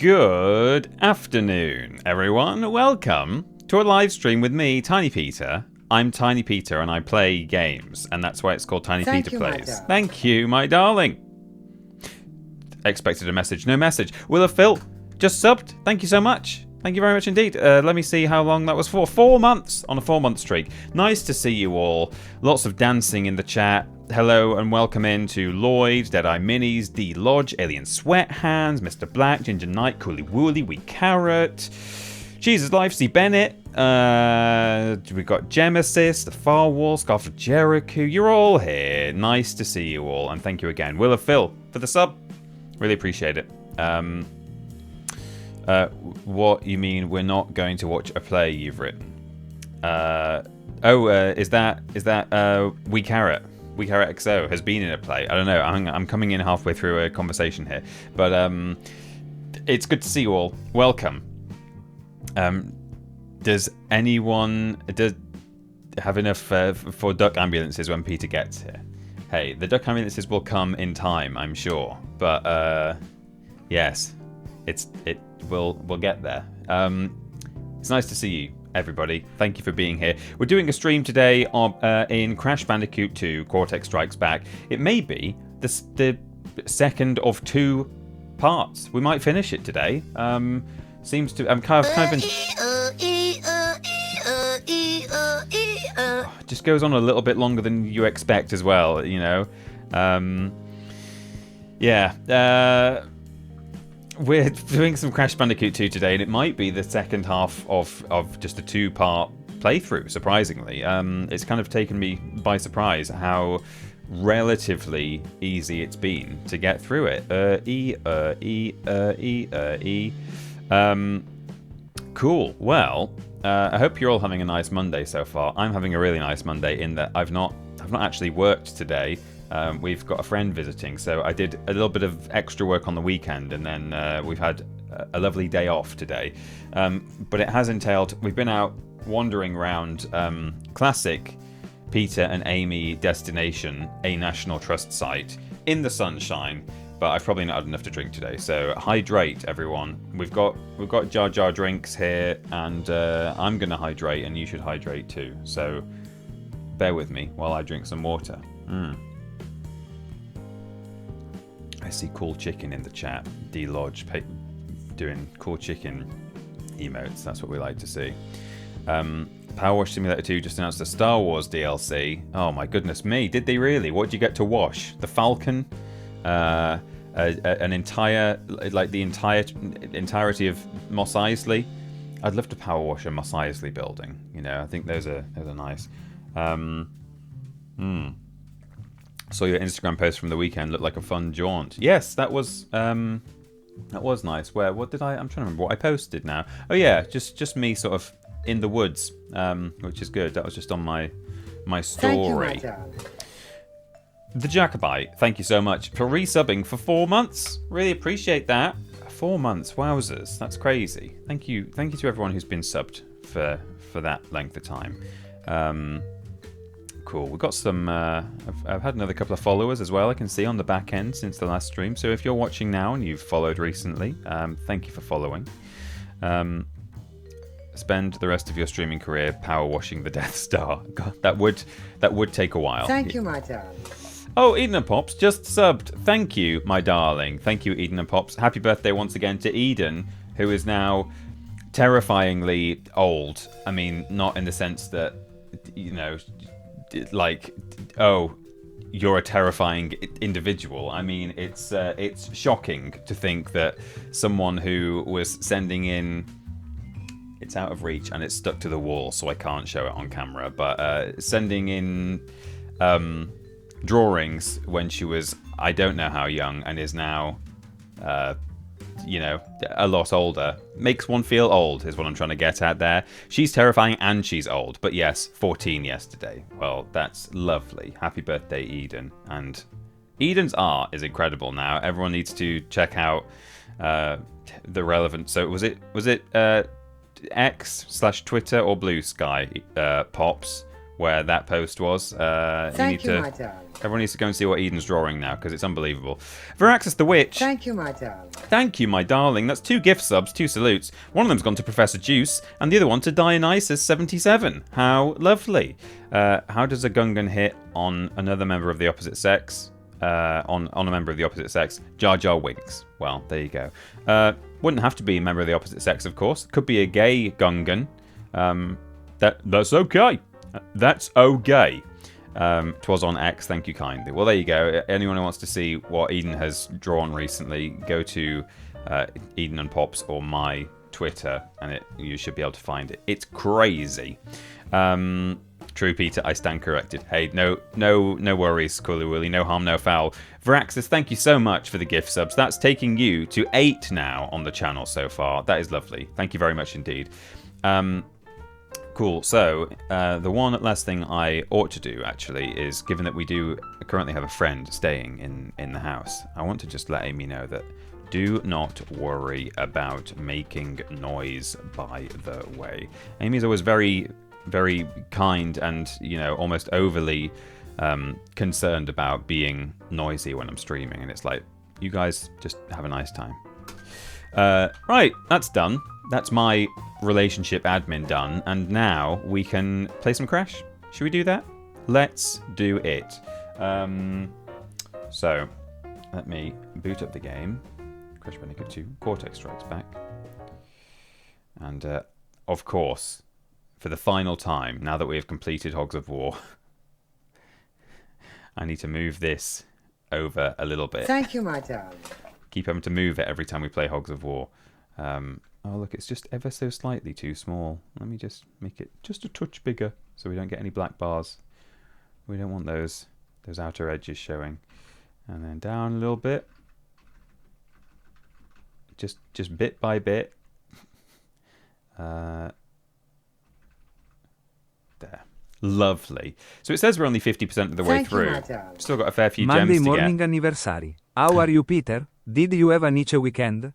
Good afternoon, everyone. Welcome to a live stream with me, Tiny Peter. I'm Tiny Peter and I play games, and that's why it's called TinyPeterPlays. Thank you, my darling. Expected a message, no message. Willa Phil just subbed. Thank you so much. Thank you very much indeed. Let me see how long that was for. 4 months on a 4-month streak. Nice to see you all. Lots of dancing in the chat. Hello and welcome in to Lloyd, Deadeye Minis, D Lodge, Alien Sweat Hands, Mr. Black, Ginger Knight, Coolie Wooly, Wee Carrot, Jesus Life, C. Bennett. We've got Gemesis, The Far Wall, Scarf of Jericho. You're all here. Nice to see you all. And thank you again. Willa Phil for the sub. Really appreciate it. What you mean we're not going to watch a play you've written? Is that Wee Carrot? Wee Carrot XO has been in a play. I don't know. I'm coming in halfway through a conversation here, but it's good to see you all. Welcome. Does anyone have enough for duck ambulances when Peter gets here? Hey, the duck ambulances will come in time, I'm sure. But yes, we'll get there. It's nice to see you, everybody. Thank you for being here. We're doing a stream today in Crash Bandicoot 2 Cortex Strikes Back. It may be the second of 2 parts. We might finish it today. Seems to... I'm kind of been... Just goes on a little bit longer than you expect as well, you know. We're doing some Crash Bandicoot 2 today, and it might be the second half of just a 2-part playthrough, surprisingly. It's kind of taken me by surprise how relatively easy it's been to get through it. Cool. Well, I hope you're all having a nice Monday so far. I'm having a really nice Monday in that I've not actually worked today. We've got a friend visiting, so I did a little bit of extra work on the weekend, and then we've had a lovely day off today. But it has entailed, we've been out wandering around classic Peter and Amy destination, a National Trust site, in the sunshine, but I've probably not had enough to drink today, so hydrate, everyone. We've got Jar Jar drinks here, and I'm going to hydrate, and you should hydrate too, so bear with me while I drink some water. I see Cool Chicken in the chat. D Lodge doing Cool Chicken emotes. That's what we like to see. Power Wash Simulator 2 just announced the Star Wars DLC. Oh my goodness me! Did they really? What did you get to wash? The Falcon, an entire, like the entirety of Mos Eisley. I'd love to power wash a Mos Eisley building. You know, I think those are nice. Saw your Instagram post from the weekend. Looked like a fun jaunt. Yes, that was nice. What did I? I'm trying to remember what I posted now. Oh yeah, just me sort of in the woods, which is good. That was just on my story. Thank you, the Jacobite, thank you so much for resubbing for 4 months. Really appreciate that. 4 months, wowzers, that's crazy. Thank you to everyone who's been subbed for that length of time. Cool. We've got some... I've had another couple of followers as well, I can see on the back end since the last stream. So if you're watching now and you've followed recently, thank you for following. Spend the rest of your streaming career power washing the Death Star. God, that would take a while. Thank you, my darling. Oh, Eden and Pops just subbed. Thank you, my darling. Thank you, Eden and Pops. Happy birthday once again to Eden, who is now terrifyingly old. I mean, not in the sense that, you know... like, oh, you're a terrifying individual. I mean, it's shocking to think that someone who was sending in... It's out of reach and it's stuck to the wall, so I can't show it on camera. But sending in drawings when she was, I don't know how young, and is now, you know, a lot older. Makes one feel old, is what I'm trying to get at there. She's terrifying and she's old. But yes, 14 yesterday. Well, that's lovely. Happy birthday, Eden. And Eden's art is incredible now. Everyone needs to check out the relevant... So was it X/Twitter or Blue Sky, Pops, where that post was. Thank you, my darling. Everyone needs to go and see what Eden's drawing now, because it's unbelievable. Veraxis the Witch. Thank you, my darling. Thank you, my darling. That's 2 gift subs, 2 salutes. One of them's gone to Professor Juice, and the other one to Dionysus77. How lovely. How does a Gungan hit on another member of the opposite sex? On a member of the opposite sex? Jar Jar Winks. Well, there you go. Wouldn't have to be a member of the opposite sex, of course. Could be a gay Gungan. That's okay. That's okay. 'Twas on X, thank you kindly. Well, there you go. Anyone who wants to see what Eden has drawn recently, go to Eden and Pops or my Twitter, and you should be able to find it. It's crazy. True, Peter, I stand corrected. Hey, no worries, Cooley Willy, no harm, no foul. Veraxis, thank you so much for the gift subs. That's taking you to 8 now on the channel so far. That is lovely. Thank you very much indeed. Cool. So, the one last thing I ought to do, actually, is, given that we do currently have a friend staying in the house, I want to just let Amy know that do not worry about making noise, by the way. Amy's always very, very kind and, almost overly concerned about being noisy when I'm streaming, and it's like, you guys just have a nice time. Right, that's done. That's my relationship admin done, and now we can play some Crash. Should we do that? Let's do it. So, let me boot up the game. Crash Bandicoot 2, Cortex Strikes Back. And, of course, for the final time, now that we have completed Hogs of War, I need to move this over a little bit. Thank you, my darling. Keep having to move it every time we play Hogs of War. Oh, look, it's just ever so slightly too small. Let me just make it just a touch bigger so we don't get any black bars. We don't want those outer edges showing. And then down a little bit. Just bit by bit. There. Lovely. So it says we're only 50% of the way through. Still got a fair few gems to get. Monday morning anniversary. How are you, Peter? Did you have a Nietzsche weekend?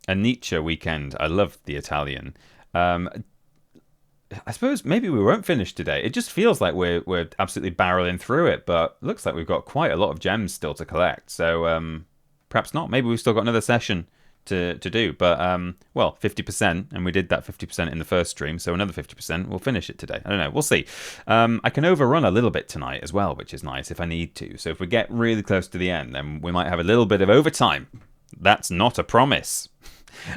A Nietzsche weekend. I love the Italian. I suppose maybe we won't finish today. It just feels like we're absolutely barreling through it, but looks like we've got quite a lot of gems still to collect. So perhaps not. Maybe we've still got another session to do. But, well, 50%, and we did that 50% in the first stream, so another 50%, we'll finish it today. I don't know. We'll see. I can overrun a little bit tonight as well, which is nice if I need to. So if we get really close to the end, then we might have a little bit of overtime. That's not a promise.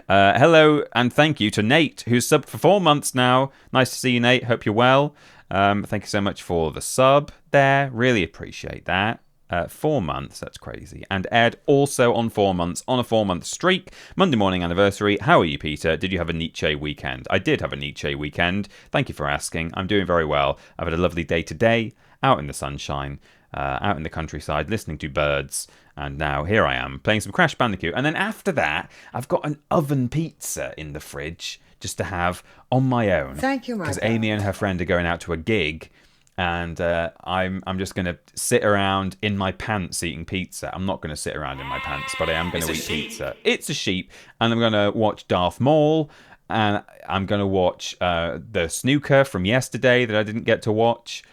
Hello and thank you to Nate, who's subbed for 4 months now. Nice to see you, Nate. Hope you're well. Thank you so much for the sub there. Really appreciate that. 4 months, that's crazy. And Ed, also on 4 months, on a 4-month streak. Monday morning anniversary. How are you, Peter? Did you have a Nietzsche weekend? I did have a Nietzsche weekend. Thank you for asking. I'm doing very well. I've had a lovely day today, out in the sunshine, out in the countryside, listening to birds. And now here I am, playing some Crash Bandicoot. And then after that, I've got an oven pizza in the fridge just to have on my own. Thank you, because Amy and her friend are going out to a gig. And I'm just going to sit around in my pants eating pizza. I'm not going to sit around in my pants, but I am going to eat pizza. It's a sheep. And I'm going to watch Darth Maul. And I'm going to watch the snooker from yesterday that I didn't get to watch.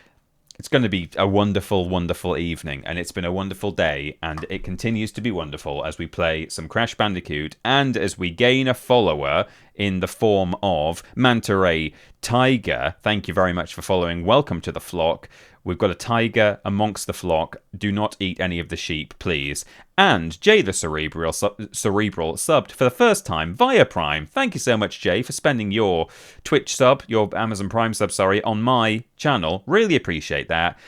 It's going to be a wonderful, wonderful evening. And it's been a wonderful day. And it continues to be wonderful as we play some Crash Bandicoot. And as we gain a follower in the form of Manta Ray Tiger. Thank you very much for following. Welcome to the flock. We've got a tiger amongst the flock. Do not eat any of the sheep, please. And Jay the Cerebral subbed for the first time via Prime. Thank you so much, Jay, for spending your Twitch sub, your Amazon Prime sub, sorry, on my channel. Really appreciate that.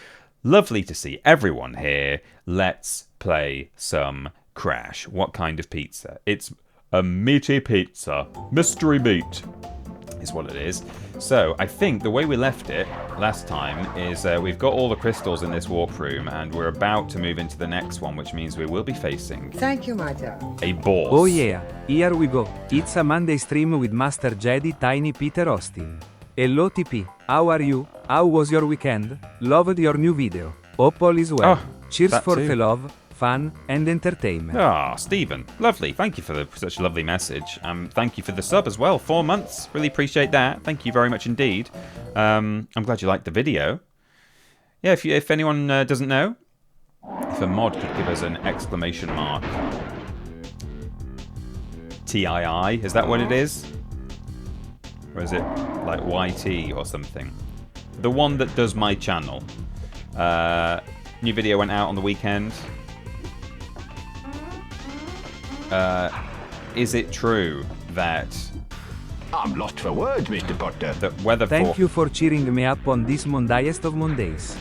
Lovely to see everyone here. Let's play some Crash. What kind of pizza? It's a meaty pizza. Mystery meat is what it is. So I think the way we left it last time is we've got all the crystals in this warp room and we're about to move into the next one, which means we will be facing Thank you, my darling. A boss. Oh yeah, here we go. It's a Monday stream with Master Jedi Tiny Peter Austin. Hello TP, how are you? How was your weekend? Loved your new video. Hope all is well. Oh, Cheers that for too. the love. fun and entertainment. Ah, Stephen, lovely. Thank you for such a lovely message. Thank you for the sub as well. 4 months. Really appreciate that. Thank you very much indeed. I'm glad you liked the video. Yeah, if anyone doesn't know, if a mod could give us an exclamation mark. TII, is that what it is? Or is it like YT or something? The one that does my channel. New video went out on the weekend. Is it true that... I'm lost for words, Mr. Potter. That weather Thank you for cheering me up on this Mondayest of Mondays.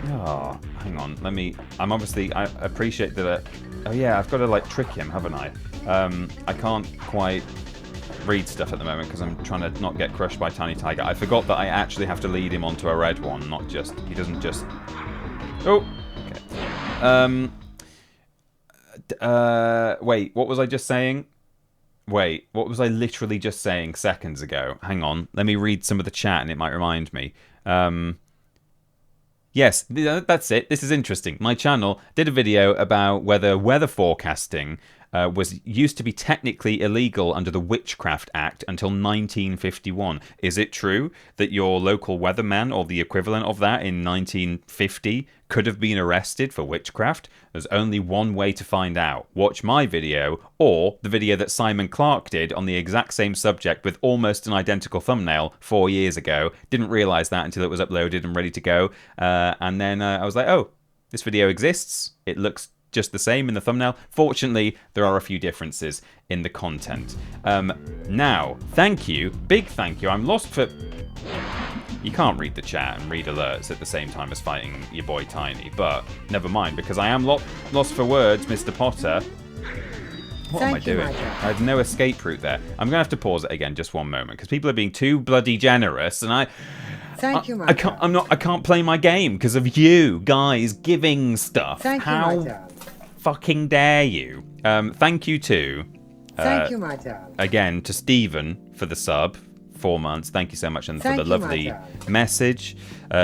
Oh, hang on. I appreciate that... oh yeah, I've got to like trick him, haven't I? I can't quite read stuff at the moment because I'm trying to not get crushed by Tiny Tiger. I forgot that I actually have to lead him onto a red one, not just... he doesn't just... oh! Okay. Wait, what was I just saying? Wait, what was I literally just saying seconds ago? Hang on, let me read some of the chat and it might remind me. Yes, that's it. This is interesting. My channel did a video about whether weather forecasting used to be technically illegal under the Witchcraft Act until 1951. Is it true that your local weatherman or the equivalent of that in 1950 could have been arrested for witchcraft? There's only one way to find out. Watch my video or the video that Simon Clark did on the exact same subject with almost an identical thumbnail 4 years ago. Didn't realise that until it was uploaded and ready to go. And then I was like, oh, this video exists. It looks just the same in the thumbnail. Fortunately, there are a few differences in the content. Now, thank you. Big thank you. I'm lost for... you can't read the chat and read alerts at the same time as fighting your boy Tiny, but never mind, because I am lost for words, Mr. Potter. What am I doing? I have no escape route there. I'm going to have to pause it again just one moment, because people are being too bloody generous, and I can't play my game because of you guys giving stuff. How fucking dare you? Thank you too. Again to Stephen for the sub. 4 months. Thank you so much, and for the lovely message.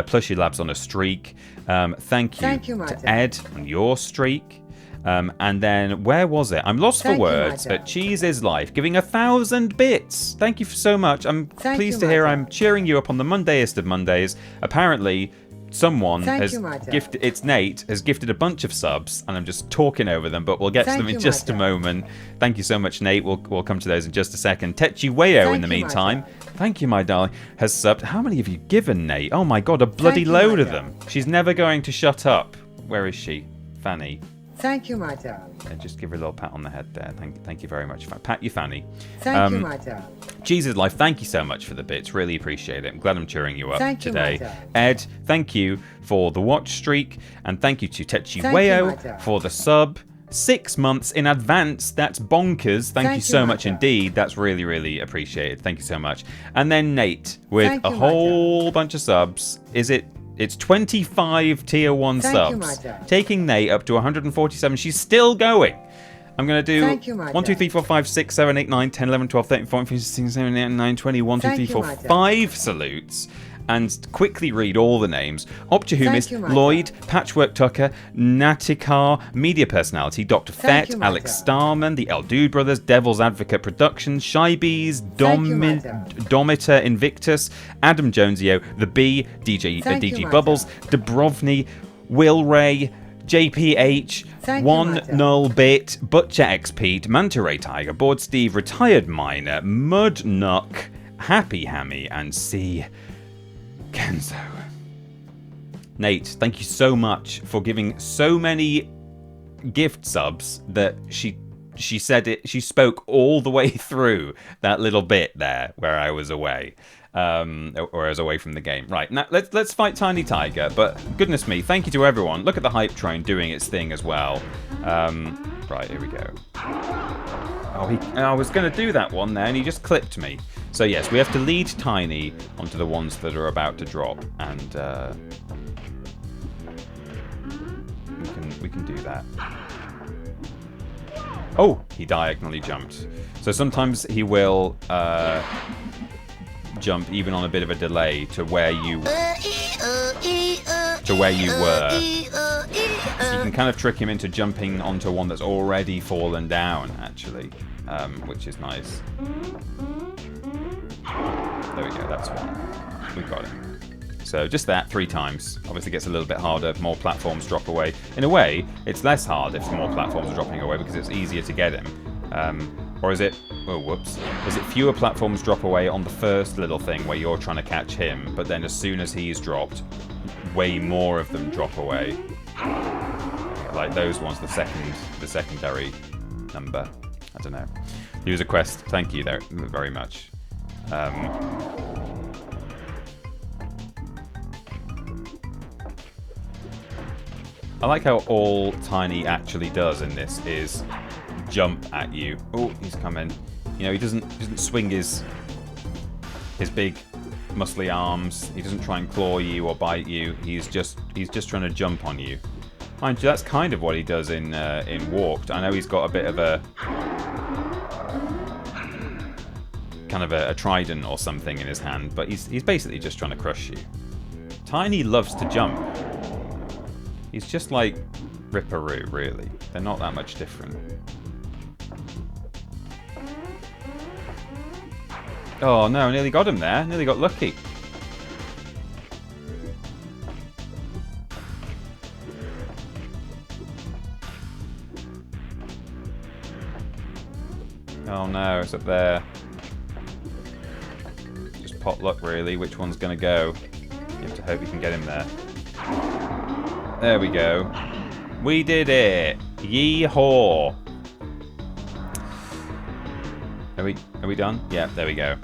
Plushy Labs on a streak. Thank you to Ed on your streak. And then where was it? I'm lost for words. But Cheese is Life giving 1,000 bits. Thank you so much. I'm pleased to hear I'm cheering you up on the Mondayest of Mondays. Apparently, someone has gifted. It's Nate has gifted a bunch of subs, and I'm just talking over them. But we'll get to them in just a moment. Thank you so much, Nate. We'll come to those in just a second. Techiweo, in the meantime. Thank you, my darling. Has subbed. How many have you given, Nate? Oh my God, a bloody load of them. She's never going to shut up. Where is she, Fanny? Thank you, my darling. Just give her a little pat on the head there. Thank you very much. Pat you, Fanny. Thank you, my darling. Jesus Life, thank you so much for the bits. Really appreciate it. I'm glad I'm cheering you up today. Ed, thank you for the watch streak. And thank you to Techiweo for the sub. 6 months in advance. That's bonkers. Thank you so much indeed. That's really, really appreciated. Thank you so much. And then Nate with a whole bunch of subs. It's 25 tier 1 subs. Taking Nate up to 147. She's still going. I'm going to do 1, 2, 3, 4, 5, 6, 7, 8, 9, 10, 11, 12, 13, 14, 15, 16, 17, 18, 19, 20, 1, 2, 3, 4, 5 salutes. And quickly read all the names. Optihumis, Lloyd, Patchwork Tucker, Natikar, Media Personality, Dr. Fett, Alex Starman, the El Dude Brothers, Devil's Advocate Productions, Shybees, Dometer Invictus, Adam Jonesio, The Bee, DG Bubbles, Dubrovny, Will Ray, JPH, One Null Bit, Butcher X Pete, Manta Ray Tiger, Board Steve, Retired Miner, Mud Nuck, Happy Hammy, and C. Kenzo. Nate, thank you so much for giving so many gift subs that she said it. She spoke all the way through that little bit there where I was away, or I was away from the game. Right now, let's fight Tiny Tiger. But goodness me, thank you to everyone. Look at the hype train doing its thing as well. Right, here we go. Oh, I was going to do that one there, and he just clipped me. So yes, we have to lead Tiny onto the ones that are about to drop, and we can do that. Oh, he diagonally jumped. So sometimes he will jump even on a bit of a delay to where you were. So you can kind of trick him into jumping onto one that's already fallen down, actually, which is nice. There we go, that's one. We got him. So just that 3 times. Obviously gets a little bit harder, more platforms drop away. In a way, it's less hard if more platforms are dropping away because it's easier to get him. Or is it... Oh, whoops. Is it fewer platforms drop away on the first little thing where you're trying to catch him, but then as soon as he's dropped, way more of them drop away? Like those ones, the secondary number. I don't know. User quest, thank you there very much. I like how all Tiny actually does in this is jump at you. Oh, he's coming. You know, he doesn't swing his big muscly arms. He doesn't try and claw you or bite you. He's just trying to jump on you. Mind you, that's kind of what he does in Warped. I know he's got a bit of a kind of a trident or something in his hand, but he's basically just trying to crush you. Tiny loves to jump. He's just like Ripperoo, really. They're not that much different. Oh no, nearly got him there. Nearly got lucky. Oh no, it's up there. Just pot luck, really. Which one's going to go? You have to hope you can get him there. There we go. We did it! Yee-haw! Are we done? Yeah, there we go.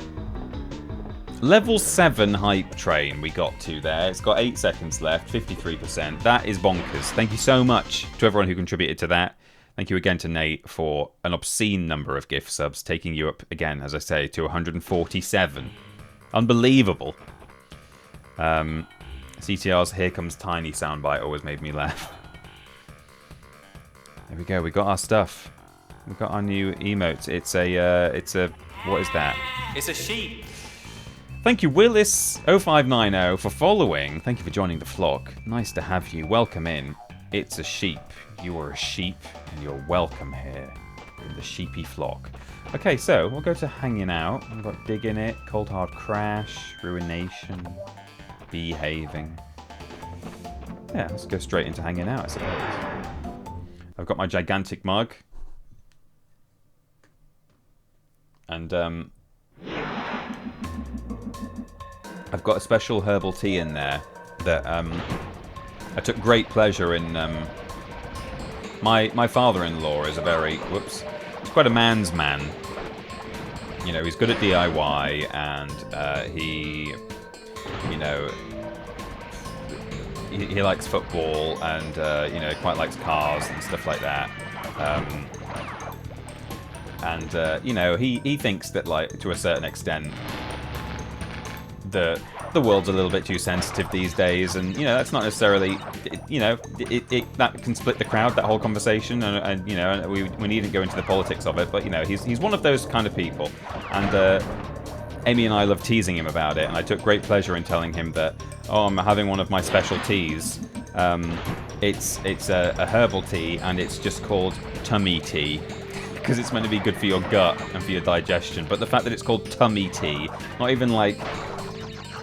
Level 7 hype train we got to there. It's got 8 seconds left, 53%. That is bonkers. Thank you so much to everyone who contributed to that. Thank you again to Nate for an obscene number of gift subs, taking you up, again, as I say, to 147. Unbelievable. CTR's Here Comes Tiny soundbite always made me laugh. There we go, we got our stuff. We got our new emotes. It's a, what is that? It's a sheep. Thank you, Willis0590, for following. Thank you for joining the flock. Nice to have you. Welcome in. It's a sheep. You are a sheep, and you're welcome here in the sheepy flock. Okay, so we'll go to hanging out. We've got Dig in It, Cold Hard Crash, Ruination, Behaving. Yeah, let's go straight into hanging out, I suppose. I've got my gigantic mug. And I've got a special herbal tea in there that I took great pleasure in. My father-in-law is a very, he's quite a man's man. You know, he's good at DIY, and he, you know, he likes football, and you know, quite likes cars and stuff like that. You know, he thinks that, like, to a certain extent, the world's a little bit too sensitive these days, and you know, that's not necessarily, you know, that can split the crowd, that whole conversation, and you know, we needn't go into the politics of it, but you know, he's one of those kind of people, and Amy and I love teasing him about it, and I took great pleasure in telling him that, oh, I'm having one of my special teas. It's a herbal tea, and it's just called tummy tea, because it's meant to be good for your gut and for your digestion. But the fact that it's called tummy tea, not even like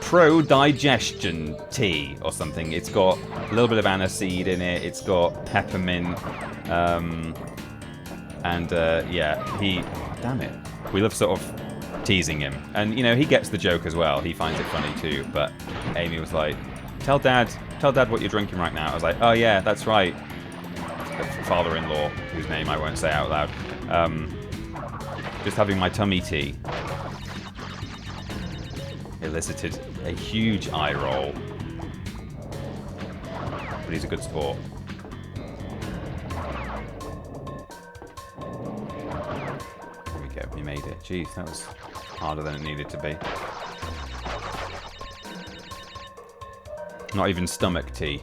pro-digestion tea or something. It's got a little bit of aniseed in it. It's got peppermint. Yeah, damn it. We love sort of teasing him. And, you know, he gets the joke as well. He finds it funny too. But Amy was like, tell Dad what you're drinking right now. I was like, oh yeah, that's right. Father-in-law, whose name I won't say out loud. Just having my tummy tea. Elicited a huge eye roll. But he's a good sport. There we go, we made it. Jeez, that was harder than it needed to be. Not even stomach tea.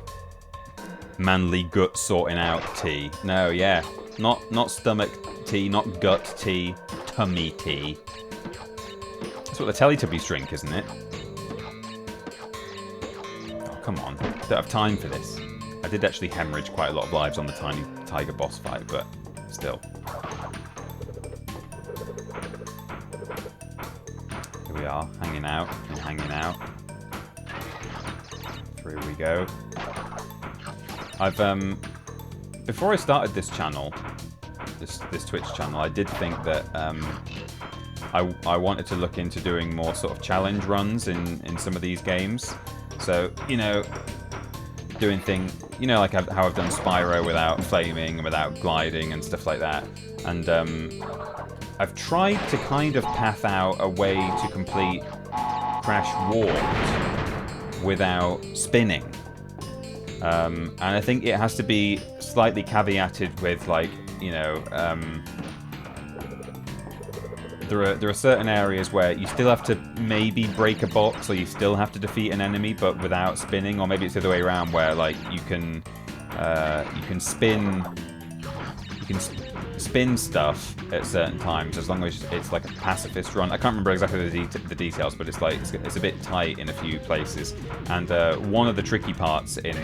Manly gut sorting out tea. No, yeah. Not stomach tea, not gut tea, tummy tea. That's what the Teletubbies drink, isn't it? Oh, come on. I don't have time for this. I did actually hemorrhage quite a lot of lives on the Tiny Tiger boss fight, but still. Here we are, hanging out and hanging out. Through we go. I've before I started this channel, this Twitch channel, I did think that I wanted to look into doing more sort of challenge runs in some of these games. So, you know, doing things, you know, like how I've done Spyro without flaming and without gliding and stuff like that. And I've tried to kind of path out a way to complete Crash Warped without spinning. And I think it has to be slightly caveated with, like, you know, there are certain areas where you still have to maybe break a box, or you still have to defeat an enemy, but without spinning, or maybe it's the other way around, where like you can spin stuff at certain times, as long as it's like a pacifist run. I can't remember exactly the details, but it's like it's a bit tight in a few places. And one of the tricky parts in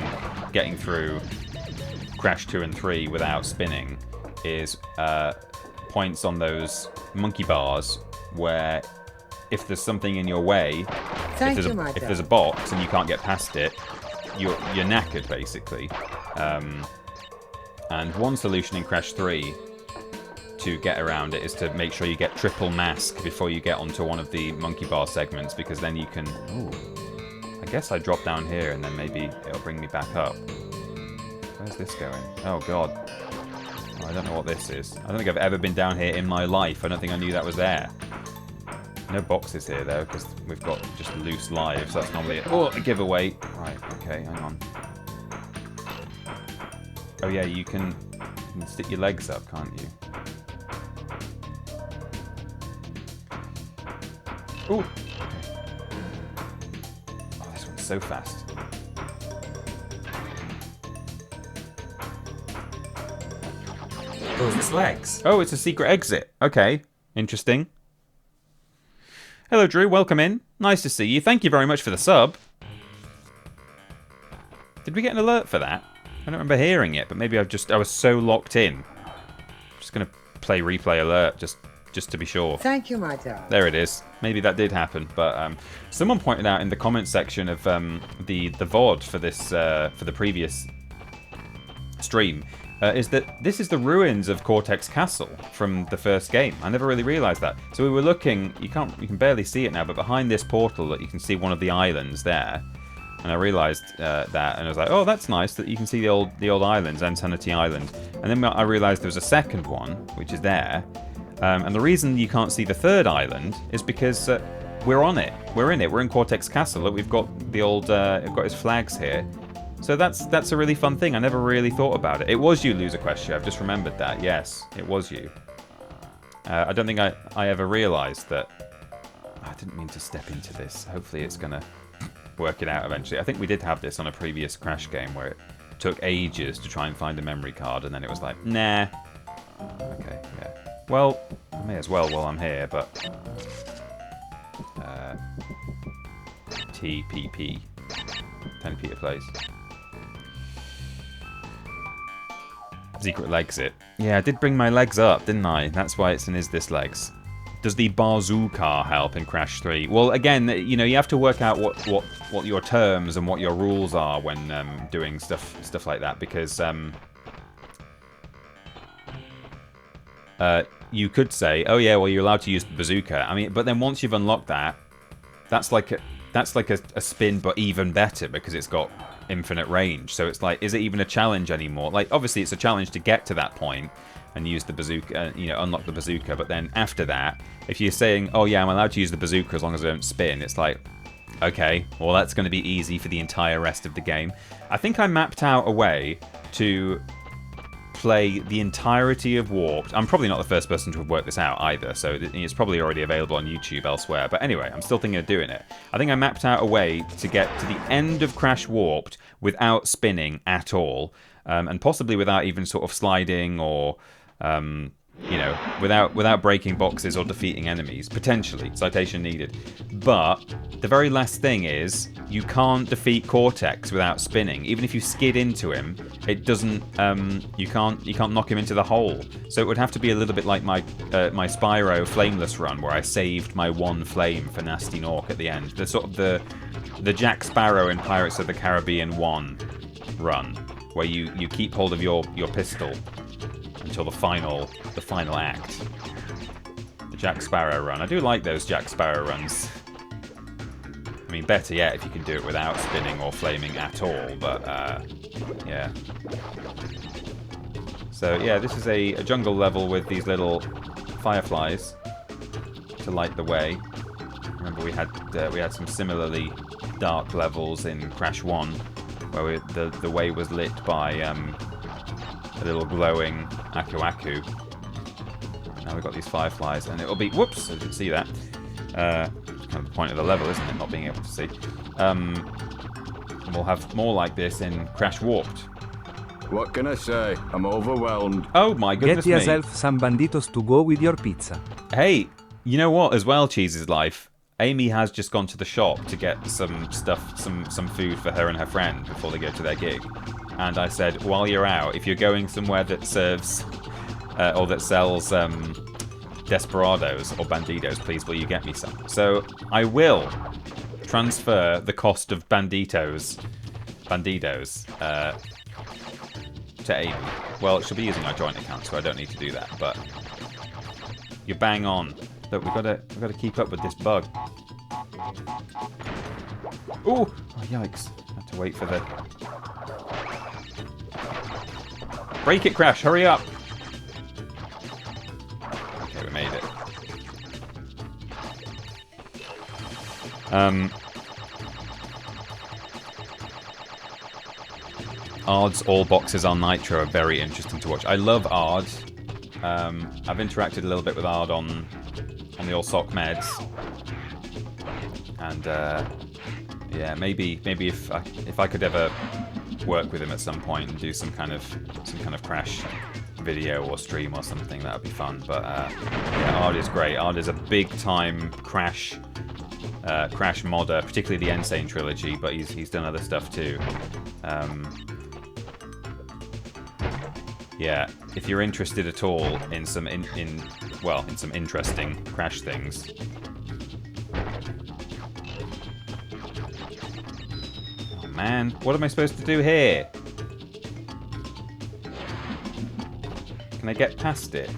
getting through Crash 2 and 3 without spinning is points on those monkey bars where if there's something in your way, if there's a box and you can't get past it, you're knackered basically. And one solution in Crash 3 to get around it is to make sure you get triple mask before you get onto one of the monkey bar segments, because then you can... Ooh, I guess I drop down here and then maybe it'll bring me back up. Where's this going? Oh god. Oh, I don't know what this is. I don't think I've ever been down here in my life. I don't think I knew that was there. No boxes here though, because we've got just loose lives. That's normally a giveaway. Right, okay, hang on. Oh yeah, you can stick your legs up, can't you? Ooh! Oh, this one's so fast. Oh, it's legs. Oh, it's a secret exit. Okay, interesting. Hello, Drew. Welcome in. Nice to see you. Thank you very much for the sub. Did we get an alert for that? I don't remember hearing it, but maybe I was so locked in. I'm just gonna play replay alert just to be sure. Thank you, my darling. There it is. Maybe that did happen, but someone pointed out in the comment section of the VOD for this for the previous stream is that this is the ruins of Cortex Castle from the first game. I never really realised that. So we were looking. You can barely see it now, but behind this portal, that you can see one of the islands there. And I realised that, and I was like, oh, that's nice that you can see the old islands, Insanity Island. And then I realised there was a second one, which is there. And the reason you can't see the third island is because we're on it. We're in it. We're in Cortex Castle. Look, we've got the old. We've got his flags here. So that's a really fun thing. I never really thought about it. It was you, Loser Question. I've just remembered that. Yes, it was you. I don't think I ever realised that. I didn't mean to step into this. Hopefully it's gonna work it out eventually. I think we did have this on a previous Crash game where it took ages to try and find a memory card, and then it was like, nah. Okay, yeah. Well, I may as well while I'm here, but... TPP. TinyPeterPlays. Secret exit. Yeah, I did bring my legs up, didn't I? That's why it's in Is This Legs. Does the bazooka help in Crash 3? Well, again, you know, you have to work out what your terms and what your rules are when doing stuff like that, because you could say, oh yeah, well, you're allowed to use the bazooka. I mean, but then once you've unlocked that, that's like a spin, but even better because it's got infinite range. So it's like, is it even a challenge anymore? Like, obviously, it's a challenge to get to that point and use the bazooka, you know, unlock the bazooka. But then after that, if you're saying, oh yeah, I'm allowed to use the bazooka as long as I don't spin, it's like, okay, well, that's going to be easy for the entire rest of the game. I think I mapped out a way to play the entirety of Warped. I'm probably not the first person to have worked this out either, so it's probably already available on YouTube elsewhere. But anyway, I'm still thinking of doing it. I think I mapped out a way to get to the end of Crash Warped without spinning at all, and possibly without even sort of sliding or you know, without breaking boxes or defeating enemies, potentially, citation needed. But the very last thing is, you can't defeat Cortex without spinning. Even if you skid into him, it doesn't, you can't knock him into the hole. So it would have to be a little bit like my Spyro Flameless run, where I saved my one flame for Nasty Nork at the end. The sort of the Jack Sparrow in Pirates of the Caribbean 1 run, where you keep hold of your pistol until the final act. The Jack Sparrow run. I do like those Jack Sparrow runs. I mean, better yet if you can do it without spinning or flaming at all, but yeah. So yeah, this is a jungle level with these little fireflies to light the way. Remember we had some similarly dark levels in Crash 1, where the way was lit by a little glowing Aku Aku. Now we've got these fireflies, and it'll be... Whoops! I didn't see that. Kind of the point of the level, isn't it? Not being able to see. We'll have more like this in Crash Warped. What can I say? I'm overwhelmed. Oh my goodness Get yourself some banditos to go with your pizza. Hey, you know what? As well, Cheese's life. Amy has just gone to the shop to get some stuff, some food for her and her friend before they go to their gig. And I said, while you're out, if you're going somewhere that serves or that sells Desperados or Banditos, please will you get me some? So I will transfer the cost of Banditos to Amy. Well, she'll be using our joint account, so I don't need to do that. But you're bang on. Look, we've got to keep up with this bug. Ooh! Oh, yikes! I have to wait for the... Break it, Crash! Hurry up! Okay, we made it. Ard's all boxes on Nitro are very interesting to watch. I love Ard. I've interacted a little bit with Ard on the old sock meds, and yeah, maybe if I could ever work with him at some point and do some kind of Crash video or stream or something, that would be fun. But yeah, Ard is great. Ard is a big time Crash modder, particularly the Insane trilogy, but he's done other stuff too. Yeah, if you're interested at all in some some interesting Crash things. Oh man, what am I supposed to do here? Can I get past it?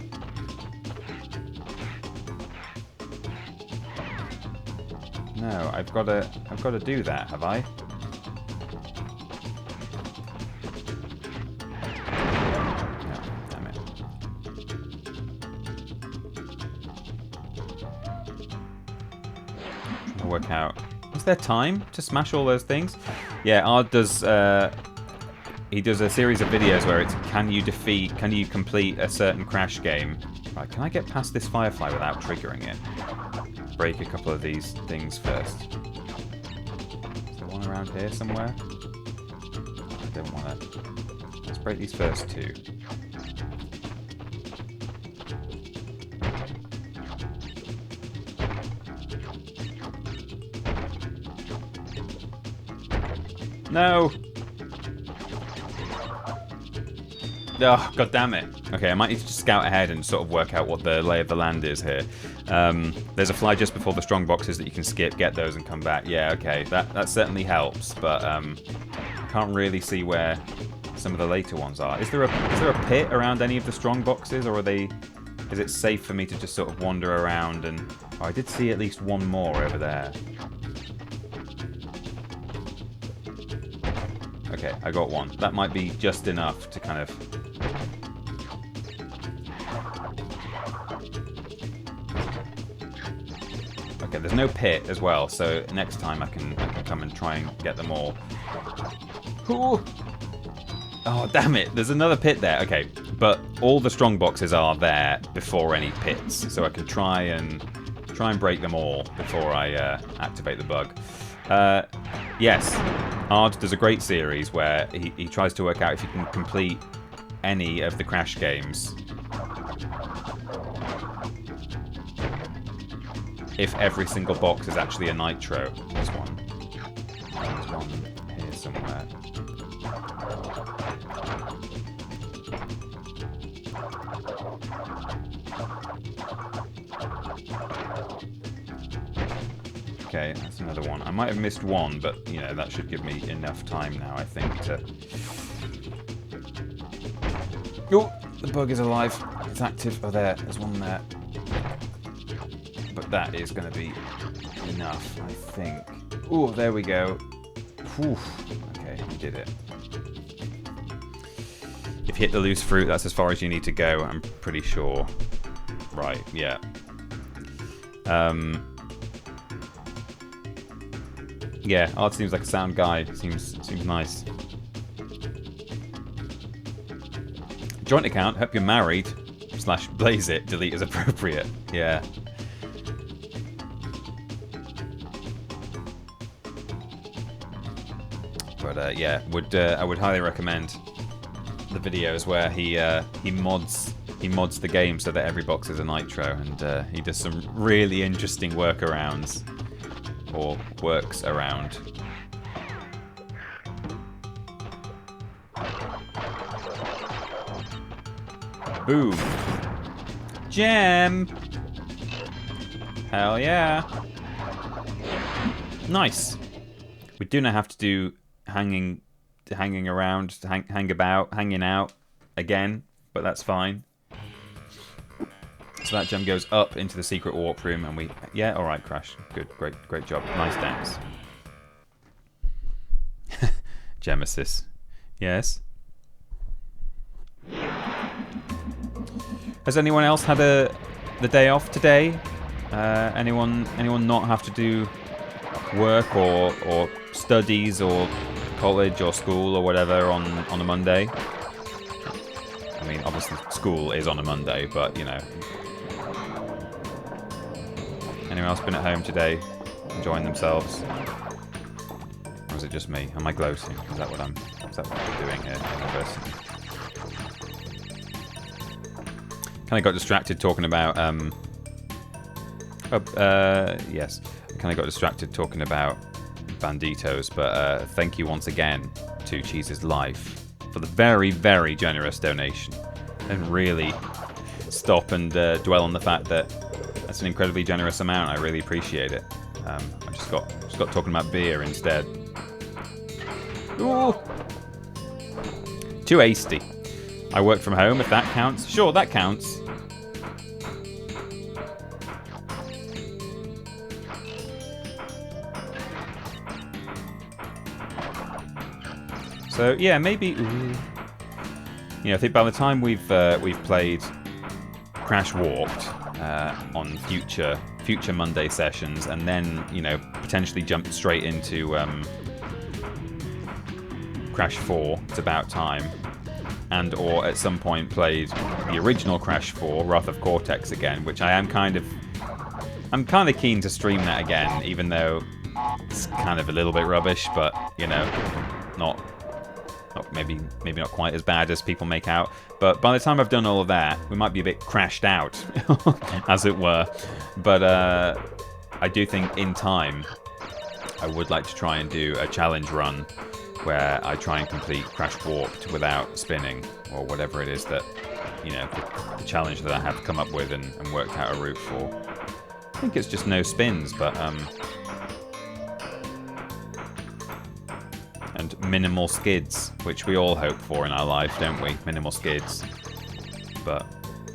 No, I've got to do that, have I? Work out. Is there time to smash all those things? Yeah, Ard does. He does a series of videos where it's can you complete a certain Crash game? Right, can I get past this firefly without triggering it? Break a couple of these things first. Is there one around here somewhere? I don't want to. Let's break these first two. No! Oh, god damn it. Okay, I might need to just scout ahead and sort of work out what the lay of the land is here. There's a fly just before the strong boxes that you can skip, get those and come back. Yeah, okay, that certainly helps, but can't really see where some of the later ones are. Is there a pit around any of the strong boxes, or is it safe for me to just sort of wander around and... Oh, I did see at least one more over there. Okay, I got one. That might be just enough to kind of... Okay, there's no pit as well, so next time I can come and try and get them all. Ooh. Oh, damn it! There's another pit there. Okay, but all the strong boxes are there before any pits, so I can try and break them all before I activate the bug. Yes, Ard does a great series where he tries to work out if you can complete any of the Crash games if every single box is actually a nitro. There's one. There's one here somewhere. Okay, that's another one. I might have missed one, but, you know, that should give me enough time now, I think, to... Oh, the bug is alive. It's active. Oh, there's one there. But that is going to be enough, I think. Oh, there we go. Whew. Okay, we did it. If you hit the loose fruit, that's as far as you need to go, I'm pretty sure. Right, yeah. Yeah, Art seems like a sound guy. Seems nice. Joint account, hope you're married. / blaze it, delete as appropriate. Yeah. But yeah, I would highly recommend the videos where he mods the game so that every box is a nitro, and he does some really interesting workarounds. Or works around. Boom. Gem! Hell yeah. Nice. We do not have to do hanging around, hanging out again, but that's fine. So that gem goes up into the secret warp room, and we... Yeah, alright, Crash. Good, great job. Nice dance. Gemesis. Yes? Has anyone else had the day off today? Anyone not have to do work or studies or college or school or whatever on a Monday? I mean, obviously school is on a Monday, but, you know... Anyone else been at home today, enjoying themselves? Or is it just me? Am I gloating? Is that what I'm doing here in person? Kind of got distracted talking about yes, kind of got distracted talking about banditos, but thank you once again to Cheese's Life for the very, very generous donation, and really stop and dwell on the fact that that's an incredibly generous amount. I really appreciate it. I just got talking about beer instead. Ooh. Too hasty. I work from home, if that counts. Sure, that counts. So yeah, maybe. Ooh. You know, I think by the time we've played Crash Warped on future Monday sessions, and then, you know, potentially jumped straight into Crash 4, it's about time, and or at some point played the original Crash 4, Wrath of Cortex again, which I'm kind of keen to stream that again, even though it's kind of a little bit rubbish, but, you know, not maybe not quite as bad as people make out. But by the time I've done all of that, we might be a bit crashed out, as it were. But I do think in time, I would like to try and do a challenge run where I try and complete Crash Warped without spinning, or whatever it is that, you know, the challenge that I have come up with and worked out a route for. I think it's just no spins, but and minimal skids, which we all hope for in our life, don't we? Minimal skids. But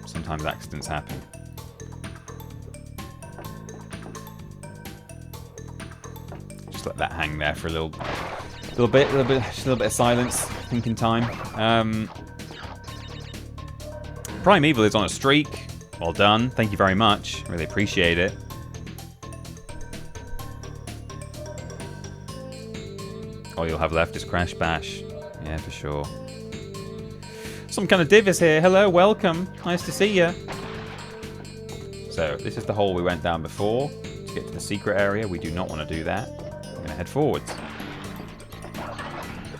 sometimes accidents happen. Just let that hang there for a little bit of silence, thinking time. Primeval is on a streak. Well done. Thank you very much. Really appreciate it. All you'll have left is Crash Bash. Yeah, for sure. Some kind of div is here. Hello, welcome. Nice to see you. So, this is the hole we went down before. To get to the secret area, we do not want to do that. We're going to head forwards.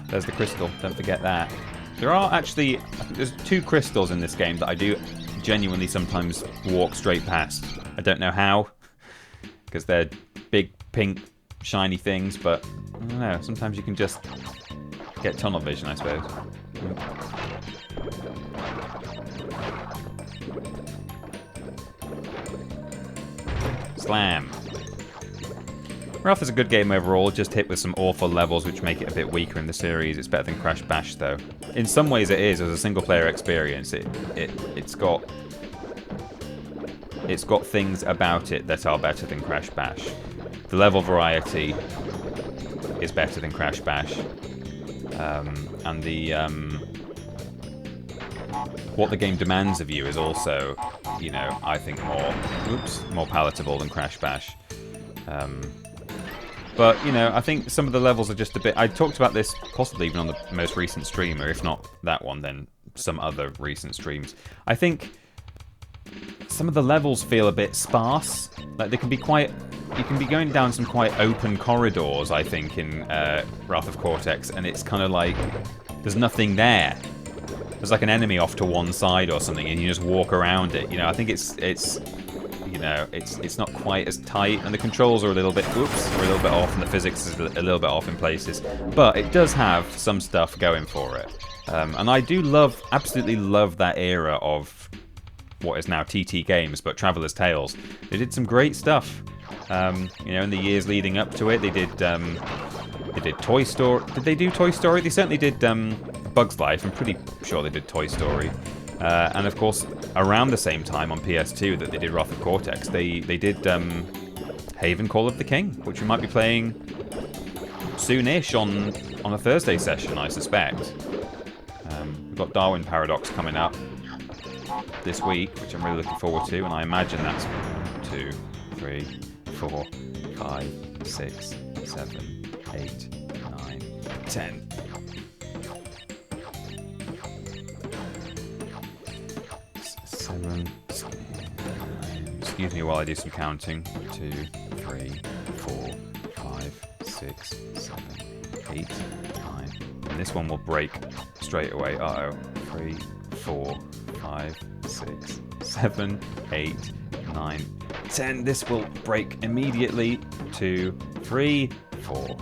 There's the crystal. Don't forget that. There are actually... I think there's 2 crystals in this game that I do genuinely sometimes walk straight past. I don't know how. because they're big, pink, shiny things, but I don't know, sometimes you can just get tunnel vision, I suppose. Slam. Wrath is a good game overall, just hit with some awful levels which make it a bit weaker in the series. It's better than Crash Bash though. In some ways it is, as a single player experience. It's got things about it that are better than Crash Bash. The level variety is better than Crash Bash. And the what the game demands of you is also, you know, I think more palatable than Crash Bash. But, you know, I think some of the levels are just a bit... I talked about this possibly even on the most recent stream, or if not that one, then some other recent streams. I think some of the levels feel a bit sparse. Like, they can be quite... You can be going down some quite open corridors, I think, in Wrath of Cortex, and it's kind of like... There's nothing there. There's like an enemy off to one side or something, and you just walk around it. You know, I think it's you know, it's not quite as tight, and the controls are a little bit off, and the physics is a little bit off in places. But it does have some stuff going for it, and I do absolutely love that era of what is now TT Games, but Traveller's Tales. They did some great stuff. You know, in the years leading up to it, they did Toy Story. Did they do Toy Story? They certainly did Bug's Life. I'm pretty sure they did Toy Story. And of course, around the same time on PS2 that they did Wrath of Cortex, they did Haven Call of the King, which we might be playing soonish on a Thursday session, I suspect. We've got Darwin Paradox coming up this week, which I'm really looking forward to, and I imagine that's 1, 2, 3, 4, 5, 6, 7, 8, 9, 10. Excuse me while I do some counting. 2, 3, 4, 5, 6, 7, 8, 9. And this one will break straight away. Uh-oh. 3, 4, 5, 6, 7, 8, 9, 10. This will break immediately. 2, 3, 4.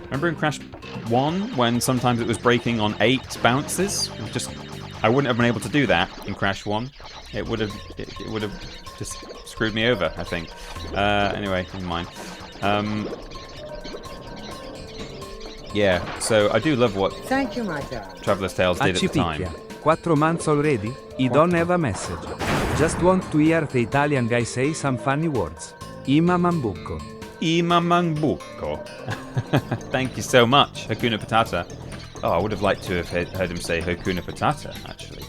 Remember in Crash 1 when sometimes it was breaking on 8 bounces? I wouldn't have been able to do that in Crash 1. It would have just screwed me over, I think. Anyway, never mind. Yeah, so I do love what Thank you, my darling. Traveller's Tales did at the time. 4 months already? I don't have a message. Just want to hear the Italian guy say some funny words. Ima Mambucco. Ima Mambucco. Thank you so much, Hakuna Patata. Oh, I would have liked to have heard him say Hakuna Patata, actually.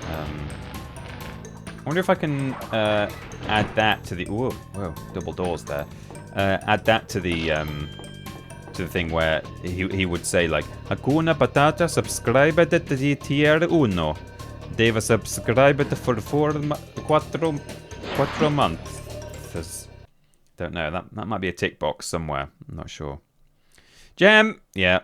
I wonder if I can add that to the... Whoa, double doors there. Add that to the thing where he would say, like, Hakuna Patata, subscribe to the tier 1. Deve subscribe for 4 months. Don't know. That might be a tick box somewhere. I'm not sure. Gem! Yeah.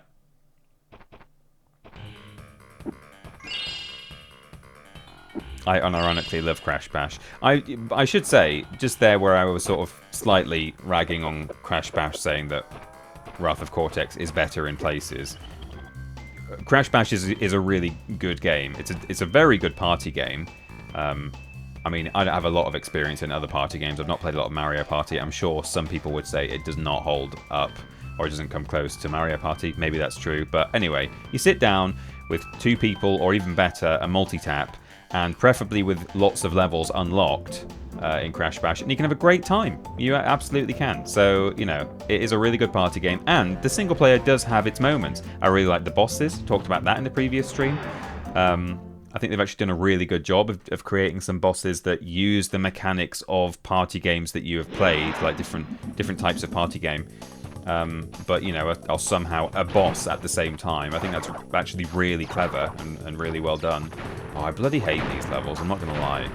I unironically love Crash Bash. I should say, just there where I was sort of slightly ragging on Crash Bash, saying that Wrath of Cortex is better in places. Crash Bash is a really good game. It's a very good party game. I mean, I don't have a lot of experience in other party games. I've not played a lot of Mario Party. I'm sure some people would say it does not hold up or it doesn't come close to Mario Party. Maybe that's true. But anyway, you sit down with 2 people or even better, a multi-tap, and preferably with lots of levels unlocked in Crash Bash, and you can have a great time. You absolutely can. So, you know, it is a really good party game, and the single player does have its moments. I really like the bosses. Talked about that in the previous stream. I think they've actually done a really good job of creating some bosses that use the mechanics of party games that you have played, like different types of party game. But, you know, are somehow a boss at the same time. I think that's actually really clever and really well done. Oh, I bloody hate these levels, I'm not going to lie.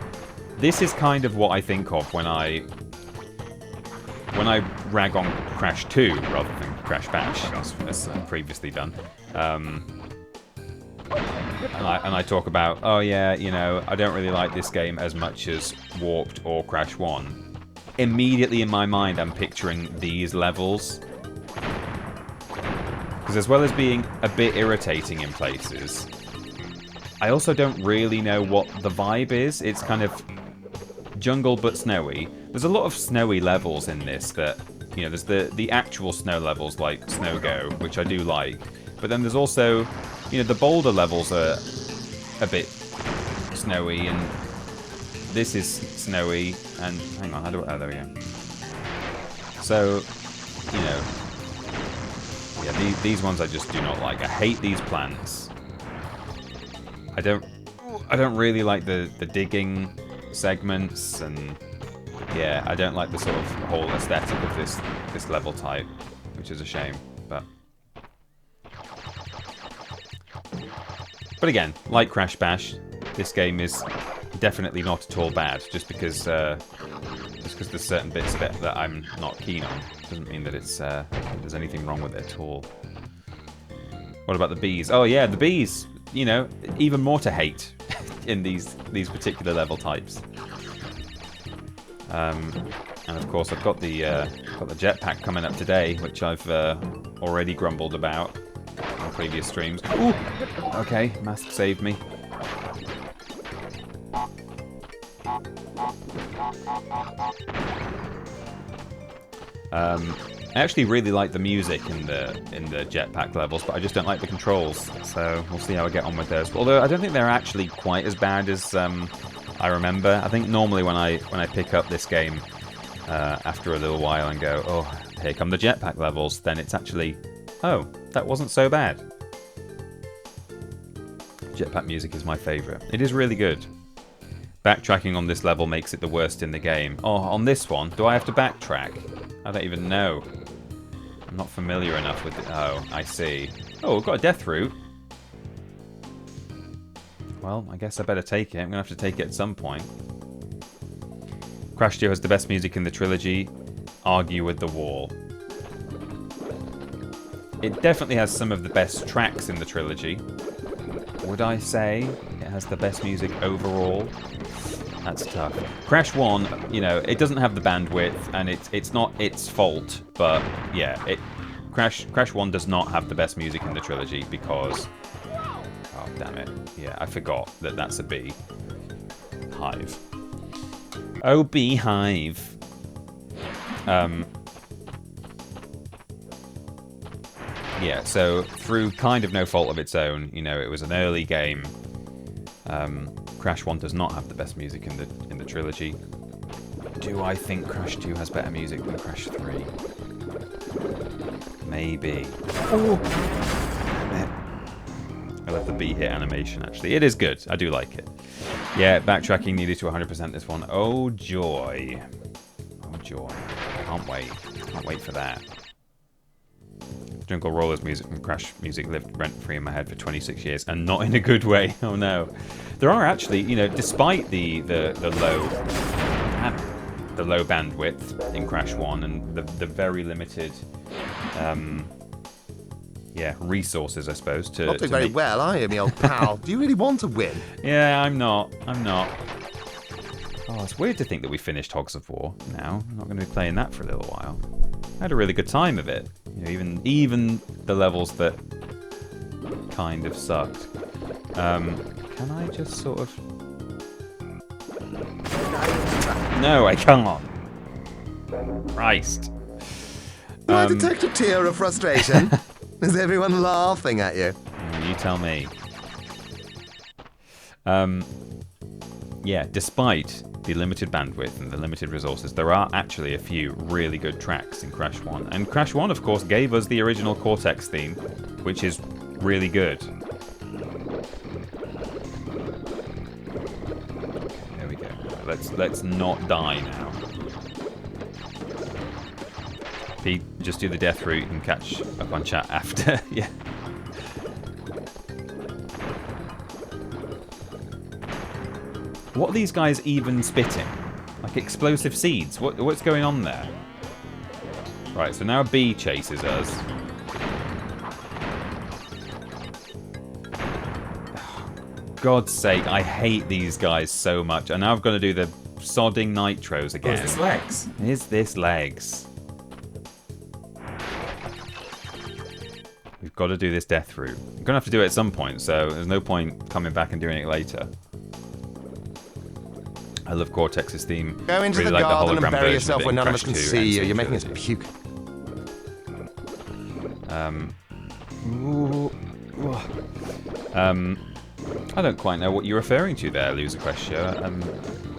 This is kind of what I think of when I rag on Crash 2 rather than Crash Bash, as previously done. And I talk about, oh yeah, you know, I don't really like this game as much as Warped or Crash 1. Immediately in my mind, I'm picturing these levels. Because as well as being a bit irritating in places, I also don't really know what the vibe is. It's kind of jungle but snowy. There's a lot of snowy levels in this that, you know, there's the actual snow levels like Snow Go, which I do like. But then there's also, you know, the boulder levels are a bit snowy, and this is snowy, and hang on, oh, there we go. So, you know, yeah, these ones I just do not like. I hate these plants. I don't really like the digging segments, and yeah, I don't like the sort of whole aesthetic of this level type, which is a shame. But again, like Crash Bash, this game is definitely not at all bad. Just because there's certain bits of it that I'm not keen on doesn't mean that it's there's anything wrong with it at all. What about the bees? Oh yeah, the bees. You know, even more to hate in these particular level types. And of course, I've got the jetpack coming up today, which I've already grumbled about on previous streams. Ooh! Okay, mask saved me. I actually really like the music in the jetpack levels, but I just don't like the controls. So we'll see how I get on with those. Although I don't think they're actually quite as bad as I remember. I think normally when I pick up this game after a little while and go, oh, here come the jetpack levels, then it's actually, oh, that wasn't so bad. Jetpack music is my favourite. It is really good. Backtracking on this level makes it the worst in the game. Oh, on this one, do I have to backtrack? I don't even know. I'm not familiar enough with it. Oh, I see. Oh, we've got a death route. Well, I guess I better take it. I'm going to have to take it at some point. Crash 2 has the best music in the trilogy. Argue with the wall. It definitely has some of the best tracks in the trilogy. Would I say it has the best music overall? That's tough. Crash 1, you know, it doesn't have the bandwidth, and it's not its fault, but yeah, Crash 1 does not have the best music in the trilogy because, oh damn it, yeah, I forgot that that's a bee. Hive. Oh, beehive. Yeah, so through kind of no fault of its own, you know, it was an early game. Crash 1 does not have the best music in the trilogy. Do I think Crash 2 has better music than Crash 3? Maybe. Oh. I love the bee hit animation, actually. It is good. I do like it. Yeah, backtracking needed to 100% this one. Oh, joy. Oh, joy. Can't wait. Can't wait for that. Jungle Rollers music and Crash music lived rent-free in my head for 26 years, and not in a good way. Oh no. There are actually, you know, despite the low bandwidth in Crash 1 and the very limited resources, I suppose, to not doing very well, are you, me old pal? Do you really want to win? Yeah, I'm not. Oh, it's weird to think that we finished Hogs of War now. I'm not going to be playing that for a little while. I had a really good time of it. You know, even the levels that kind of sucked. Can I just sort of... No, I can't. Christ. Do I detect a tear of frustration? Is everyone laughing at you? You tell me. Yeah, despite the limited bandwidth and the limited resources, there are actually a few really good tracks in Crash 1. And Crash 1, of course, gave us the original Cortex theme, which is really good. There we go. Let's not die now. Pete, just do the death route and catch up on chat after. Yeah. What are these guys even spitting? Like explosive seeds? What's going on there? Right, so now a bee chases us. God's sake, I hate these guys so much. And now I've got to do the sodding nitros again. Oh, is this legs? Is this legs? We've got to do this death route. I'm going to have to do it at some point, so there's no point coming back and doing it later. I love Cortex's theme. Go into really the like garden the and hologram bury version yourself of it where in none of us Crash can 2 see you. and You're making us Trilogy. puke. I don't quite know what you're referring to there, Loser Question.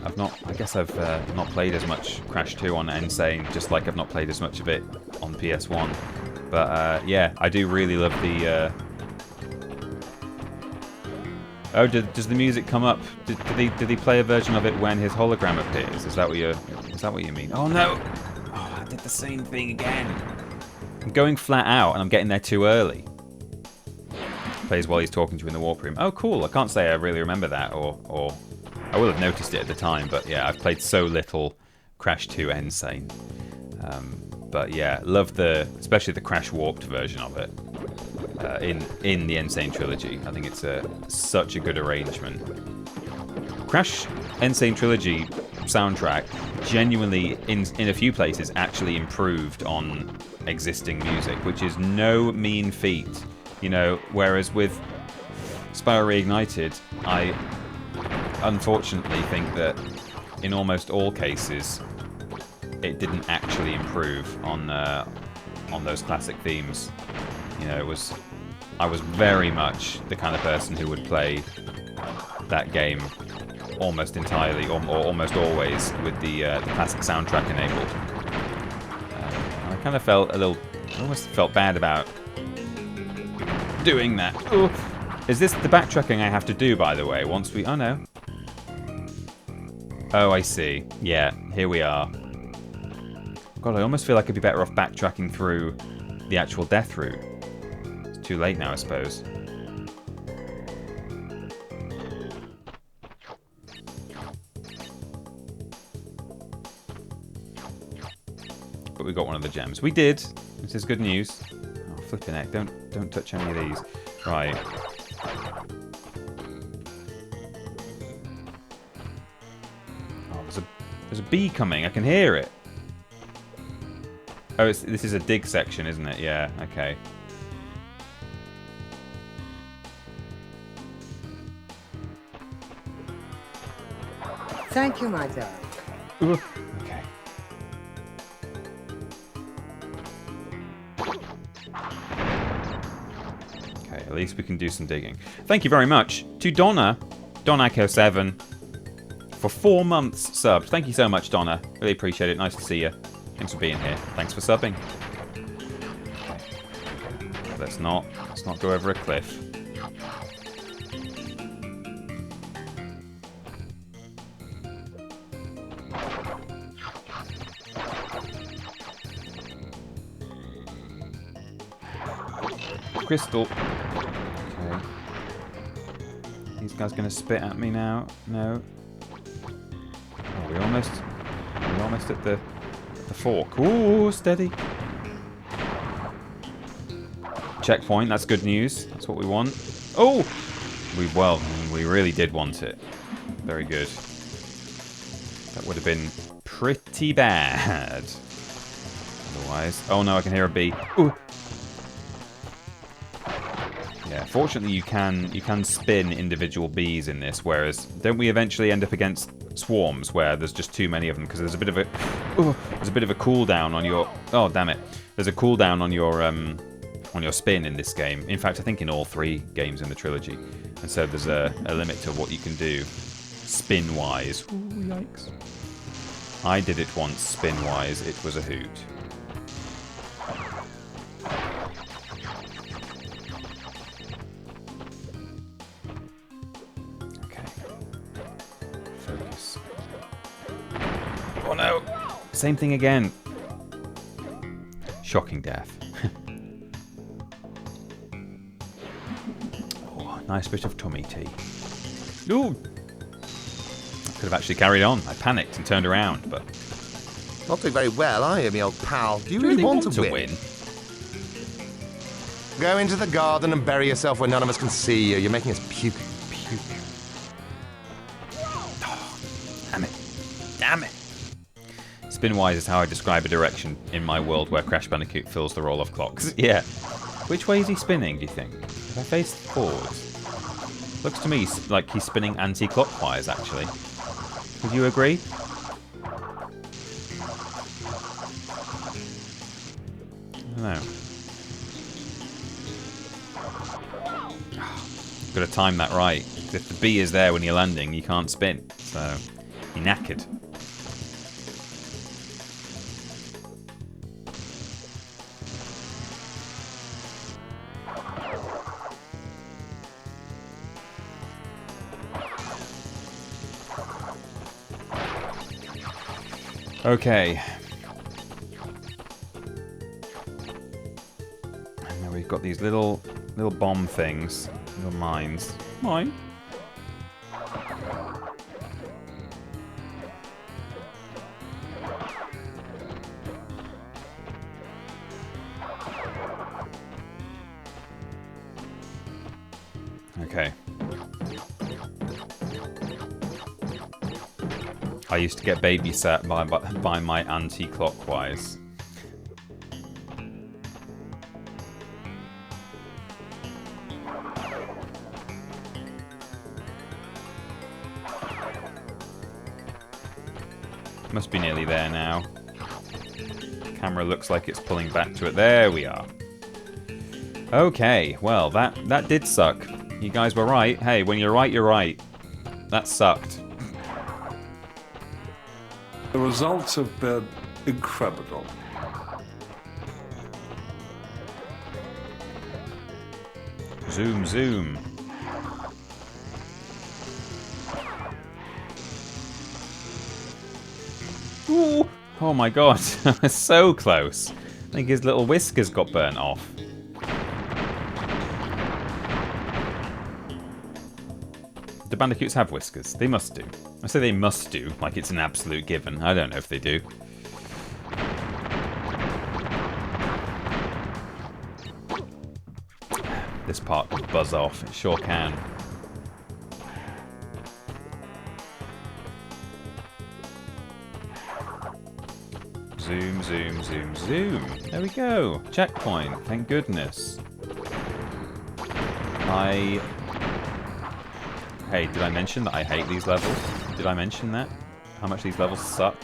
I guess I've not played as much Crash 2 on Insane, just like I've not played as much of it on PS1. But yeah, I do really love the. Oh, does the music come up? Did he play a version of it when his hologram appears? Is that what you mean? Oh no! Oh, I did the same thing again. I'm going flat out and I'm getting there too early. Plays while he's talking to you in the warp room. Oh, cool. I can't say I really remember that, or I will have noticed it at the time, but yeah, I've played so little Crash 2 Insane. But yeah, love especially the Crash Warped version of it in the Insane Trilogy. I think it's such a good arrangement. Crash Insane Trilogy soundtrack genuinely, in a few places, actually improved on existing music, which is no mean feat. You know, whereas with Spyro Reignited, I unfortunately think that in almost all cases, it didn't actually improve on those classic themes. You know, I was very much the kind of person who would play that game almost entirely, or almost always, with the classic soundtrack enabled. I kind of felt almost felt bad about doing that. Ooh. Is this the backtracking I have to do, by the way, once we... Oh, no. Oh, I see. Yeah, here we are. God, I almost feel like I'd be better off backtracking through the actual death route. It's too late now, I suppose. But we got one of the gems. We did. This is good news. Oh, flipping heck. Don't touch any of these. Right. Oh, there's a bee coming. I can hear it. Oh, this is a dig section, isn't it? Yeah, okay. Thank you, my darling. Ooh. Okay. Okay, at least we can do some digging. Thank you very much to Donna, Donaco7, for 4 months subbed. Thank you so much, Donna. Really appreciate it. Nice to see you. Thanks for being here. Thanks for subbing. Okay. Let's not go over a cliff. Crystal. Okay. These guys gonna spit at me now? No. Oh, we're almost at the fork. Ooh, steady. Checkpoint. That's good news. That's what we want. Oh, we really did want it. Very good. That would have been pretty bad. Otherwise, oh no, I can hear a bee. Ooh. Yeah, fortunately you can spin individual bees in this, whereas don't we eventually end up against swarms where there's just too many of them because there's a bit of a cooldown on your there's a cooldown on your spin in this game. In fact, I think in all 3 games in the trilogy, and so there's a limit to what you can do spin wise. Ooh, yikes! I did it once spin wise. It was a hoot. Oh no! Same thing again. Shocking death. Oh, nice bit of tummy tea. Ooh! Could have actually carried on. I panicked and turned around, but... Not doing very well, are you, me old pal? Do you Do really they want to win? Go into the garden and bury yourself where none of us can see you. You're making us puke. Puke. Oh, damn it. Damn it. Spinwise is how I describe a direction in my world where Crash Bandicoot fills the roll of clocks. Yeah. Which way is he spinning, do you think? If I face forwards. Looks to me like he's spinning anti-clockwise, actually. Would you agree? I don't know. Got to time that right. If the B is there when you're landing, you can't spin. So, you're knackered. Okay. And now we've got these little bomb things, little mines. Mine. Okay. I used to get babysat by my anti-clockwise. Must be nearly there now. Camera looks like it's pulling back to it. There we are. Okay, well, that did suck. You guys were right. Hey, when you're right, you're right. That sucked. The results have been incredible. Zoom, zoom. Ooh. Oh my god, so close. I think his little whiskers got burnt off. Do bandicoots have whiskers? They must do. I say they must do, like it's an absolute given. I don't know if they do. This part could buzz off. It sure can. Zoom, zoom, zoom, zoom. There we go. Checkpoint. Thank goodness. Hey, did I mention that I hate these levels? Did I mention that? How much these levels suck?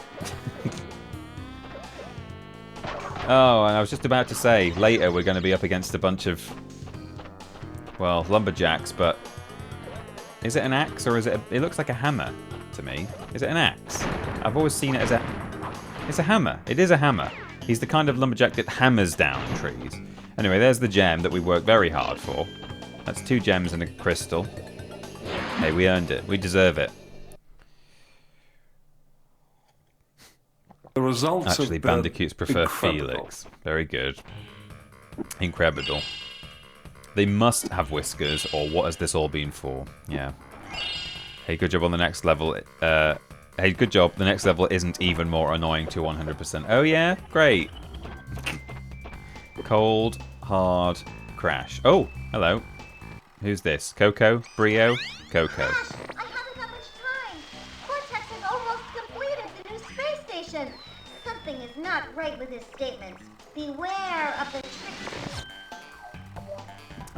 Oh, and I was just about to say, later we're going to be up against a bunch of, well, lumberjacks, but is it an axe or is it it looks like a hammer to me. Is it an axe? I've always seen it as it's a hammer. It is a hammer. He's the kind of lumberjack that hammers down trees. Anyway, there's the gem that we worked very hard for. That's 2 gems and a crystal. Hey, we earned it. We deserve it. The results actually, have been bandicoots prefer incredible. Felix. Very good. Incredible. They must have whiskers, or what has this all been for? Yeah. Hey, good job on the next level. Hey, good job. The next level isn't even more annoying to 100%. Oh, yeah? Great. Cold, hard, crash. Oh, hello. Who's this? Coco? Brio? Coco. I haven't got much time. Cortex has almost completed the new space station. Something is not right with his statements. Beware of the trick.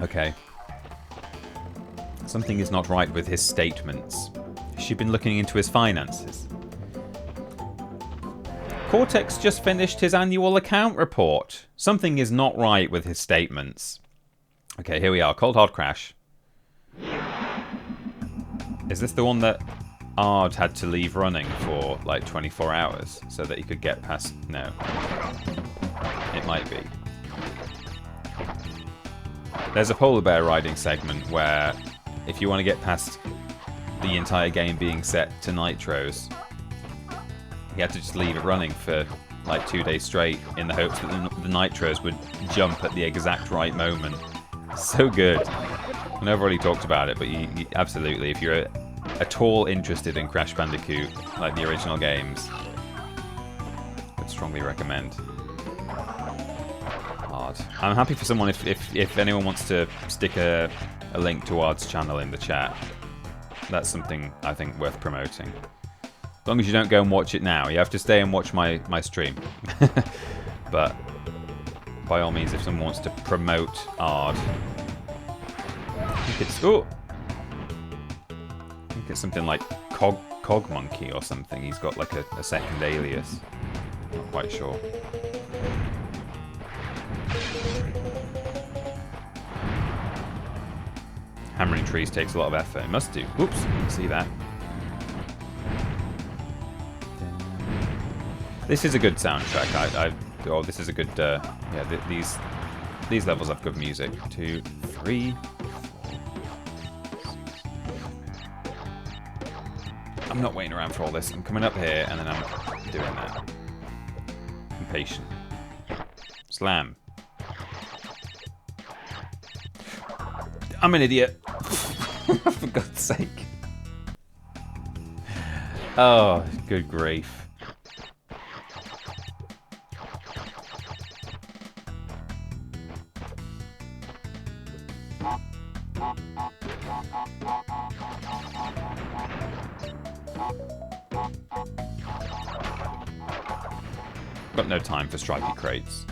Okay. Something is not right with his statements. Has she been looking into his finances? Cortex just finished his annual account report. Something is not right with his statements. Okay, here we are. Cold Hard Crash. Is this the one that Ard had to leave running for like 24 hours so that he could get past? No. It might be. There's a polar bear riding segment where if you want to get past the entire game being set to nitros, he had to just leave it running for like 2 days straight in the hopes that the nitros would jump at the exact right moment. So good. And I've already talked about it, but you absolutely, if you're at all interested in Crash Bandicoot, like the original games, I'd strongly recommend. Ard. I'm happy for someone if anyone wants to stick a link to Ard's channel in the chat. That's something I think worth promoting. As long as you don't go and watch it now, you have to stay and watch my stream. But by all means, if someone wants to promote Ard, I think it's something like Cog Monkey or something. He's got like a second alias. Not quite sure. Hammering trees takes a lot of effort. It must do. Oops, didn't see that. This is a good soundtrack. Oh, this is a good. Yeah, these levels have good music. 2, 3. I'm not waiting around for all this. I'm coming up here and then I'm doing that. Impatient. Slam. I'm an idiot. For God's sake. Oh, good grief. Got no time for stripy crates.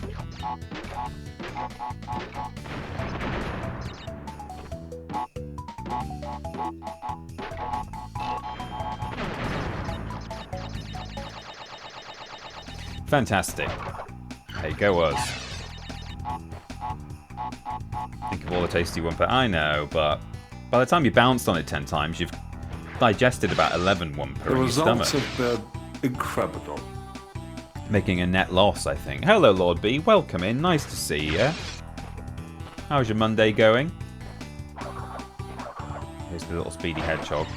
Fantastic. Hey, go us. Think of all the tasty Wumpa. I know, but by the time you bounced on it 10 times, you've digested about 11 Wumpa in your stomach. The results have been incredible. Making a net loss, I think. Hello, Lord B. Welcome in. Nice to see you. How's your Monday going? Here's the little speedy hedgehog.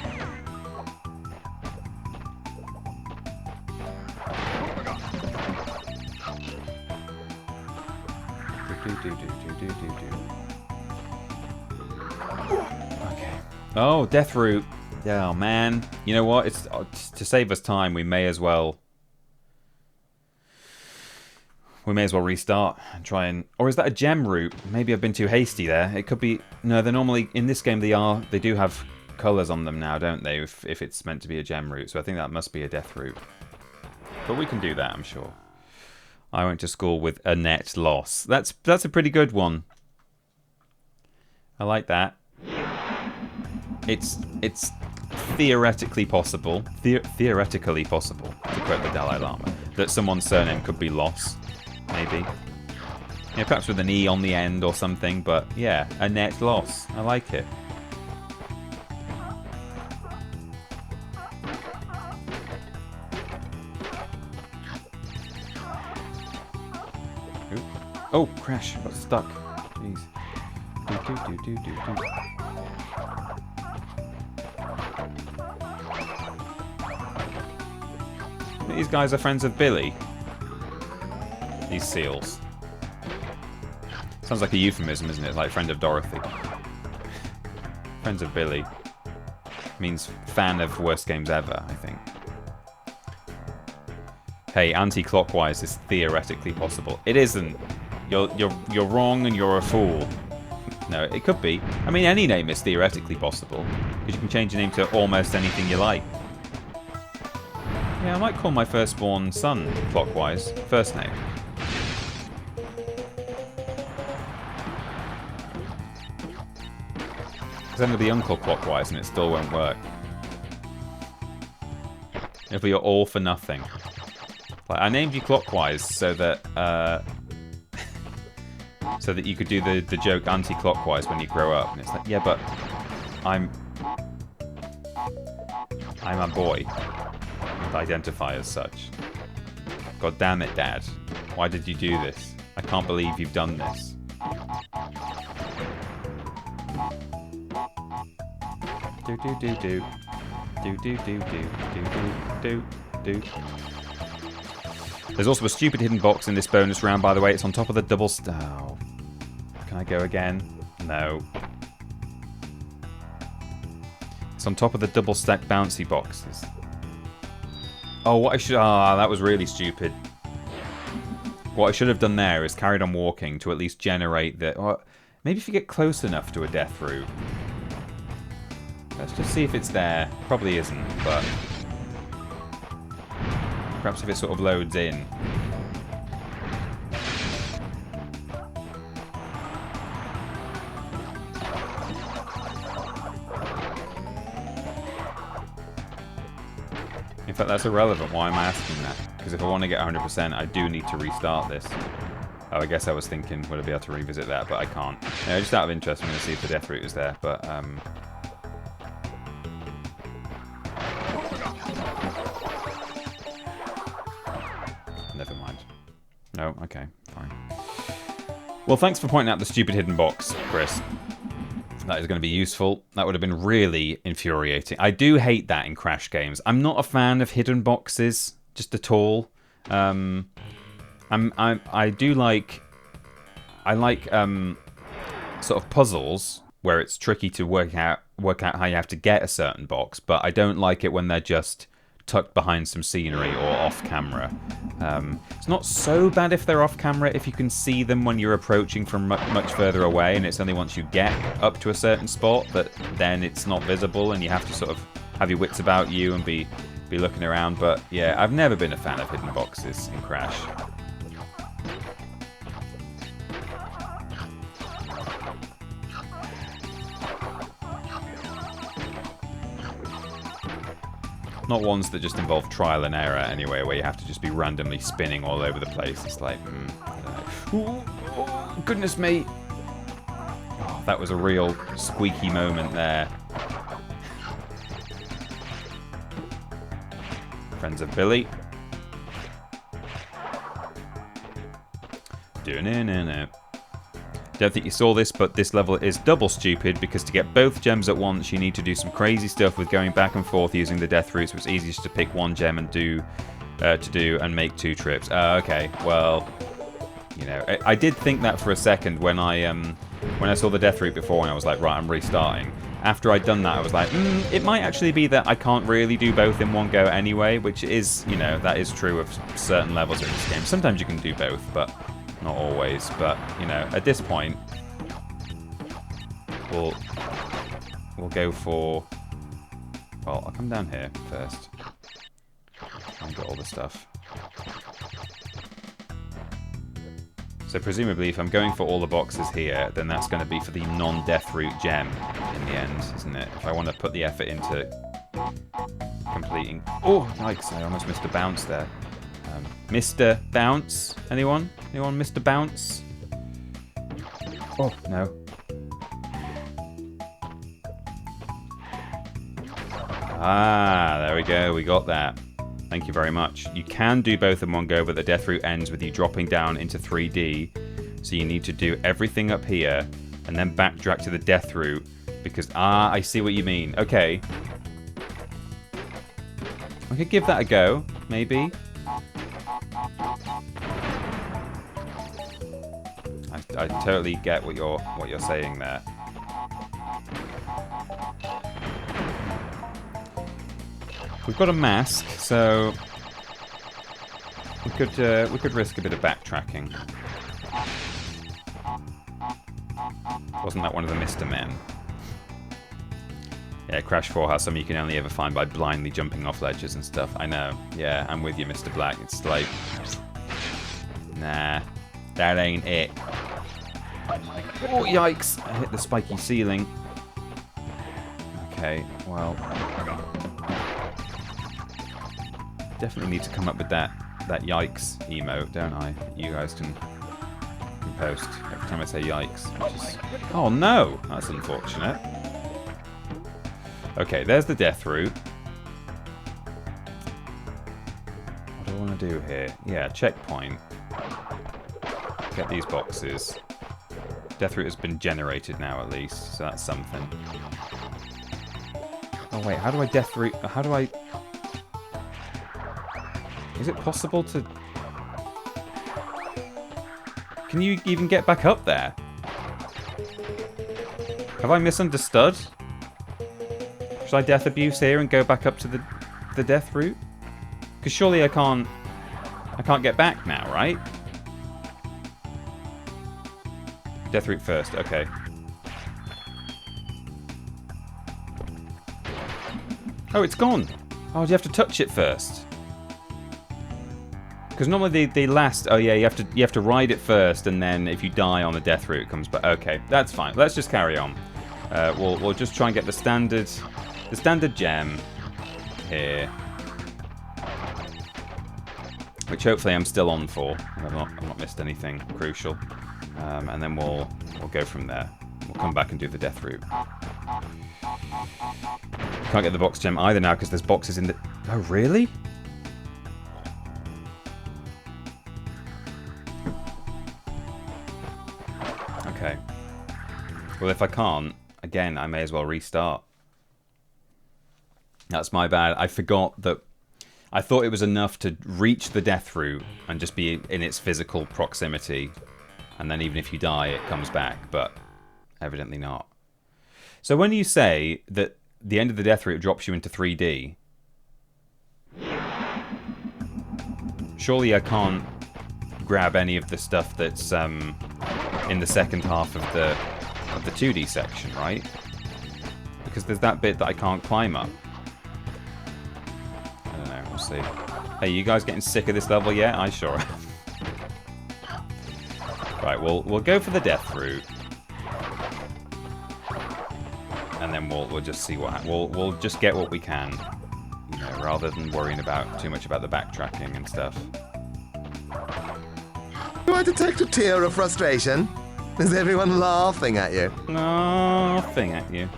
Okay. Oh, death root. Oh man. You know what? It's to save us time. We may as well restart and try and... Or is that a gem route? Maybe I've been too hasty there. It could be... No, they're normally... In this game, they do have colours on them now, don't they? If it's meant to be a gem route. So I think that must be a death route. But we can do that, I'm sure. I went to school with a net loss. That's a pretty good one. I like that. It's theoretically possible. Theoretically possible, to quote the Dalai Lama, that someone's surname could be Loss. Maybe. Yeah, perhaps with an E on the end or something, but yeah, a net loss. I like it. Ooh. Oh, crash. Got stuck. Jeez. These guys are friends of Billy. These seals. Sounds like a euphemism, isn't it? Like friend of Dorothy. Friends of Billy. Means fan of worst games ever, I think. Hey, anti-clockwise is theoretically possible. It isn't. You're wrong and you're a fool. No, it could be. I mean, any name is theoretically possible. Because you can change your name to almost anything you like. Yeah, I might call my firstborn son Clockwise. First name. Because then it'll be Uncle Clockwise and it still won't work. It'll be all for nothing. Like, I named you Clockwise so that so that you could do the joke anti-clockwise when you grow up. And it's like, yeah, but I'm a boy. And identify as such. God damn it, Dad. Why did you do this? I can't believe you've done this. Do do do do. Do do do do do do do. There's also a stupid hidden box in this bonus round, by the way. It's on top of the double oh. Can I go again? No. It's on top of the double stacked bouncy boxes. Oh, what I should... Ah, that was really stupid. What I should have done there is carried on walking to at least generate the... Or maybe if you get close enough to a death route. Let's just see if it's there. Probably isn't, but... Perhaps if it sort of loads in. In fact, that's irrelevant. Why am I asking that? Because if I want to get 100%, I do need to restart this. Oh, I guess I was thinking, would I be able to revisit that? But I can't. Yeah, just out of interest, I'm going to see if the death route is there. But, never mind. No, okay, fine. Well, thanks for pointing out the stupid hidden box, Chris. That is going to be useful. That would have been really infuriating. I do hate that in Crash games. I'm not a fan of hidden boxes, just at all. I like sort of puzzles where it's tricky to work out how you have to get a certain box, but I don't like it when they're just tucked behind some scenery or off camera. It's not so bad if they're off camera, if you can see them when you're approaching from much further away, and it's only once you get up to a certain spot that then it's not visible and you have to sort of have your wits about you and be looking around. But yeah, I've never been a fan of hidden boxes in Crash. Not ones that just involve trial and error anyway, where you have to just be randomly spinning all over the place. It's like, I don't know. Oh, goodness me. Oh, that was a real squeaky moment there. Friends of Billy. Do-no-no-no. Don't think you saw this, but this level is double stupid because to get both gems at once, you need to do some crazy stuff with going back and forth using the death routes. So it's easiest to pick one gem and and make 2 trips. Okay, well, you know, I did think that for a second when I saw the death route before, and I was like, right, I'm restarting. After I'd done that, I was like, it might actually be that I can't really do both in one go anyway, which is, you know, that is true of certain levels in this game. Sometimes you can do both, but not always. But, you know, at this point, we'll go for... Well, I'll come down here first. And get all the stuff. So presumably, if I'm going for all the boxes here, then that's going to be for the non-death route gem in the end, isn't it? If I want to put the effort into completing... Oh, yikes, I almost missed a bounce there. Mr. Bounce? Anyone? Anyone Mr. Bounce? Oh, no. Ah, there we go. We got that. Thank you very much. You can do both in one go, but the death route ends with you dropping down into 3D. So you need to do everything up here and then backtrack to the death route because... Ah, I see what you mean. Okay. I could give that a go, maybe. I totally get what you're saying there. We've got a mask, so we could risk a bit of backtracking. Wasn't that one of the Mr. Men? Yeah, Crash 4 has some you can only ever find by blindly jumping off ledges and stuff. I know. Yeah, I'm with you, Mr. Black. It's like, nah, that ain't it. Oh, yikes! I hit the spiky ceiling. Okay, well, definitely need to come up with that yikes emote, don't I? You guys can post every time I say yikes. Is... Oh no, that's unfortunate. Okay, there's the death route. What do I want to do here? Yeah, checkpoint. Get these boxes. Death route has been generated now, at least, so that's something. Oh wait, how do I death route? How do I? Is it possible to? Can you even get back up there? Have I misunderstood? Should I death abuse here and go back up to the death route? Because surely I can't get back now, right? Death route first, okay. Oh, it's gone. Oh, do you have to touch it first? Because normally they last. Oh yeah, you have to ride it first, and then if you die on the death route, it comes back. Okay, that's fine. Let's just carry on. We'll just try and get the standard gem here, which hopefully I'm still on for. I've not missed anything crucial, and then we'll go from there. We'll come back and do the death route. Can't get the box gem either now because there's boxes in the. Oh really? Okay. Well, if I can't, again, I may as well restart. That's my bad. I forgot that. I thought it was enough to reach the death route and just be in its physical proximity. And then even if you die, it comes back. But evidently not. So when you say that the end of the death route drops you into 3D, surely I can't grab any of the stuff that's in the second half of the 2D section, right? Because there's that bit that I can't climb up. I don't know, we'll see. Hey, you guys getting sick of this level yet? I sure am. Right, we'll go for the death route. And then we'll just see what we'll just get what we can, you know, rather than worrying too much about the backtracking and stuff. Do I detect a tear of frustration? Is everyone laughing at you? Laughing at you.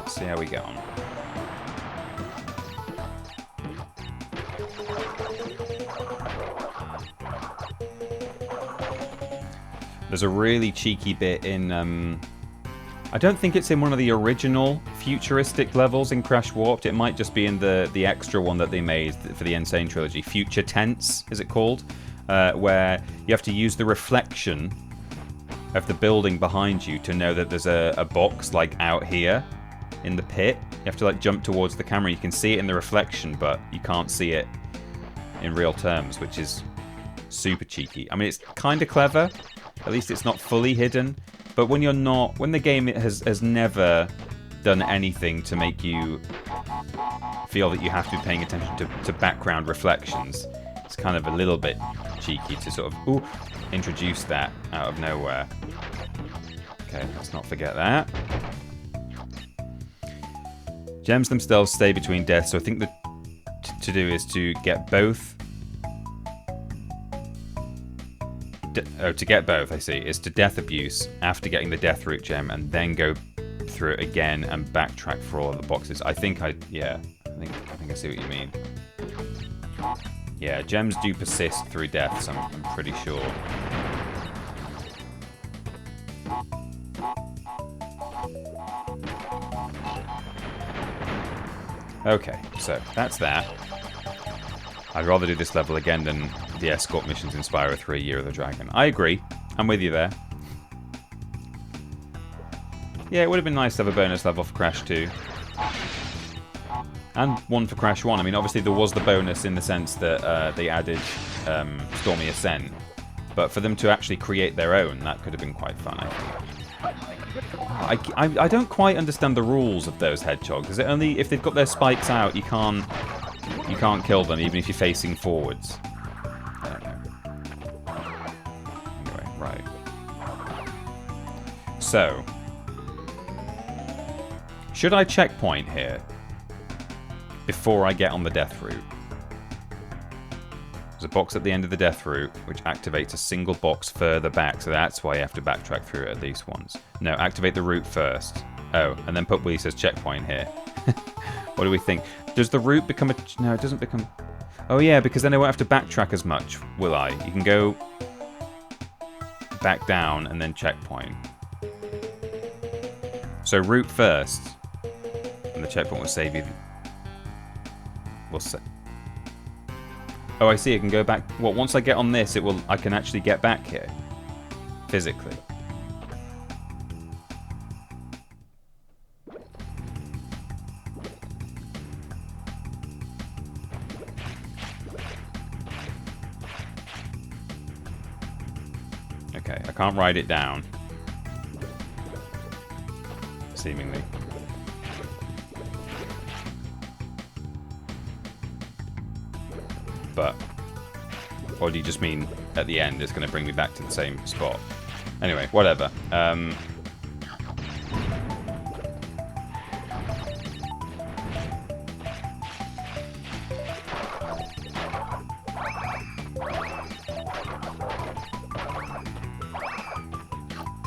See how we get on. There's a really cheeky bit in, I don't think it's in one of the original futuristic levels in Crash Warped. It might just be in the extra one that they made for the Insane Trilogy. Future Tense, is it called? Where you have to use the reflection of the building behind you to know that there's a box, like, out here in the pit. You have to, like, jump towards the camera. You can see it in the reflection, but you can't see it in real terms, which is super cheeky. I mean, it's kind of clever. At least it's not fully hidden. But when the game has never done anything to make you feel that you have to be paying attention to background reflections, it's kind of a little bit cheeky to sort of introduce that out of nowhere. Okay, let's not forget that. Gems themselves stay between deaths, so I think the to do is to get both. To get both, I see, is to death abuse after getting the death route gem and then go through it again and backtrack for all of the boxes. I think I see what you mean. Yeah, gems do persist through deaths, I'm pretty sure. Okay, so that's that. I'd rather do this level again than the escort missions in Spyro 3 Year of the Dragon. I agree. I'm with you there. Yeah, it would have been nice to have a bonus level for Crash 2. And one for Crash 1. I mean, obviously there was the bonus in the sense that they added Stormy Ascent. But for them to actually create their own, that could have been quite fun, I think. I don't quite understand the rules of those hedgehogs. Is it only if they've got their spikes out, you can't kill them even if you're facing forwards? I don't know. Anyway, right. So, should I checkpoint here before I get on the death route? There's a box at the end of the death route which activates a single box further back, so that's why you have to backtrack through it at least once. No, activate the route first. Oh, and then put where he says checkpoint here. What do we think? Does the route become a... No, it doesn't become... Oh yeah, because then I won't have to backtrack as much, will I? You can go... back down, and then checkpoint. So route first, and the checkpoint will save you. Oh, I see. It can go back. Well, once I get on this, it will. I can actually get back here physically. Okay, I can't ride it down. Seemingly. But, or do you just mean at the end it's going to bring me back to the same spot? Anyway, whatever.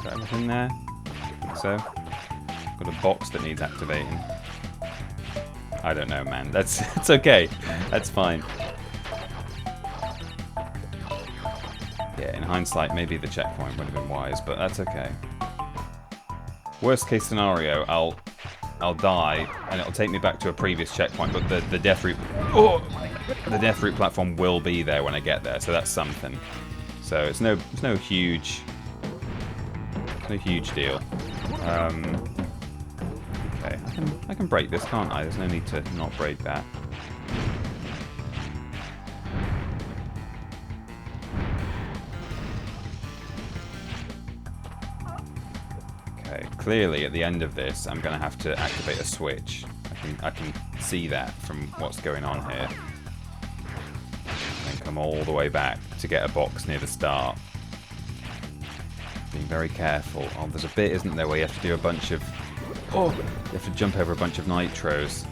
Got everything there? I think so. Got a box that needs activating. I don't know, man. That's okay. That's fine. Yeah, in hindsight, maybe the checkpoint would have been wise, but that's okay. Worst case scenario, I'll die and it'll take me back to a previous checkpoint, but the death route, the death route platform will be there when I get there, so that's something. So it's no huge deal. Okay, I can break this, can't I? There's no need to not break that. Okay, clearly at the end of this, I'm going to have to activate a switch. I can see that from what's going on here. And then come all the way back to get a box near the start. Being very careful. Oh, there's a bit, isn't there, where you have to do a bunch of... Oh! You have to jump over a bunch of nitros.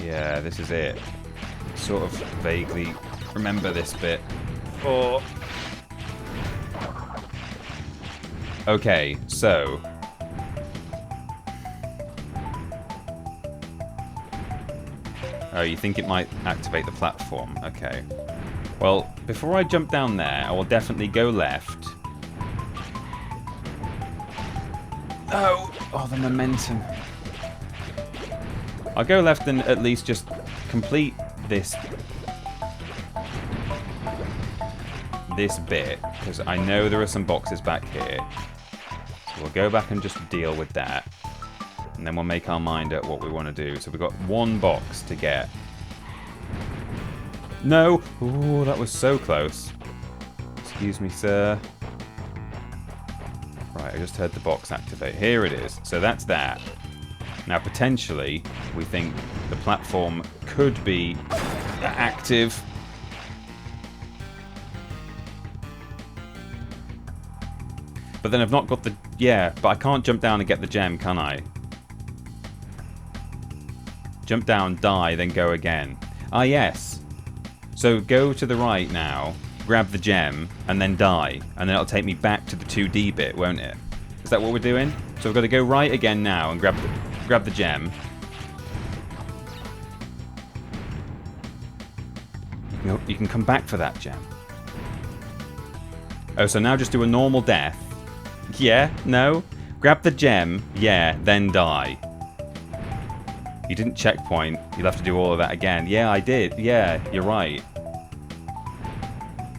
Yeah, this is it. Sort of vaguely remember this bit. Oh! Okay, so... Oh, you think it might activate the platform? Okay. Well, before I jump down there, I will definitely go left. Oh! Oh, the momentum. I'll go left and at least just complete this bit, because I know there are some boxes back here. So we'll go back and just deal with that. And then we'll make our mind up what we want to do. So we've got one box to get. No! Ooh, that was so close. Excuse me, sir. Right, I just heard the box activate. Here it is. So that's that. Now, potentially, we think the platform could be active. But then I've not got the... Yeah, but I can't jump down and get the gem, can I? Jump down, die, then go again. Ah, yes. So go to the right now, grab the gem, and then die. And then it'll take me back to the 2D bit, won't it? Is that what we're doing? So we've got to go right again now and grab the gem. You can come back for that gem. Oh, so now just do a normal death. Yeah? No? Grab the gem. Yeah, then die. You didn't checkpoint. You'll have to do all of that again. Yeah, I did. Yeah, you're right.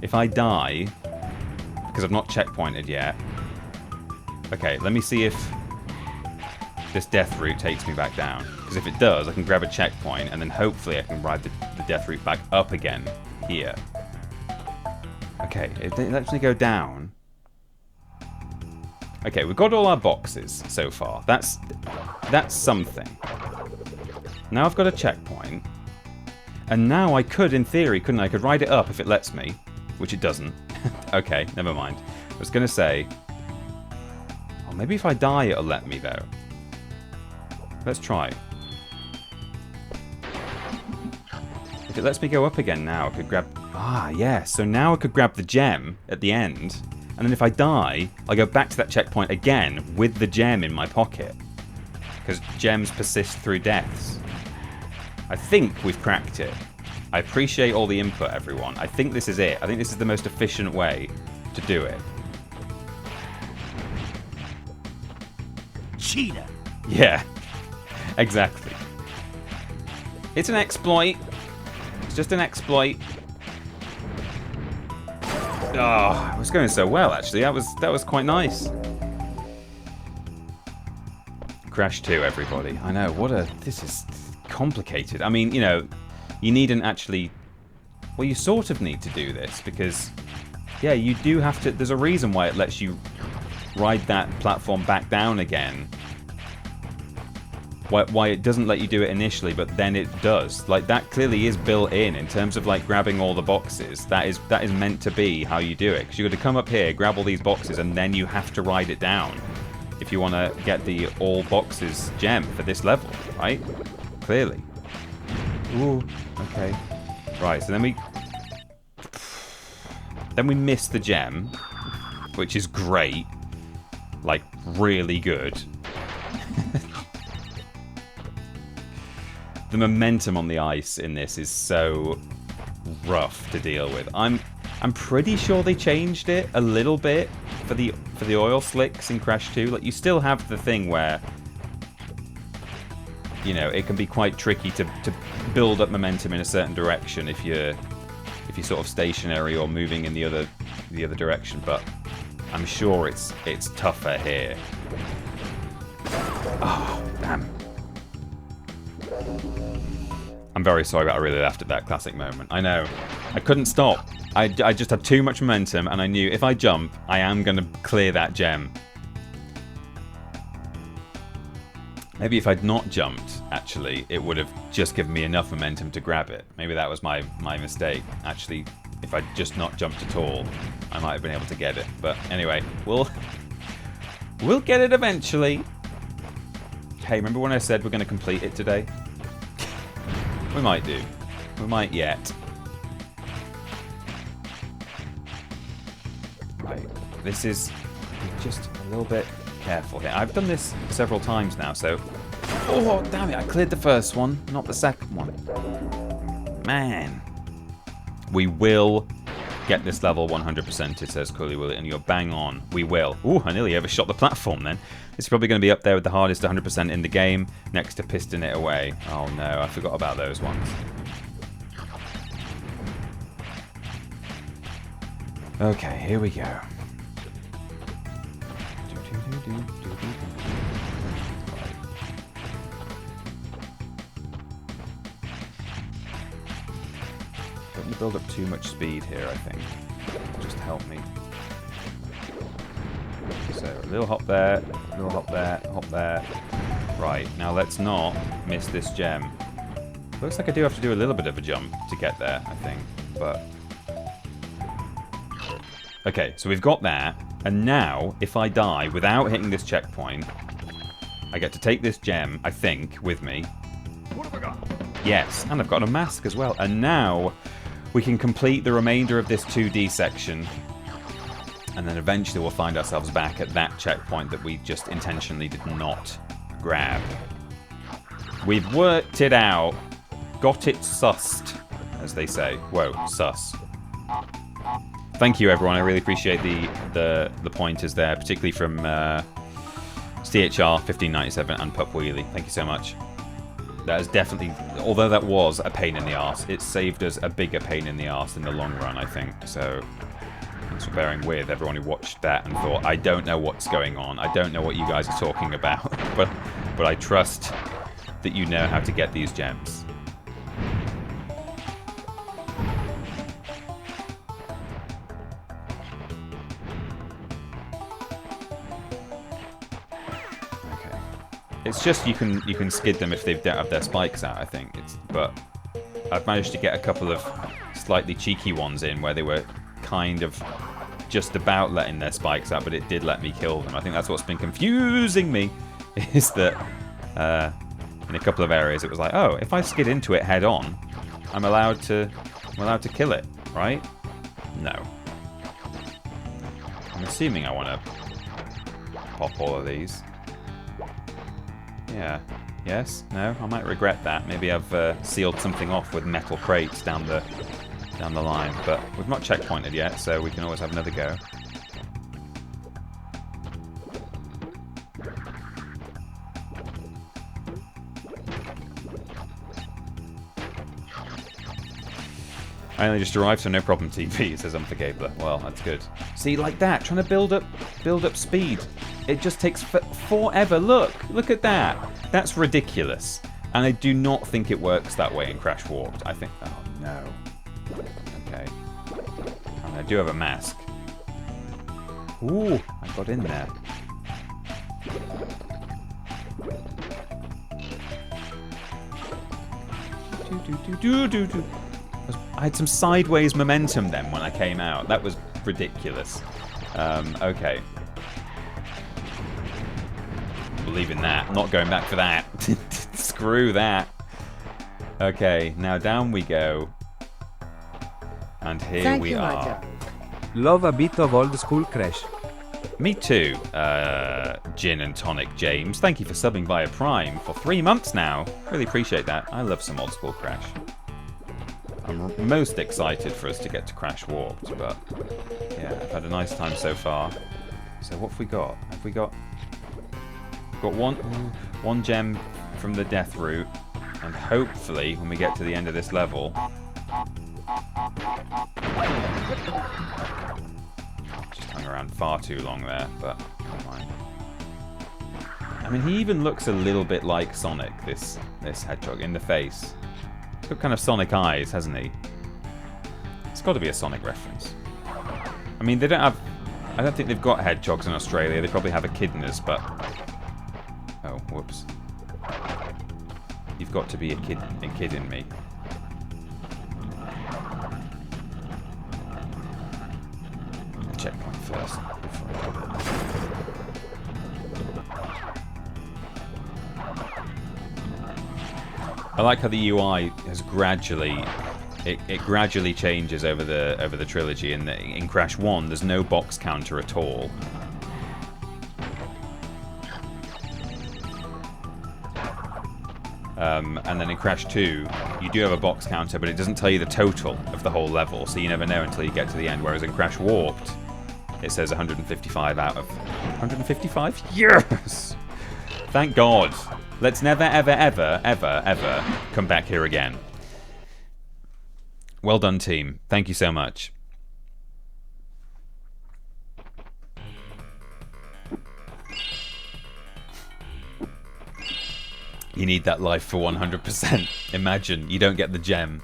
If I die, because I've not checkpointed yet. Okay, let me see if this death route takes me back down. Because if it does, I can grab a checkpoint, and then hopefully I can ride the death route back up again here. Okay, it lets me go down. Okay, we've got all our boxes so far. That's something. Now I've got a checkpoint. And now I could, in theory, couldn't I? I could ride it up if it lets me. Which it doesn't. Okay, never mind. I was going to say... Oh, maybe if I die it'll let me, though. Let's try. If it lets me go up again now, I could grab... Ah, yes. So now I could grab the gem at the end. And then if I die, I go back to that checkpoint again with the gem in my pocket. Because gems persist through deaths. I think we've cracked it. I appreciate all the input, everyone. I think this is it. I think this is the most efficient way to do it. Cheetah. Yeah, exactly. It's an exploit. It's just an exploit. Oh, it was going so well, actually. That was quite nice. Crash 2, everybody. I know, this is complicated. I mean, you know, you needn't actually... Well, you sort of need to do this, because, yeah, you do have to... There's a reason why it lets you ride that platform back down again. Why it doesn't let you do it initially, but then it does. Like, that clearly is built in terms of, like, grabbing all the boxes. That is meant to be how you do it. Because you've got to come up here, grab all these boxes, and then you have to ride it down if you want to get the all boxes gem for this level, right? Clearly. Ooh, okay. Right, so then we miss the gem, which is great. Like, really good. The momentum on the ice in this is so rough to deal with. I'm pretty sure they changed it a little bit for the oil slicks in Crash 2. Like, you still have the thing where, you know, it can be quite tricky to build up momentum in a certain direction if you're sort of stationary or moving in the other direction. But I'm sure it's tougher here. Oh, damn. I'm very sorry, but I really laughed at that classic moment. I know. I couldn't stop. I just had too much momentum, and I knew if I jump, I am going to clear that gem. Maybe if I'd not jumped, actually, it would have just given me enough momentum to grab it. Maybe that was my mistake. Actually, if I'd just not jumped at all, I might have been able to get it. But anyway, we'll get it eventually. Hey, remember when I said we're going to complete it today? We might do. We might yet. Right. This is just a little bit careful here. I've done this several times now, so... Oh, damn it. I cleared the first one, not the second one. Man. We will get this level 100%, it says Cooley Willie, and you're bang on. We will. Ooh, I nearly overshot the platform then. This is probably going to be up there with the hardest 100% in the game, next to Piston It Away. Oh no, I forgot about those ones. Okay, here we go. Don't build up too much speed here, I think. Just help me. So, a little hop there, a little hop there, hop there. Right, now let's not miss this gem. Looks like I do have to do a little bit of a jump to get there, I think. But... okay, so we've got that. And now, if I die without hitting this checkpoint, I get to take this gem, I think, with me. What have I got? Yes, and I've got a mask as well. And now, we can complete the remainder of this 2D section. And then eventually we'll find ourselves back at that checkpoint that we just intentionally did not grab. We've worked it out. Got it sussed, as they say. Whoa, sus. Thank you, everyone. I really appreciate the pointers there, particularly from CHR1597 and Pup Wheelie. Thank you so much. That is definitely, although that was a pain in the arse, it saved us a bigger pain in the arse in the long run, I think. So... thanks for bearing with everyone who watched that and thought, I don't know what's going on. I don't know what you guys are talking about. but I trust that you know how to get these gems. Okay. It's just you can skid them if they don't have their spikes out, I think. But I've managed to get a couple of slightly cheeky ones in where they were kind of just about letting their spikes out, but it did let me kill them. I think that's what's been confusing me, is that in a couple of areas it was like, oh, if I skid into it head on, I'm allowed to kill it, right? No. I'm assuming I want to pop all of these. Yeah. Yes? No? I might regret that. Maybe I've sealed something off with metal crates down the line. But we've not checkpointed yet, so we can always have another go. I only just arrived, so no problem, TV, says Unforgabler. Well, that's good. See, like that, trying to build up speed. It just takes forever. Look at that. That's ridiculous. And I do not think it works that way in Crash Warped. I think, oh no. Okay. And I do have a mask. Ooh, I got in there. Do. I had some sideways momentum then when I came out. That was ridiculous. Okay. Leaving that. Not going back for that. Screw that. Okay, now down we go. And here we are. Love a bit of old school Crash. Me too, Gin and Tonic James. Thank you for subbing via Prime for 3 months now. Really appreciate that. I love some old school Crash. I'm most excited for us to get to Crash Warped, but yeah, I've had a nice time so far. So what have we got? We've got one gem from the death route, and hopefully when we get to the end of this level, just hung around far too long there, but never mind. I mean, he even looks a little bit like Sonic, this hedgehog, in the face. He's got kind of Sonic eyes, hasn't he? It's got to be a Sonic reference. I mean, they don't have... I don't think they've got hedgehogs in Australia. They probably have echidnas, but... Oh, whoops. You've got to be a kid in me. Checkpoint first. I like how the UI has gradually, it gradually changes over the trilogy. In Crash 1, there's no box counter at all. And then in Crash 2, you do have a box counter, but it doesn't tell you the total of the whole level, so you never know until you get to the end. Whereas in Crash Warped, it says 155 out of 155. Yes! Thank God. Let's never, ever, ever, ever, ever come back here again. Well done, team. Thank you so much. You need that life for 100%. Imagine you don't get the gem.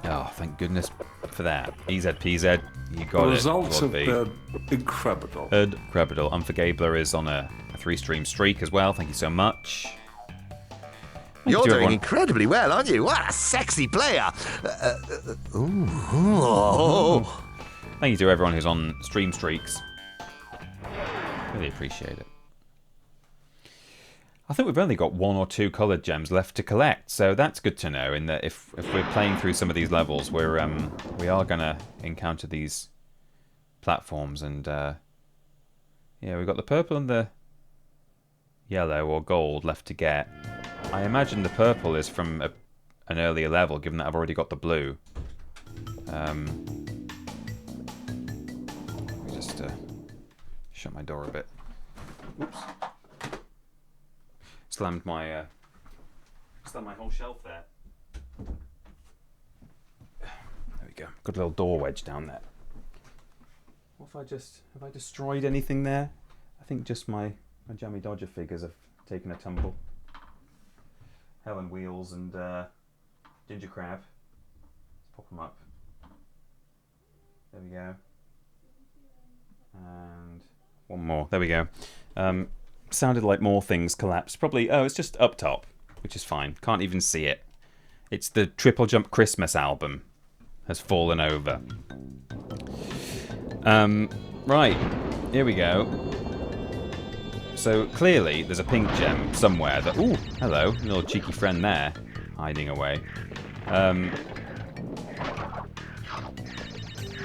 Oh, thank goodness for that. EZPZ, you got it. The results have been incredible. Incredible. Unforgabler is on a 3-stream streak as well. Thank you so much. You're doing incredibly well, aren't you? What a sexy player! Ooh. Thank you to everyone who's on stream streaks. Really appreciate it. I think we've only got 1 or 2 coloured gems left to collect, so that's good to know. In that if we're playing through some of these levels, we are gonna encounter these platforms, and yeah, we've got the purple and the yellow or gold left to get. I imagine the purple is from an earlier level, given that I've already got the blue. Let me just shut my door a bit. Oops. Slammed my whole shelf there. There we go. Got a little door wedge down there. What if have I destroyed anything there? I think just my Jammy Dodger figures have taken a tumble. Helen Wheels and Ginger Crab. Let's pop them up. There we go. And one more. There we go. Sounded like more things collapsed. Probably, oh, it's just up top, which is fine. Can't even see it. It's the Triple Jump Christmas album has fallen over. Right, here we go. So clearly there's a pink gem somewhere that, ooh, hello, little cheeky friend there, hiding away.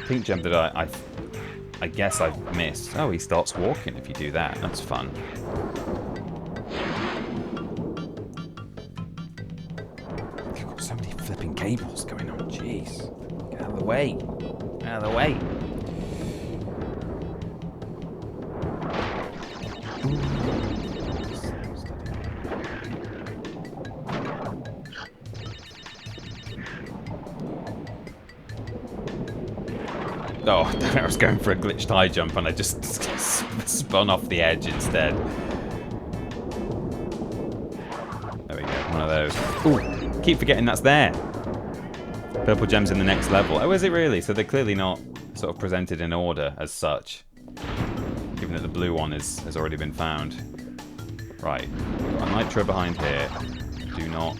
Pink gem that I guess I've missed. Oh, he starts walking if you do that. That's fun. cables going on. Jeez. Get out of the way. Out of the way. Oh, I was going for a glitched high jump and I just spun off the edge instead. There we go, one of those. Ooh, keep forgetting that's there. Purple gem's in the next level. Oh, is it really? So they're clearly not sort of presented in order as such. Given that the blue one has already been found. Right, we've got a nitro behind here. Do not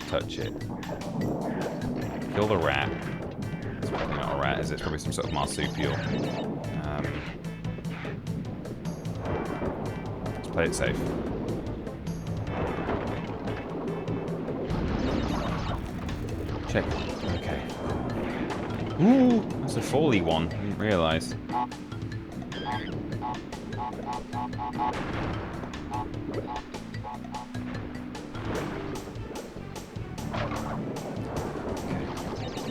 touch it. Kill the rat. It's probably not a rat, is it? It's probably some sort of marsupial. Let's play it safe. Check. Okay. Ooh, that's a fally one. I didn't realise.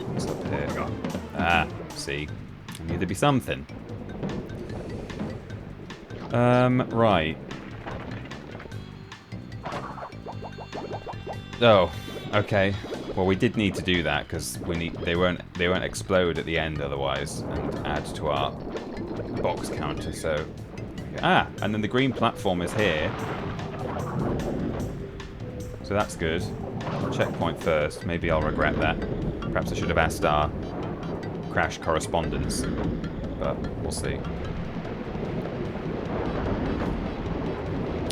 What's up here? Ah, see. I knew there'd be something. Right. Oh, okay. Well, we did need to do that because they won't explode at the end otherwise and add to our box counter. So, and then the green platform is here. So that's good. Checkpoint first. Maybe I'll regret that. Perhaps I should have asked our crash correspondence, but we'll see.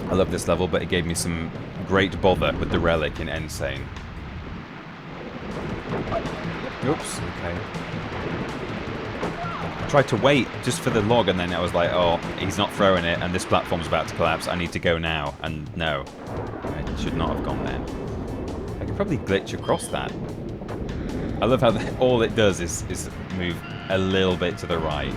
I love this level, but it gave me some great bother with the relic in Insane. Oops, okay. I tried to wait just for the log, and then I was like, oh, he's not throwing it, and this platform's about to collapse. I need to go now, and no. I should not have gone then. I could probably glitch across that. I love how all it does is move a little bit to the right.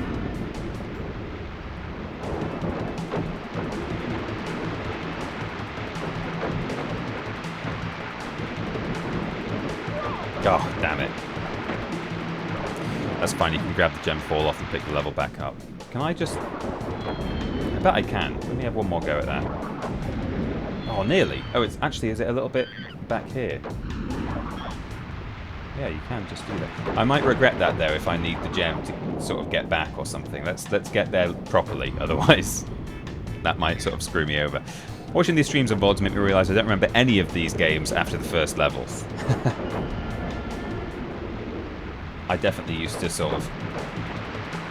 Oh, damn it. That's fine, you can grab the gem, fall off, and pick the level back up. Can I just... I bet I can. Let me have one more go at that. Oh, nearly. Oh, it's actually, is it a little bit back here? Yeah, you can just do that. I might regret that, though, if I need the gem to sort of get back or something. Let's get there properly, otherwise that might sort of screw me over. Watching these streams and VODs make me realise I don't remember any of these games after the first levels. I definitely used to sort of...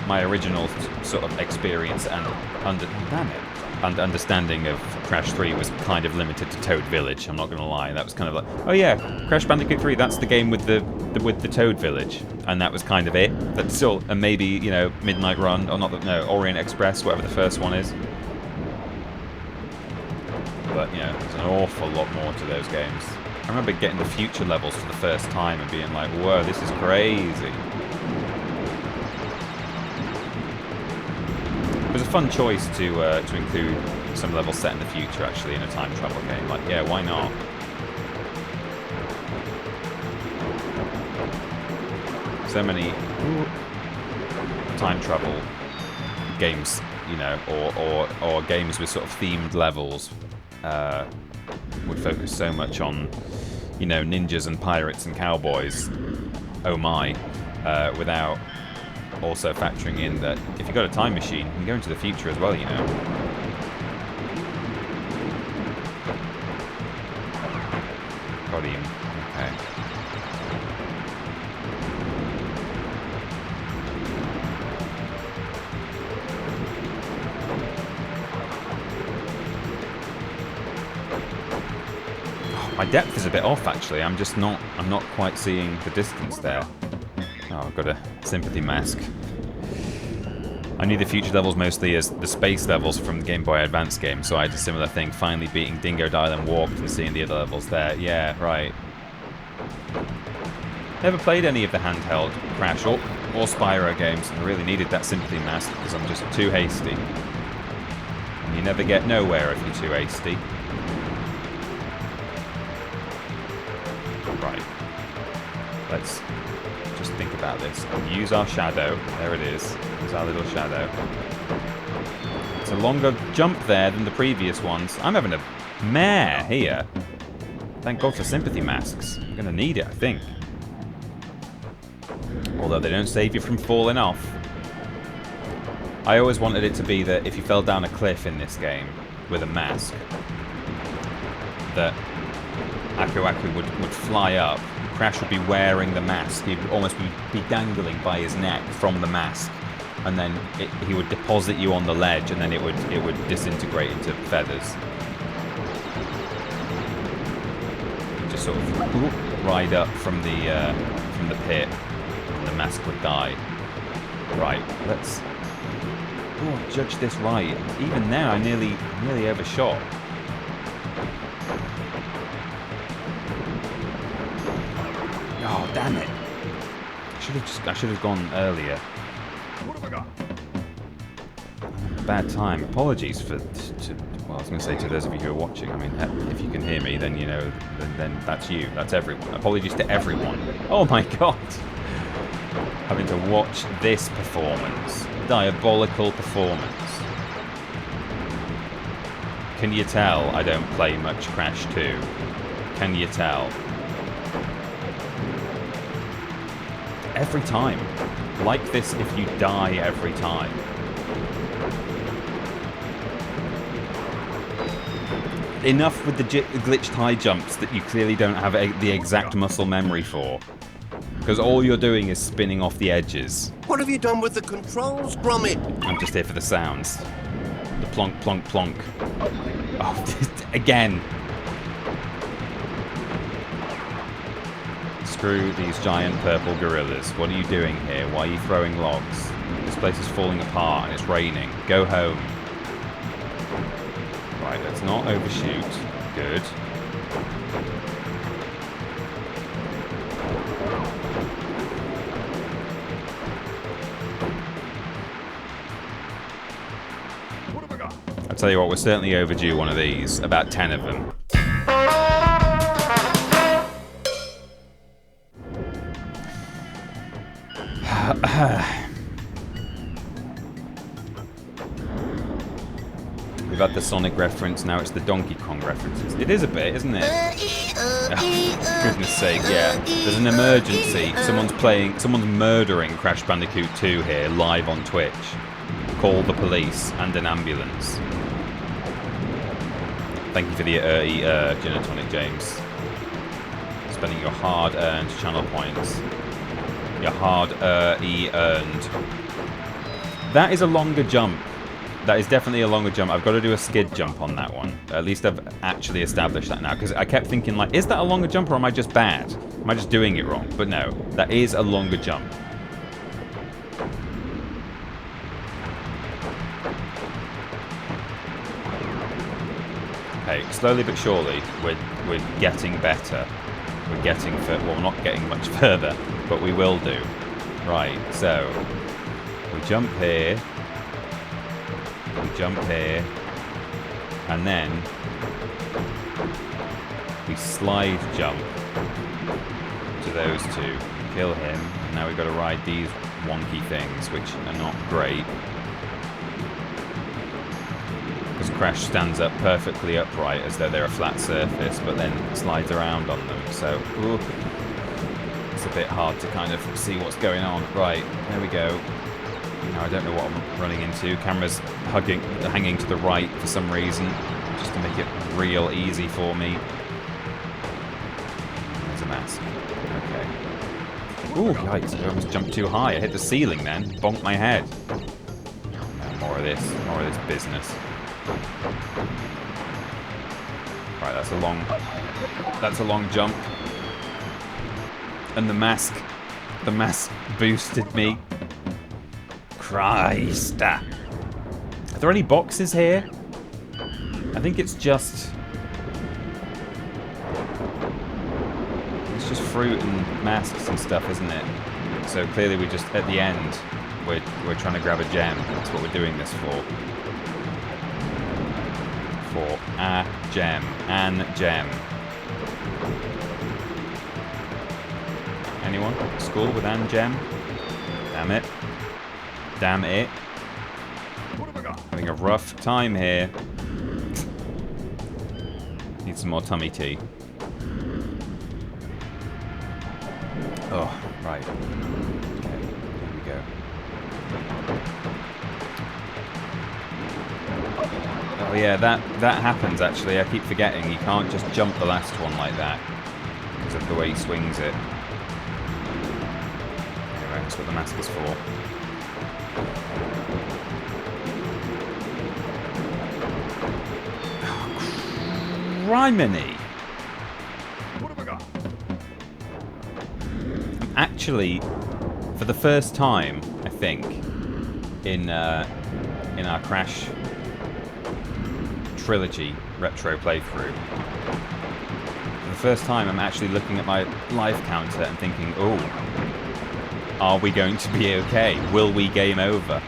My original sort of experience and understanding of Crash 3 was kind of limited to Toad Village, I'm not going to lie. That was kind of like, oh yeah, Crash Bandicoot 3, that's the game with the Toad Village. And that was kind of it. That's still, and maybe, you know, Midnight Run, or not, no, Orient Express, whatever the first one is. But, you know, there's an awful lot more to those games. I remember getting the future levels for the first time and being like, whoa, this is crazy. It was a fun choice to include some levels set in the future, actually, in a time travel game. Like, yeah, why not? So many time travel games, you know, or games with sort of themed levels would focus so much on, you know, ninjas and pirates and cowboys. Oh my! Without also factoring in that if you've got a time machine, you can go into the future as well, you know. Got him. Okay. My depth is a bit off, actually. I'm not quite seeing the distance there. Oh, I've got a sympathy mask. I knew the future levels mostly as the space levels from the Game Boy Advance game, so I had a similar thing, finally beating Dingo Island Warped and seeing the other levels there. Yeah, right. Never played any of the handheld Crash or Spyro games, and I really needed that sympathy mask because I'm just too hasty. And you never get nowhere if you're too hasty. Right. let's just think about this. Use our shadow. There it is. There's our little shadow. It's a longer jump there than the previous ones. I'm having a mare here. Thank God for sympathy masks. I'm going to need it, I think. Although they don't save you from falling off. I always wanted it to be that if you fell down a cliff in this game with a mask, that Aku Aku would fly up. Crash would be wearing the mask. He'd almost be dangling by his neck from the mask. And then he would deposit you on the ledge, and then it would disintegrate into feathers. You'd just sort of ride up from the pit, and the mask would die. Right, let's judge this right. Even now, I nearly overshot. Oh, damn it! I should have gone earlier. What have I got? Bad time. Apologies well, I was going to say to those of you who are watching. I mean, if you can hear me, then you know, then that's you. That's everyone. Apologies to everyone. Oh my God! Having to watch this performance, diabolical performance. Can you tell I don't play much Crash 2? Can you tell? Every time. Like this if you die every time. Enough with the glitched high jumps that you clearly don't have the exact muscle memory for. Because all you're doing is spinning off the edges. What have you done with the controls, Gromit? I'm just here for the sounds. The plonk, plonk, plonk. Oh, again. Screw these giant purple gorillas. What are you doing here? Why are you throwing logs? This place is falling apart and it's raining. Go home. Right, let's not overshoot. Good. What have I got? I'll tell you what, we're certainly overdue one of these. About 10 of them. We've had the Sonic reference, now it's the Donkey Kong references. It is a bit, isn't it? Oh, goodness sake, yeah. There's an emergency. Someone's murdering Crash Bandicoot 2 here, live on Twitch. Call the police and an ambulance. Thank you for the gin and tonic, James. Spending your hard-earned channel points. Your hard-earned. That is a longer jump. That is definitely a longer jump. I've got to do a skid jump on that one. At least I've actually established that now. Because I kept thinking, like, is that a longer jump or am I just bad? Am I just doing it wrong? But no, that is a longer jump. Okay, slowly but surely, we're getting better. We're getting well, we're not getting much further, but we will do. Right, so we jump here. We jump here, and then we slide jump to those two, kill him, and now we've got to ride these wonky things, which are not great. Because Crash stands up perfectly upright as though they're a flat surface, but then slides around on them, so ooh, it's a bit hard to kind of see what's going on. Right, there we go. Now I don't know what I'm running into. Camera's hanging to the right for some reason, just to make it real easy for me. There's a mask. Okay. Ooh, yikes, I almost jumped too high. I hit the ceiling then, bonked my head. More of this business. Right, that's a long jump. And the mask boosted me. Christ. Are there any boxes here? I think it's just fruit and masks and stuff, isn't it? So clearly we just, at the end, we're trying to grab a gem. That's what we're doing this for. For a gem. An gem. Anyone? School with Anne Gem? Damn it. Damn it. Having a rough time here. Need some more tummy tea. Oh, right. Okay, here we go. Oh yeah, that happens actually. I keep forgetting. You can't just jump the last one like that because of the way he swings it. Anyway, that's what the mask is for. Criminy! What have I got? I'm actually, for the first time, I think, in our Crash Trilogy retro playthrough, for the first time I'm actually looking at my life counter and thinking, oh, are we going to be okay? Will we game over?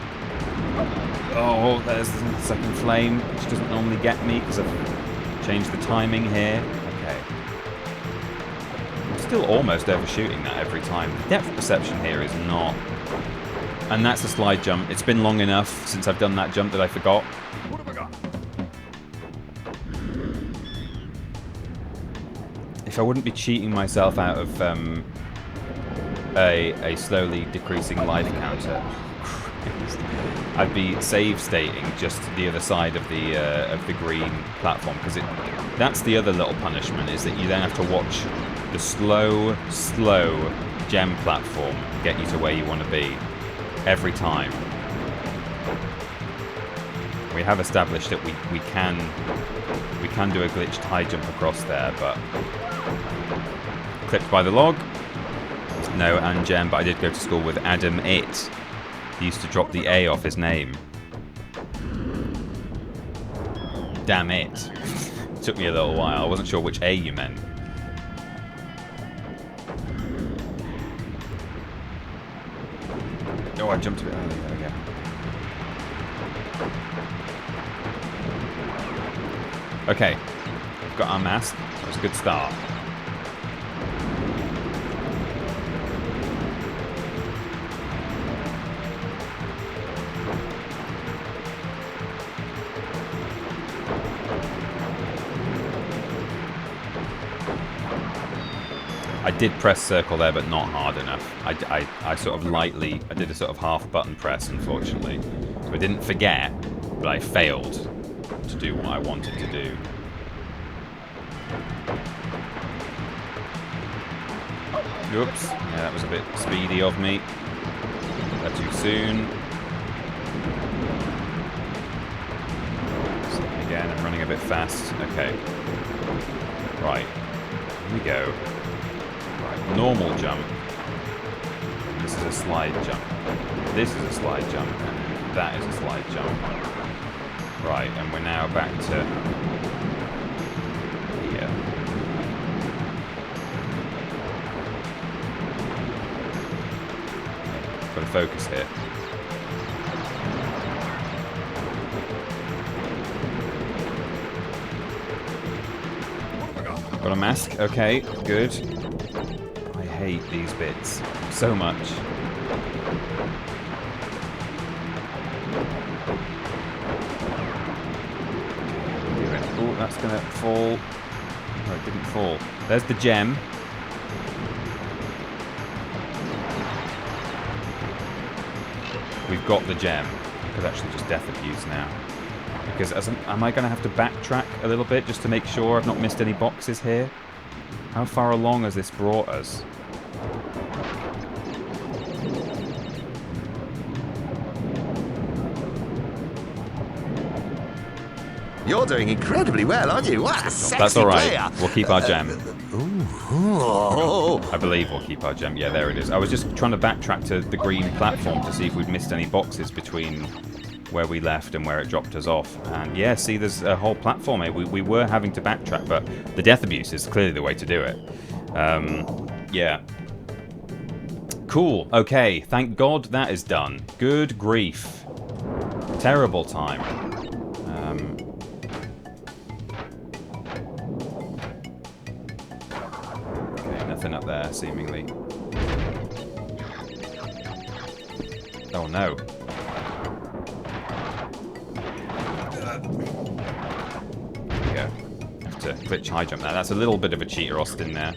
Oh, there's the second flame, which doesn't normally get me because I've changed the timing here. Okay. I'm still almost overshooting that every time. The depth perception here is not... And that's a slide jump. It's been long enough since I've done that jump that I forgot. What have I got? If I wouldn't be cheating myself out of a slowly decreasing life counter, I'd be save stating just the other side of the green platform, because that's the other little punishment, is that you then have to watch the slow gem platform get you to where you want to be every time. We have established that we can do a glitched high jump across there, but clipped by the log. No, and Gem, but I did go to school with Adam It. He used to drop the A off his name. Damn it. Took me a little while. I wasn't sure which A you meant. Oh, I jumped a bit early. There we go. Okay. We've got our mask. That was a good start. I did press circle there, but not hard enough. I sort of lightly, I did a sort of half button press, unfortunately. So I didn't forget, but I failed to do what I wanted to do. Oops, yeah, that was a bit speedy of me. That too soon. Again, I'm running a bit fast. Okay. Right. Here we go. Normal jump. This is a slide jump. This is a slide jump. And that is a slide jump. Right, and we're now back to here. Got to focus here. Got a mask. Okay, good. I hate these bits so much. Oh, that's gonna fall. No, it didn't fall. There's the gem. We've got the gem. I could actually just defuse now. Because am I going to have to backtrack a little bit just to make sure I've not missed any boxes here? How far along has this brought us? You're doing incredibly well, aren't you? What a sexy That's all right. player. We'll keep our gem. Oh. I believe we'll keep our gem. Yeah, there it is. I was just trying to backtrack to the green platform to see if we'd missed any boxes between where we left and where it dropped us off. And yeah, see, there's a whole platform here. We were having to backtrack, but the death abuse is clearly the way to do it. Yeah. Cool. Okay. Thank God that is done. Good grief. Terrible time. Okay, nothing up there, seemingly. Oh no. There we go. Have to glitch high jump there. That's a little bit of a cheater Austin there.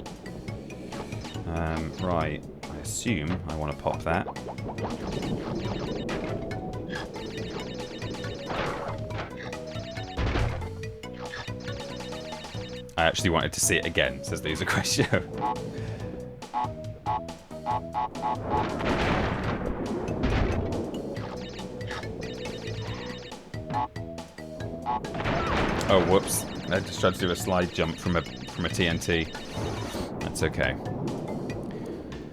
Right. I assume I want to pop that. I actually wanted to see it again, says the user question. Oh, whoops. I just tried to do a slide jump from a TNT. That's okay.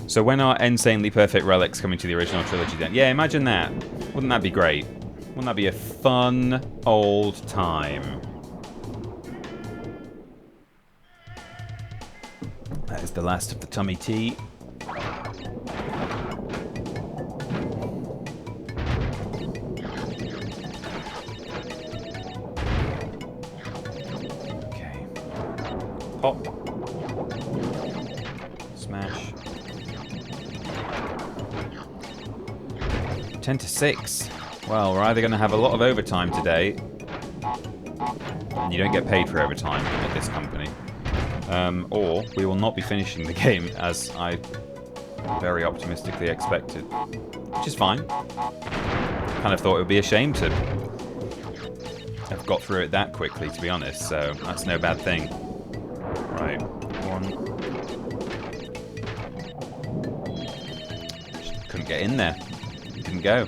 So when are insanely perfect relics coming to the original trilogy then? Yeah, imagine that. Wouldn't that be great? Wouldn't that be a fun old time? That is the last of the tummy tea. Okay. Pop. Smash. 10 to 6. Well, we're either going to have a lot of overtime today, and you don't get paid for overtime at this company, or we will not be finishing the game as I very optimistically expected, which is fine. Kind of thought it would be a shame to have got through it that quickly, to be honest, so that's no bad thing. Right, one. Just couldn't get in there. It didn't go.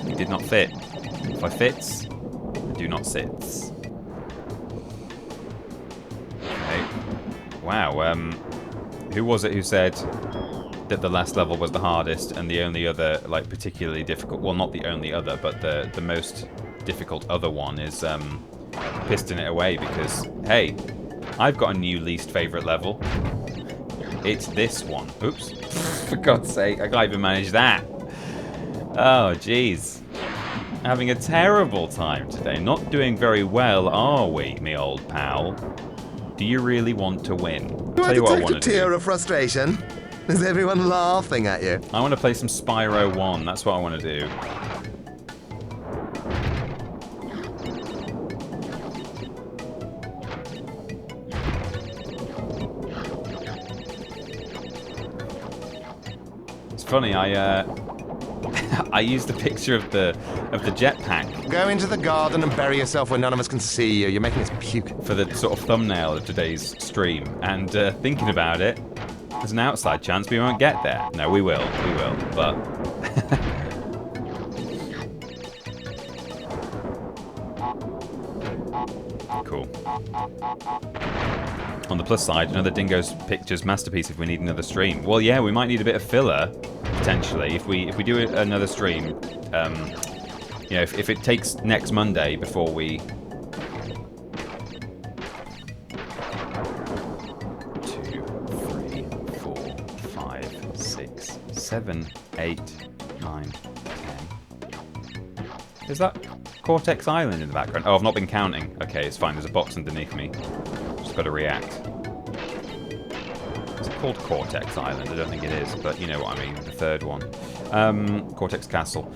It did not fit. If I fits, I do not sits. Okay. Wow, who was it who said that the last level was the hardest and the only other, like, particularly difficult, well, not the only other, but the most difficult other one is Piston It Away, because, hey, I've got a new least favourite level. It's this one. Oops. For God's sake, I can't even manage that. Oh, jeez. Having a terrible time today. Not doing very well, are we, me old pal? Do you really want to win? Do I detect a tear of frustration? Is everyone laughing at you? I want to play some Spyro 1. That's what I want to do. It's funny, I used a picture of the jetpack. Go into the garden and bury yourself where none of us can see you. You're making us puke. For the sort of thumbnail of today's stream. And thinking about it, there's an outside chance we won't get there. No, we will, but... Cool. On the plus side, another Dingo's Pictures masterpiece if we need another stream. Well, yeah, we might need a bit of filler, potentially. If we do another stream, you know, if it takes next Monday before we... 2, 3, 4, 5, 6, 7, 8, 9, 10. Is that Cortex Island in the background? Oh, I've not been counting. Okay, it's fine. There's a box underneath me. Just got to react. Is it called Cortex Island? I don't think it is, but you know what I mean. The third one. Cortex Castle.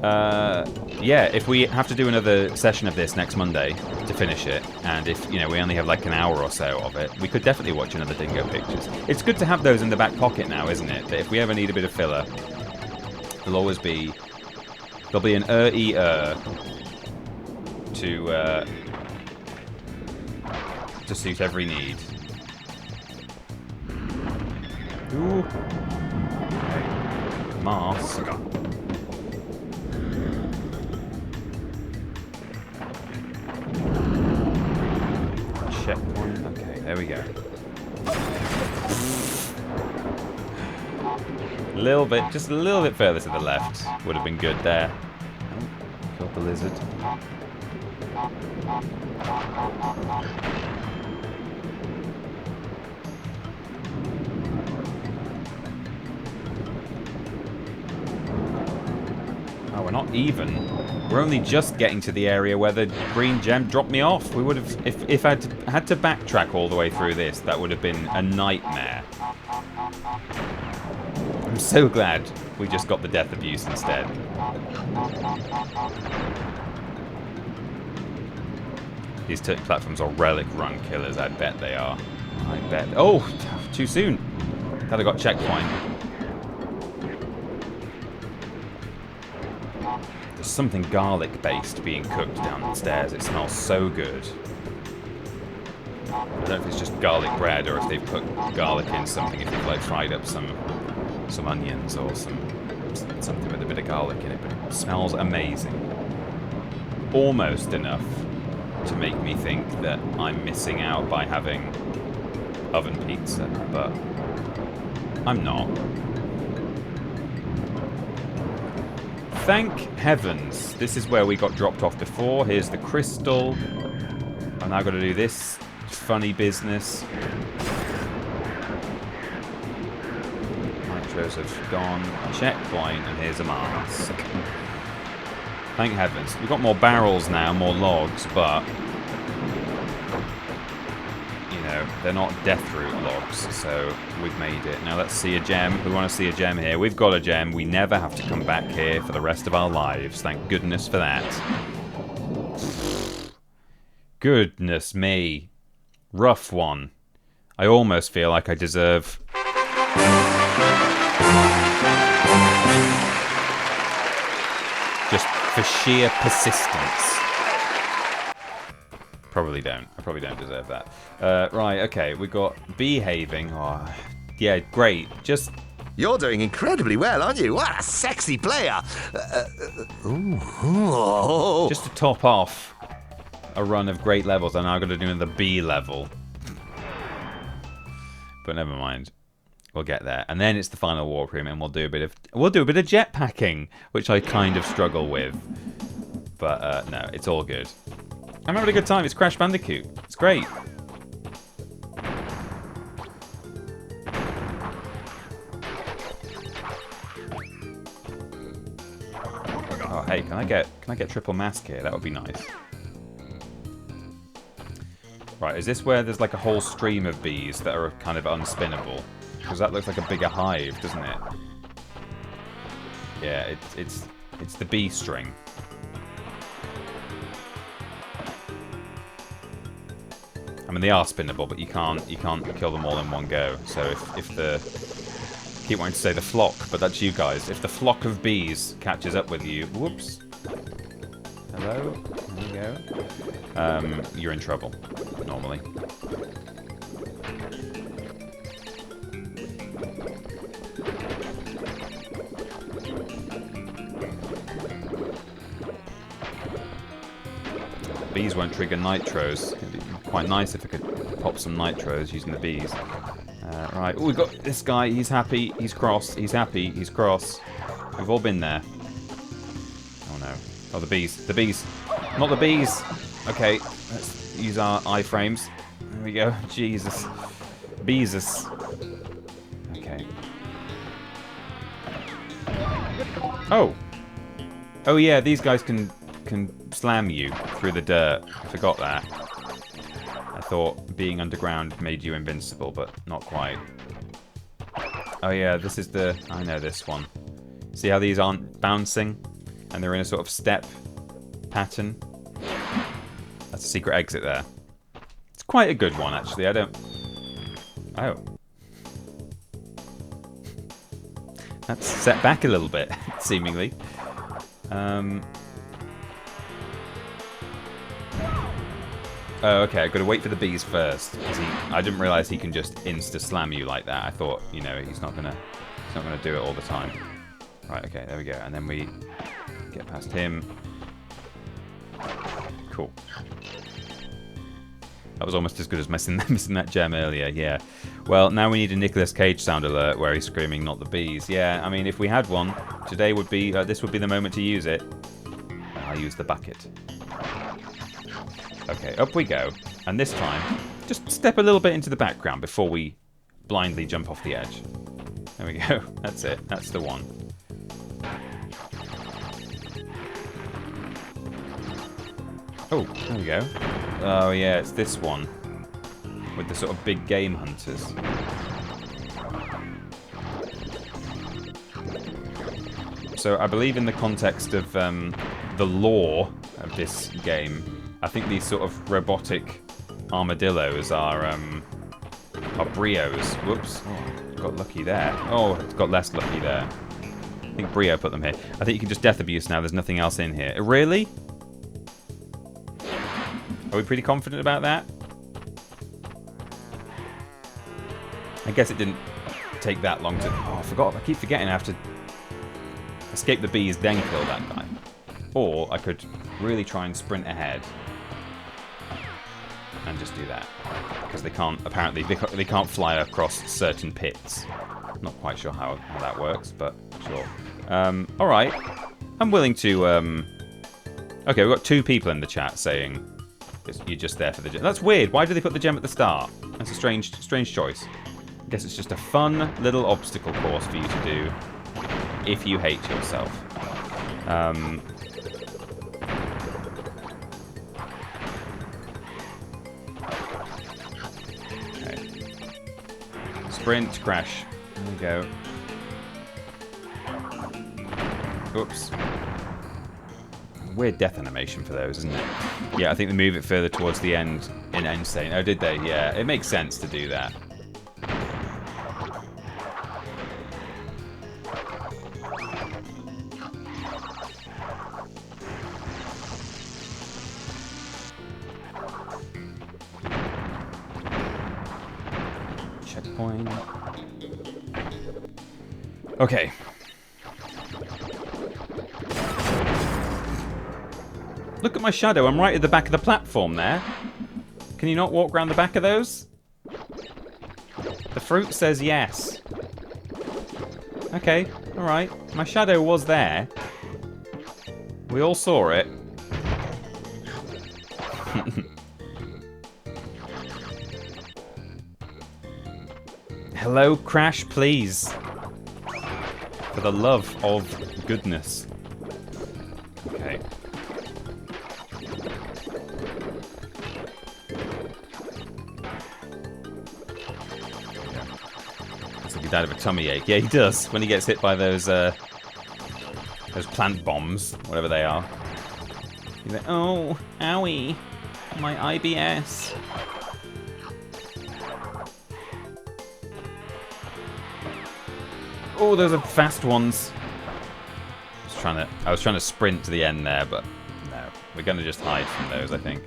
Yeah, if we have to do another session of this next Monday to finish it, and if, you know, we only have like an hour or so of it, we could definitely watch another Dingo Pictures. It's good to have those in the back pocket now, isn't it? That if we ever need a bit of filler, there'll always be... There'll be an to suit every need. Ooh. Okay. Mask. Checkpoint. Okay, there we go. A little bit, just a little bit further to the left would have been good there. Oh, killed the lizard. Oh, we're not even. We're only just getting to the area where the green gem dropped me off. We would have, if I'd had to backtrack all the way through this, that would have been a nightmare. I'm so glad We just got the death abuse instead. These platforms are relic run killers, I bet they are. I bet. Oh, too soon. Thought I got checkpoint. There's something garlic based being cooked down the stairs. It smells so good. I don't know if it's just garlic bread or if they've put garlic in something, if they've like fried up some onions or something with a bit of garlic in it, but it smells amazing. Almost enough to make me think that I'm missing out by having oven pizza, but I'm not. Thank heavens. This is where we got dropped off before. Here's the crystal. I've now got to do this funny business. Nitros have gone. Checkpoint, and here's a mask. Thank heavens. We've got more barrels now, more logs, but you know, they're not death root logs, so we've made it. Now let's see a gem. We want to see a gem here. We've got a gem. We never have to come back here for the rest of our lives. Thank goodness for that. Goodness me. Rough one. I almost feel like I deserve... just for sheer persistence. Probably don't. I probably don't deserve that. Right, okay. We got behaving. Oh, yeah, great. Just... You're doing incredibly well, aren't you? What a sexy player! Ooh. Just to top off a run of great levels, I'm now going to do another B level. But never mind. We'll get there. And then it's the final warp room, and we'll do a bit of jetpacking, which I kind of struggle with. But no, it's all good. I'm having a good time. It's Crash Bandicoot. It's great. Oh, hey, can I get triple mask here? That would be nice. Right, is this where there's like a whole stream of bees that are kind of unspinnable? Because that looks like a bigger hive, doesn't it? Yeah, it's the bee string. I mean, they are spinnable, but you can't kill them all in one go. So if the... I keep wanting to say the flock, but that's you guys. If the flock of bees catches up with you... Whoops. Hello? There you go. You're in trouble, normally. Bees won't trigger nitros. It'd be quite nice if I could pop some nitros using the bees. Right, we've got this guy. He's happy. He's cross. He's happy. He's cross. We've all been there. Oh no. Oh, the bees. The bees. Not the bees. Okay, let's use our iframes. There we go. Jesus. Beezus. Okay. Oh. Oh yeah, these guys can slam you through the dirt. I forgot that. I thought being underground made you invincible, but not quite. Oh yeah, this is the... I know this one. See how these aren't bouncing? And they're in a sort of step pattern? That's a secret exit there. It's quite a good one, actually. I don't... Oh. That's set back a little bit, seemingly. Oh, okay, I've got to wait for the bees first. Because I didn't realise he can just insta-slam you like that. I thought, you know, he's not gonna do it all the time. Right, okay, there we go. And then we get past him. Cool. That was almost as good as missing that gem earlier, yeah. Well, now we need a Nicolas Cage sound alert where he's screaming, not the bees. Yeah, I mean, if we had one, today would be, this would be the moment to use it. I'll use the bucket. Okay, up we go. And this time, just step a little bit into the background before we blindly jump off the edge. There we go. That's it. That's the one. Oh, there we go. Oh yeah, it's this one. With the sort of big game hunters. So I believe in the context of the lore of this game, I think these sort of robotic armadillos are brios. Whoops. Oh, got lucky there. Oh, it's got less lucky there. I think Brio put them here. I think you can just death abuse now. There's nothing else in here. Really? Are we pretty confident about that? I guess it didn't take that long to... Oh, I forgot. I keep forgetting I have to escape the bees, then kill that guy. Or I could really try and sprint ahead and just do that. Because they can't, apparently, they can't fly across certain pits. Not quite sure how that works, but sure. Alright. I'm willing to... Okay, we've got 2 people in the chat saying you're just there for the gem. That's weird. Why do they put the gem at the start? That's a strange choice. I guess it's just a fun little obstacle course for you to do if you hate yourself. Okay. Sprint, crash. There we go. Oops. Weird death animation for those, isn't it? Yeah, I think they move it further towards the end in Insane. Oh, did they? Yeah, it makes sense to do that. Checkpoint. Okay. Look at my shadow. I'm right at the back of the platform there. Can you not walk around the back of those? The fruit says yes. Okay, alright. My shadow was there. We all saw it. Hello, Crash, please. For the love of goodness. Okay. He died of a tummy ache. Yeah, he does when he gets hit by those plant bombs, whatever they are. He's like, oh, owie, my IBS. Oh, those are fast ones. I was trying to sprint to the end there, but no, we're gonna just hide from those, I think.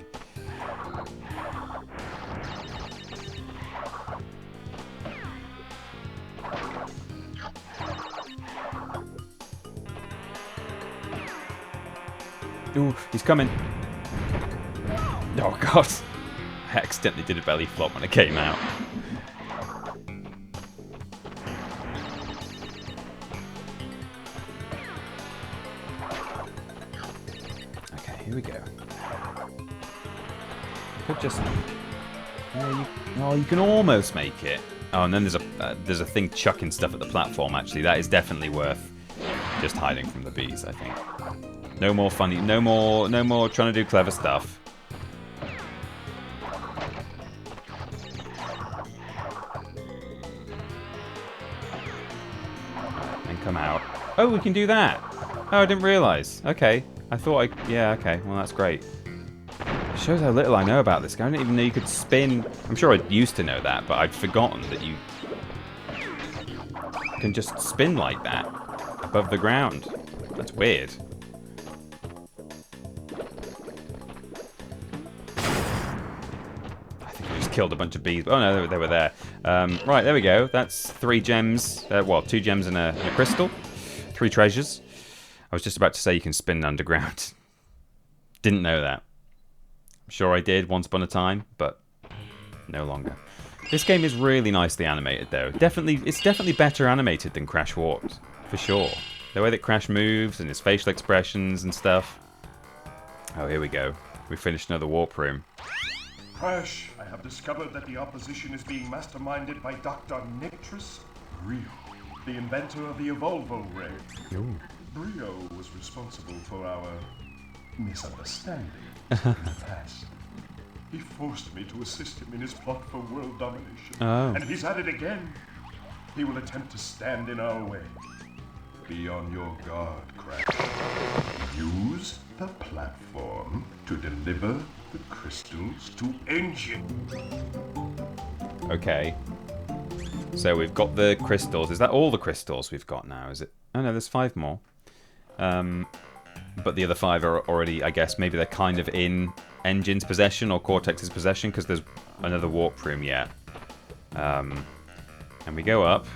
Ooh, he's coming. Oh, God. I accidentally did a belly flop when it came out. Okay, here we go. Could just... you can almost make it. Oh, and then there's a thing chucking stuff at the platform, actually. That is definitely worth just hiding from the bees, I think. No more funny, no more trying to do clever stuff. And come out. Oh, we can do that. Oh, I didn't realise. Okay. I thought yeah, okay. Well, that's great. It shows how little I know about this guy. I didn't even know you could spin. I'm sure I used to know that, but I'd forgotten that you can just spin like that above the ground. That's weird. Killed a bunch of bees. Oh no, they were there. Right, there we go. That's 3 gems. Well, 2 gems and a crystal. 3 treasures. I was just about to say you can spin underground. Didn't know that. I'm sure I did once upon a time, but no longer. This game is really nicely animated, though. It's definitely better animated than Crash Warped, for sure. The way that Crash moves and his facial expressions and stuff. Oh, here we go. We finished another warp room. Crash, I have discovered that the opposition is being masterminded by Dr. Nictrus Brio, the inventor of the Evolvo Ray. Ooh. Brio was responsible for our misunderstanding in the past. He forced me to assist him in his plot for world domination. Oh. And he's at it again. He will attempt to stand in our way. Be on your guard, Crash. Use the platform to deliver the crystals to Engine. Okay. So we've got the crystals. Is that all the crystals we've got now? Is it? Oh no, there's 5 more. But the other 5 are already, I guess, maybe they're kind of in Engine's possession or Cortex's possession because there's another warp room yet. And we go up.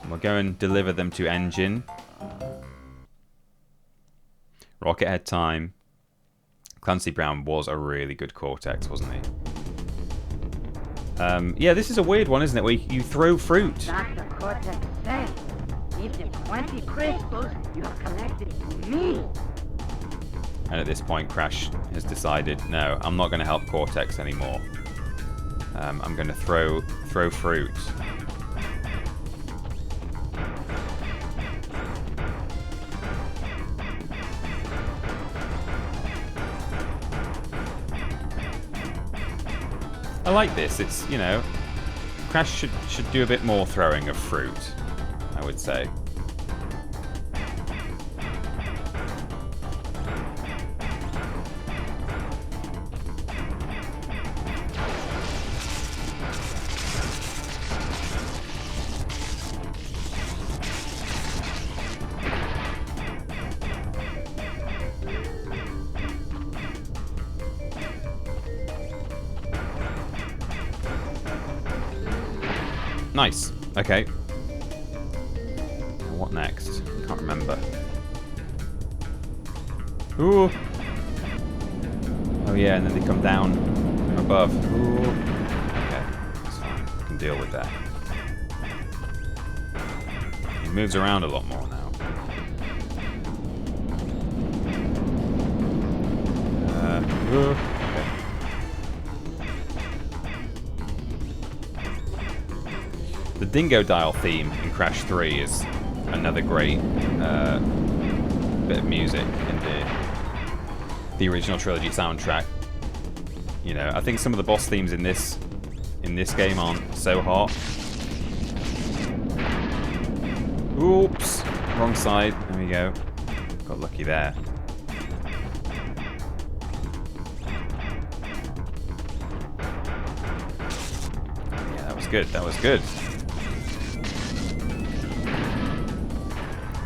And we'll go and deliver them to Engine. Rocket Head time. Clancy Brown was a really good Cortex, wasn't he? Yeah, this is a weird one, isn't it? Where you throw fruit. Dr. Cortex said, give them 20 crystals you have collected for me. And at this point, Crash has decided, no, I'm not going to help Cortex anymore. I'm going to throw fruit. I like this. It's, you know, Crash should do a bit more throwing of fruit, I would say. Nice. Okay. What next? Can't remember. Ooh. Oh yeah, and then they come down from above. Ooh. Okay. That's fine. I can deal with that. He moves around a lot more now. Ooh. The Dingo Dial theme in Crash 3 is another great bit of music in the original trilogy soundtrack. You know, I think some of the boss themes in this game aren't so hot. Oops, wrong side. There we go. Got lucky there. Yeah, that was good. That was good.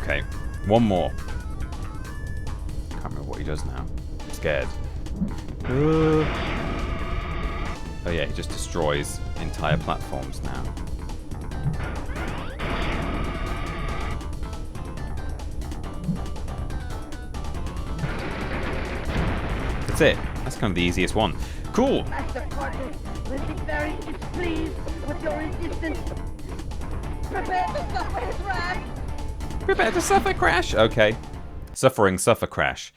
Okay, one more. Can't remember what he does now. I'm scared. Oh yeah, he just destroys entire platforms now. That's it. That's kind of the easiest one. Cool. Master Cortex will be very displeased with your resistance. Prepare to suffer his wrath. Prepare to suffer, Crash. Okay. Suffering, suffer, Crash.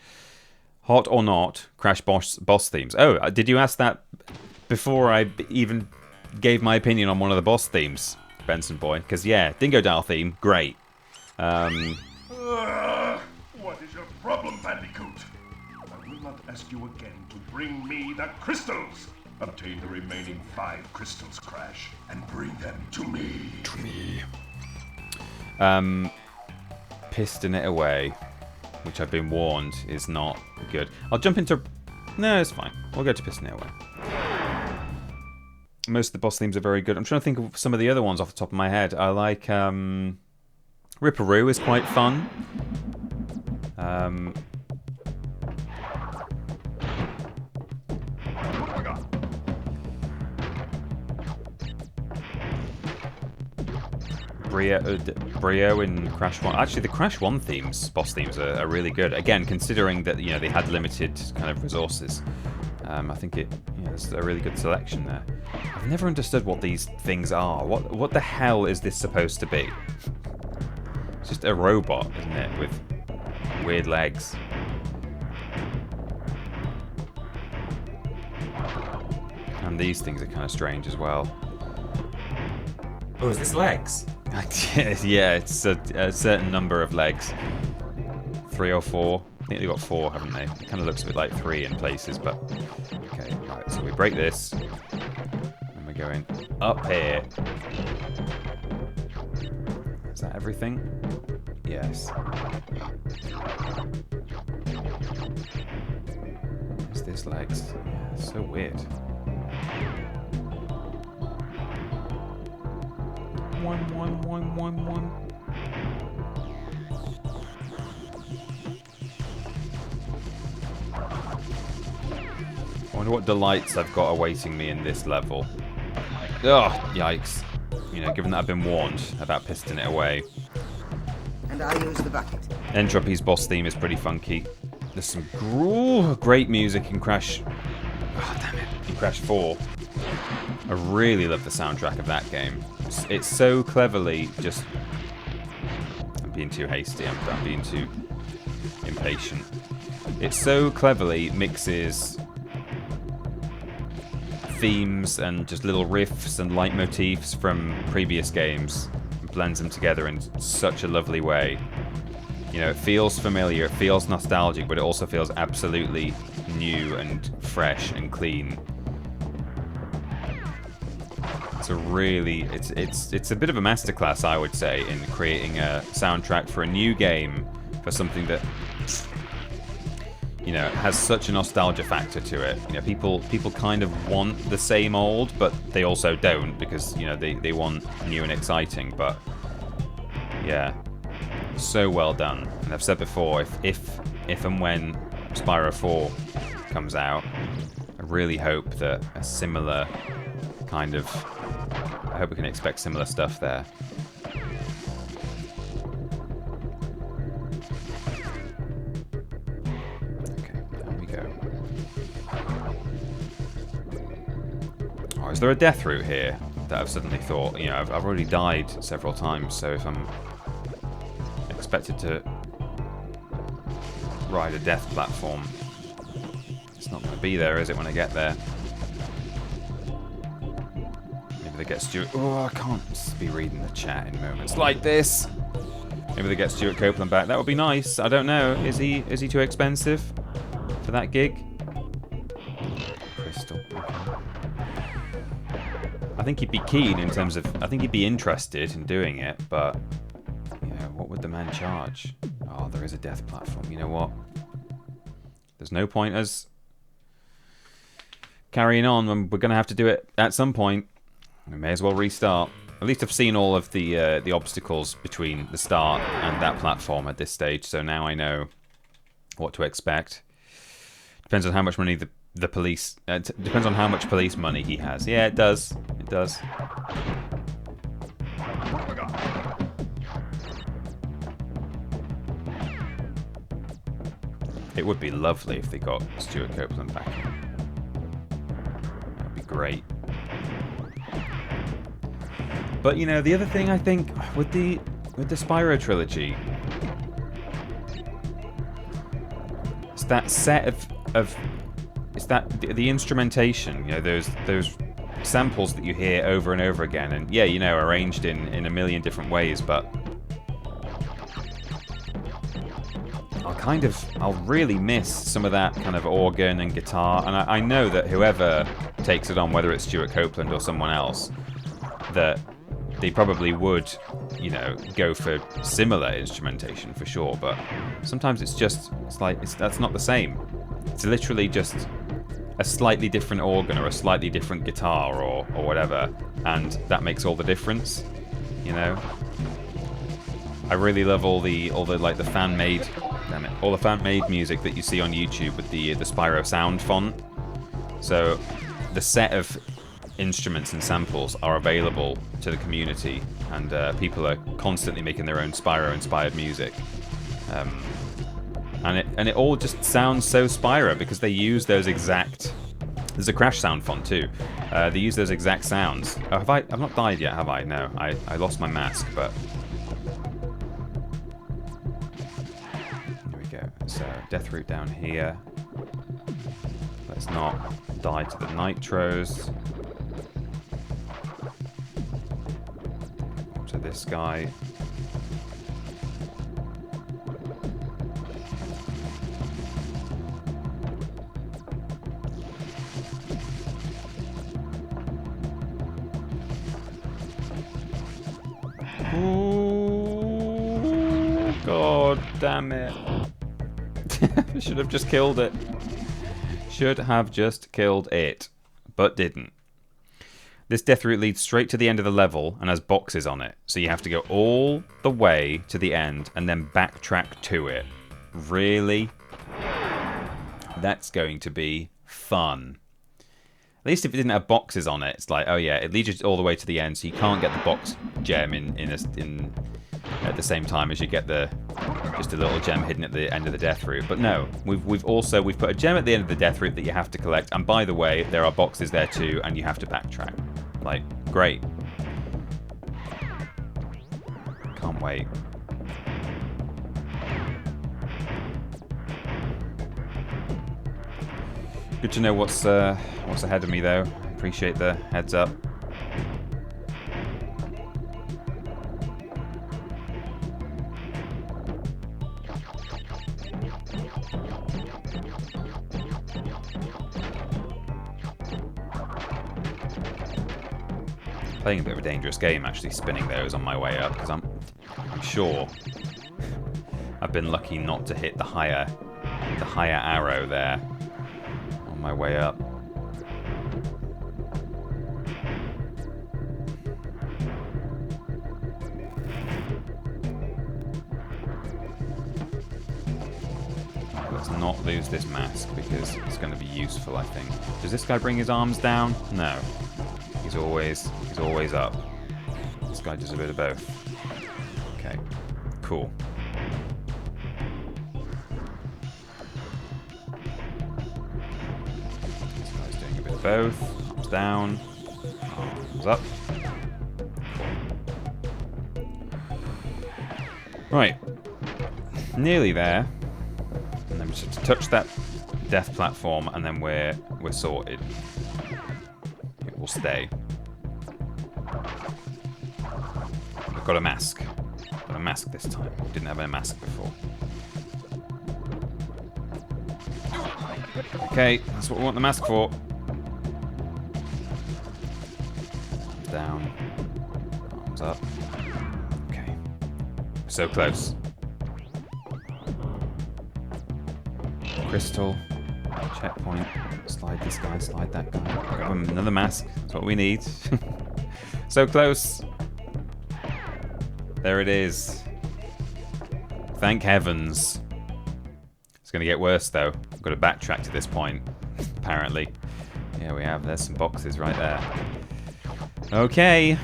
Hot or not, Crash boss themes. Oh, did you ask that before I even gave my opinion on one of the boss themes, Benson boy? Because, yeah, Dingo Dial theme, great. What is your problem, Bandicoot? I will not ask you again to bring me the crystals. Obtain the remaining 5 crystals, Crash, and bring them to me. Piston it away, which I've been warned is not good. I'll jump into... No, it's fine. We'll go to piston it away. Most of the boss themes are very good. I'm trying to think of some of the other ones off the top of my head. I like... Ripperoo is quite fun. Brio in Crash 1. Actually, the Crash 1 themes, boss themes, are really good. Again, considering that, you know, they had limited kind of resources. I think there's a really good selection there. I've never understood what these things are. What the hell is this supposed to be? It's just a robot, isn't it, with weird legs. And these things are kind of strange as well. Oh, is this legs? Yeah, it's a certain number of legs. 3 or 4. I think they've got 4, haven't they? It kind of looks a bit like 3 in places, but... Okay, right, so we break this. And we're going up here. Is that everything? Yes. What's this legs? Yeah, so weird. One. I wonder what delights I've got awaiting me in this level. Oh, yikes. You know, given that I've been warned about piston it away. And I use the bucket. Entropy's boss theme is pretty funky. There's some great music in Crash... Oh, damn it. In Crash 4. I really love the soundtrack of that game. It's so cleverly just... I'm being too hasty. I'm being too impatient. It so cleverly mixes themes and just little riffs and leitmotifs from previous games and blends them together in such a lovely way. You know, it feels familiar, it feels nostalgic, but it also feels absolutely new and fresh and clean. It's a really, it's a bit of a masterclass, I would say, in creating a soundtrack for a new game, for something that, you know, has such a nostalgia factor to it. You know, people kind of want the same old, but they also don't, because, you know, they want new and exciting. But yeah, so well done. And I've said before, if and when Spyro 4 comes out, I really hope that a similar kind of, I hope we can expect similar stuff there. Is there a death route here that I've suddenly thought? You know, I've already died several times, so if I'm expected to ride a death platform, it's not going to be there, is it, when I get there? Maybe they get Stuart... Oh, I can't be reading the chat in moments like this. Maybe they get Stuart Copeland back. That would be nice. I don't know. Is he too expensive for that gig? Crystal. I think he'd be keen in terms of... I think he'd be interested in doing it, but... You know, what would the man charge? Oh, there is a death platform. You know what? There's no point us carrying on when we're going to have to do it at some point. We may as well restart. At least I've seen all of the obstacles between the start and that platform at this stage, so now I know what to expect. Depends on how much money the police... depends on how much police money he has. Yeah, it does. It does. It would be lovely if they got Stuart Copeland back in. That would be great. But, you know, the other thing I think with the Spyro trilogy, it's that set of it's that the instrumentation, you know, those samples that you hear over and over again, and yeah, you know, arranged in a million different ways, but I'll really miss some of that kind of organ and guitar, and I know that whoever takes it on, whether it's Stuart Copeland or someone else, that they probably would, you know, go for similar instrumentation for sure, but sometimes that's not the same. It's literally just a slightly different organ or a slightly different guitar or whatever, and that makes all the difference, you know. I really love all the like the fan-made, damn it, all the fan-made music that you see on YouTube with the Spyro sound font. So the set of instruments and samples are available to the community, and people are constantly making their own Spyro-inspired music. And it all just sounds so Spyro because they use those exact... There's a Crash sound font too. They use those exact sounds. Oh, I've not died yet, have I? No, I lost my mask, but... Here we go. So, death route down here. Let's not die to the nitros. To this guy. Damn it. Should have just killed it. Should have just killed it. But didn't. This death route leads straight to the end of the level and has boxes on it. So you have to go all the way to the end and then backtrack to it. Really? That's going to be fun. At least if it didn't have boxes on it, it's like, oh yeah, it leads you all the way to the end, so you can't get the box gem in at the same time as you get just a little gem hidden at the end of the death route. But no, we've put a gem at the end of the death route that you have to collect, and by the way, there are boxes there too, and you have to backtrack. Like, great. Can't wait. Good to know what's ahead of me, though. Appreciate the heads up. Playing a bit of a dangerous game, actually spinning those on my way up, because I'm sure I've been lucky not to hit the higher arrow there on my way up. Let's not lose this mask because it's going to be useful, I think. Does this guy bring his arms down? No. He's always up. This guy does a bit of both. Okay, cool. This guy's doing a bit of both. Arms down. Arms up. Right. Nearly there. And then we just have to touch that death platform and then we're sorted. It will stay. We've got a mask. Got a mask this time. We didn't have a mask before. Okay, that's what we want the mask for. Arms down. Arms up. Okay. So close. Crystal. Checkpoint. Slide this guy, slide that guy. Grab him another mask. That's what we need. So close. There it is. Thank heavens. It's going to get worse, though. I've got to backtrack to this point, apparently. Yeah, we have. There's some boxes right there. Okay.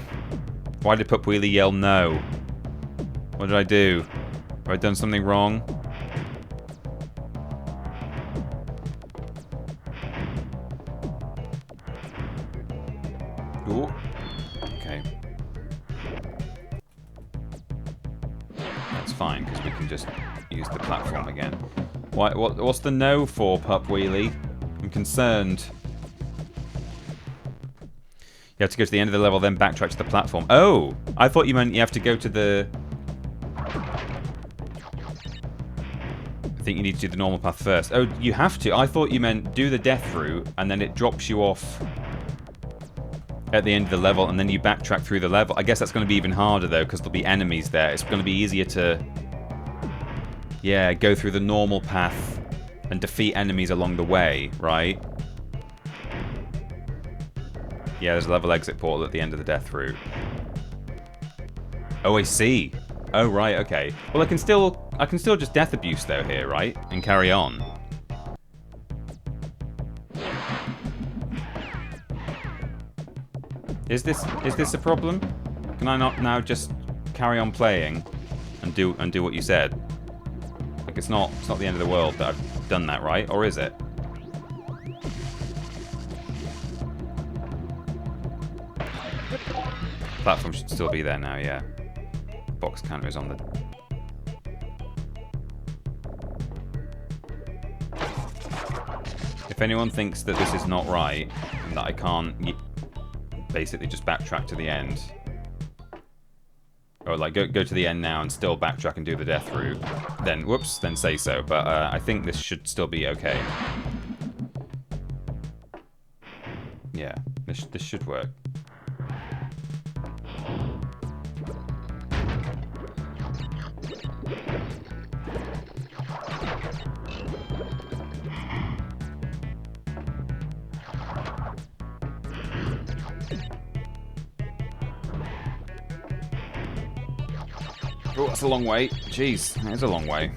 Why did Pup Wheelie yell no? What did I do? Have I done something wrong? Ooh. Okay. That's fine, because we can just use the platform again. What's the no for, Pup Wheelie? I'm concerned. You have to go to the end of the level, then backtrack to the platform. Oh! I thought you meant you have to go to the... I think you need to do the normal path first. Oh, you have to? I thought you meant do the death route, and then it drops you off at the end of the level, and then you backtrack through the level. I guess that's going to be even harder, though, because there'll be enemies there. It's going to be easier to... yeah, go through the normal path and defeat enemies along the way, right? Yeah, there's a level exit portal at the end of the death route. Oh, I see. Oh, right, okay. Well, I can still just death abuse, though, here, right? And carry on. Is this a problem? Can I not now just carry on playing and do what you said? Like, it's not the end of the world that I've done that, right? Or is it? Platform should still be there now, yeah. Box counter is on the... If anyone thinks that this is not right, and that I can't basically just backtrack to the end, or like go to the end now and still backtrack and do the death route, then whoops, then say so. But I think this should still be okay. Yeah, this should work. Oh, that's a long way. Jeez, that is a long way.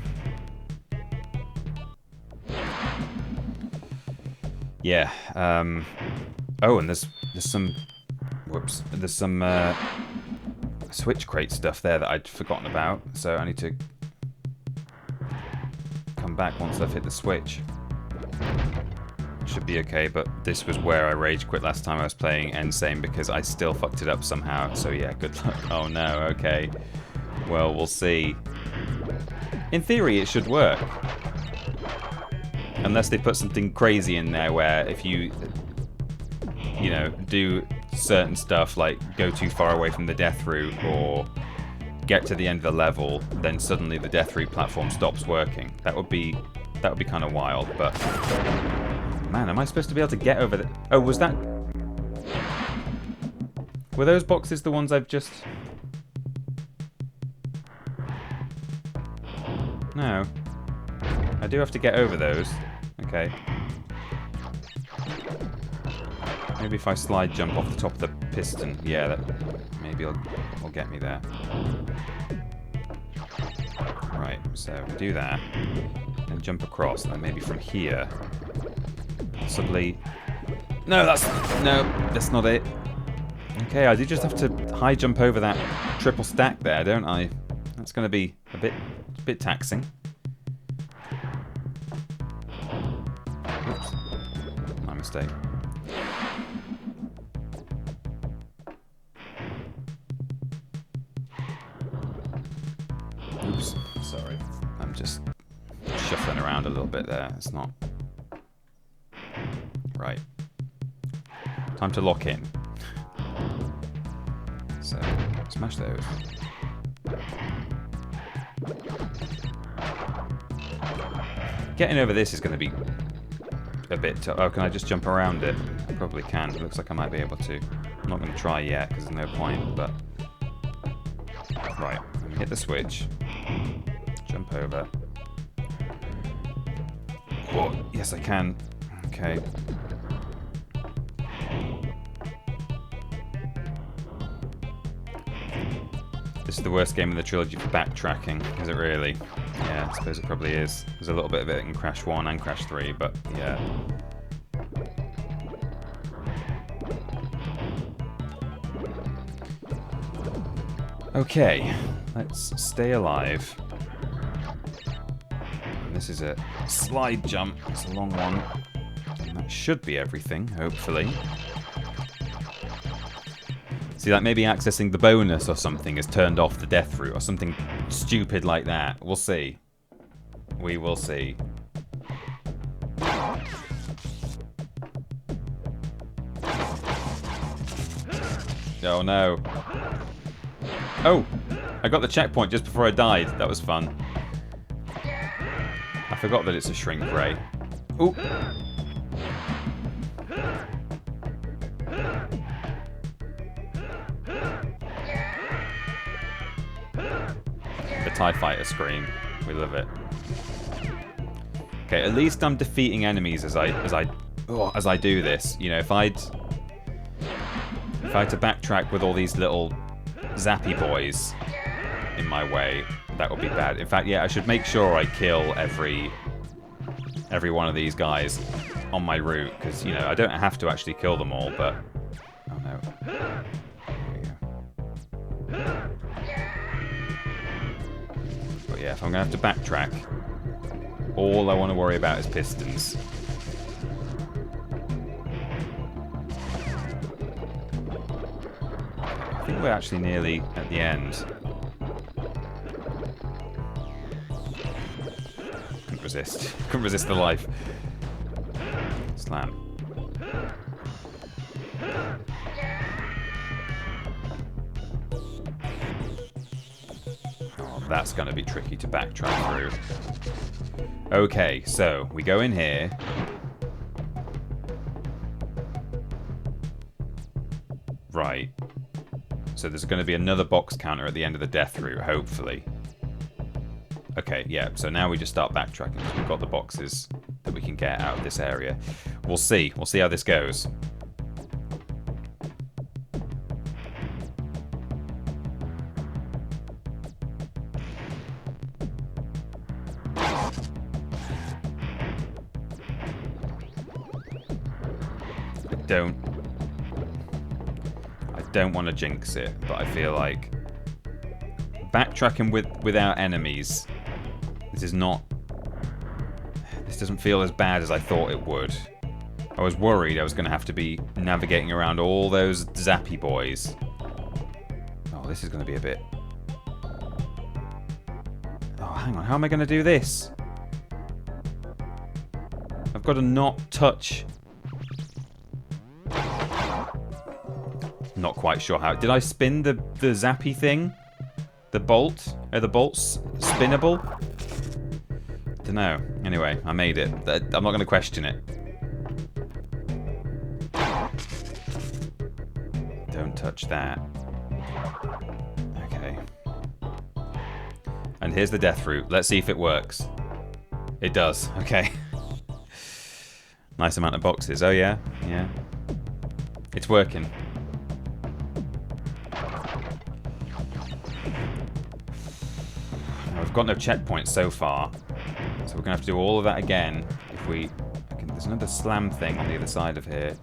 Yeah. Oh, and there's some... Whoops. There's some switch crate stuff there that I'd forgotten about. So I need to come back once I've hit the switch. Should be okay, but this was where I rage quit last time I was playing Insane because I still fucked it up somehow. So yeah, good luck. Oh no, okay. Well, we'll see. In theory, it should work. Unless they put something crazy in there where if you know, do certain stuff like go too far away from the death route or get to the end of the level, then suddenly the death route platform stops working. That would be kind of wild, but man, am I supposed to be able to get over the... Oh, was that... Were those boxes the ones I've just... No. I do have to get over those. Okay. Maybe if I slide jump off the top of the piston. Yeah, that maybe will get me there. Right, so do that. And jump across. And then maybe from here. Possibly... No, that's not it. Okay, I do just have to high jump over that triple stack there, don't I? That's going to be a bit taxing. Oops. My mistake. Oops, sorry. I'm just shuffling around a little bit there. It's not... Right. Time to lock in. So, smash those. Getting over this is going to be a bit tough. Oh, can I just jump around it? I probably can. It looks like I might be able to. I'm not going to try yet because there's no point, but... Right, let me hit the switch. Jump over. Oh, yes I can. Okay. This is the worst game in the trilogy for backtracking, is it really? Yeah, I suppose it probably is. There's a little bit of it in Crash 1 and Crash 3, but yeah. Okay, let's stay alive. And this is a slide jump, it's a long one. And that should be everything, hopefully. See, like maybe accessing the bonus or something has turned off the death route or something stupid like that. We'll see. We will see. Oh no. Oh! I got the checkpoint just before I died. That was fun. I forgot that it's a shrink ray. Ooh! The TIE fighter scream. We love it. Okay, at least I'm defeating enemies as I do this. You know, if I had to backtrack with all these little zappy boys in my way, that would be bad. In fact, yeah, I should make sure I kill every one of these guys on my route, because, you know, I don't have to actually kill them all, but... Oh no. There we go. But yeah, if I'm going to have to backtrack, all I want to worry about is pistons. I think we're actually nearly at the end. Couldn't resist. Couldn't resist the life. Slam. Oh, that's going to be tricky to backtrack through. Okay, so we go in here. Right. So there's going to be another box counter at the end of the death route, hopefully. Okay, yeah, so now we just start backtracking because we've got the boxes that we can get out of this area. We'll see. We'll see how this goes. don't want to jinx it, but I feel like backtracking without enemies, this doesn't feel as bad as I thought it would. I was worried I was going to have to be navigating around all those zappy boys. Oh, this is going to be a bit... Oh, hang on. How am I going to do this? I've got to not touch... Not quite sure how. Did I spin the zappy thing? The bolt? Are the bolts spinnable? Dunno. Anyway, I made it. I'm not going to question it. Don't touch that. Okay. And here's the death route. Let's see if it works. It does. Okay. Nice amount of boxes. Oh yeah? Yeah. It's working. I've got no checkpoints so far. So we're going to have to do all of that again. If we... There's another slam thing on the other side of here.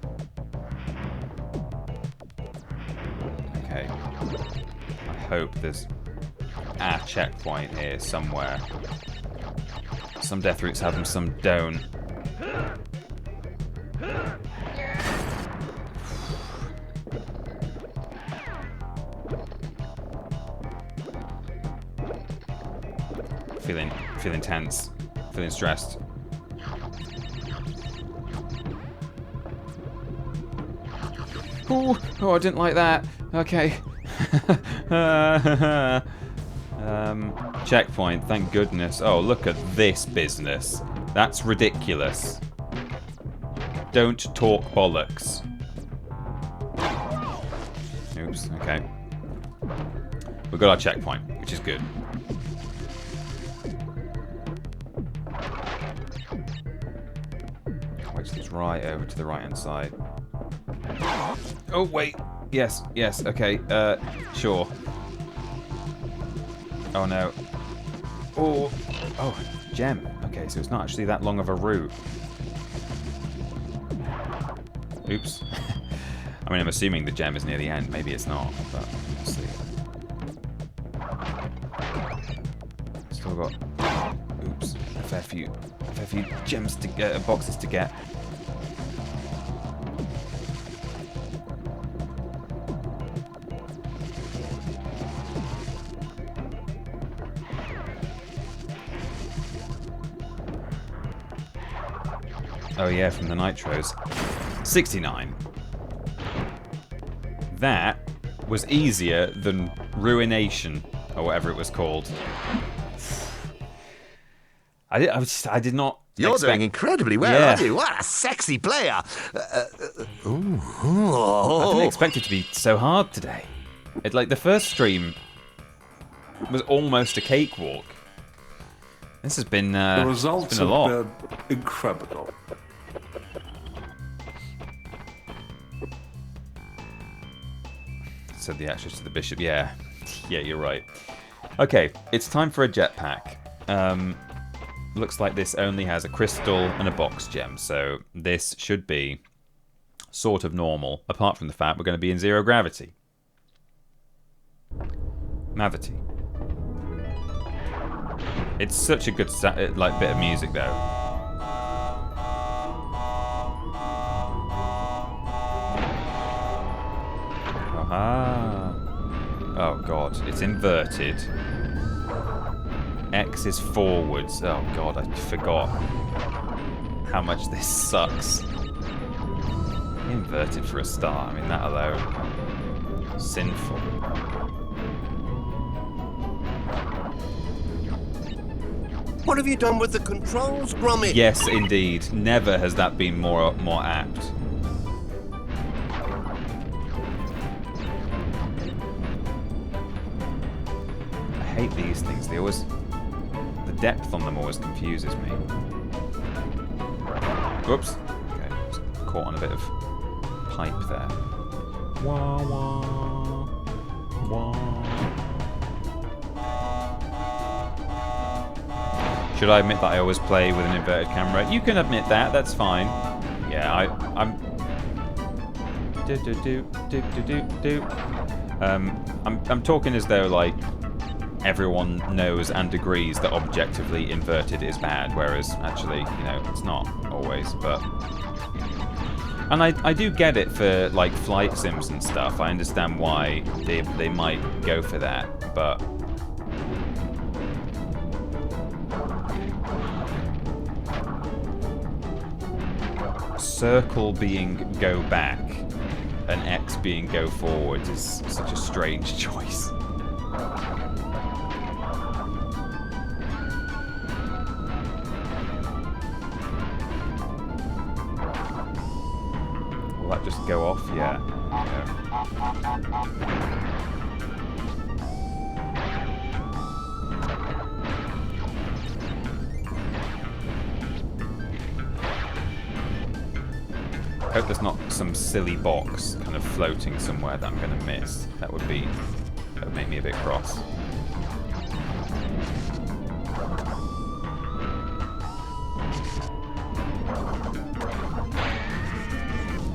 Okay. I hope there's a checkpoint here somewhere. Some death routes have them, some don't. Feeling tense. Feeling stressed. Oh, I didn't like that. Okay. Checkpoint, thank goodness. Oh, look at this business. That's ridiculous. Don't talk bollocks. Oops, okay. We've got our checkpoint, which is good. It's right over to the right hand side. Oh wait, yes, okay, sure. Oh no. Oh, gem. Okay, so it's not actually that long of a route. Oops. I mean, I'm assuming the gem is near the end. Maybe it's not, but we'll see. Still got, oops, a fair few gems to get, boxes to get. Oh yeah, from the nitros. 69. That was easier than Ruination, or whatever it was called. I did not. You're doing incredibly well, aren't you? What a sexy player! I didn't expect it to be so hard today. Like the first stream was almost a cakewalk. This has been the results have been incredible. Said the actress to the bishop. Yeah, you're right. Okay, it's time for a jetpack. Looks like this only has a crystal and a box gem, so this should be sort of normal, apart from the fact we're going to be in zero gravity. Mavity. It's such a good bit of music, though. Aha! Oh god, it's inverted. X is forwards. Oh god, I forgot how much this sucks. Inverted for a start. I mean, that alone. Sinful. What have you done with the controls, Gromit? Yes, indeed. Never has that been more apt. I hate these things. They always... The depth on them always confuses me. Whoops. Okay, just caught on a bit of pipe there. Wah, wah, wah. Should I admit that I always play with an inverted camera? You can admit that, that's fine. Yeah, I'm talking as though like everyone knows and agrees that objectively inverted is bad, whereas actually, you know, it's not always. But and I do get it for like flight sims and stuff. I understand why they might go for that, but circle being go back and X being go forward is such a strange choice. Will that just go off? Yeah. I hope there's not some silly box kind of floating somewhere that I'm going to miss. That would make me a bit cross.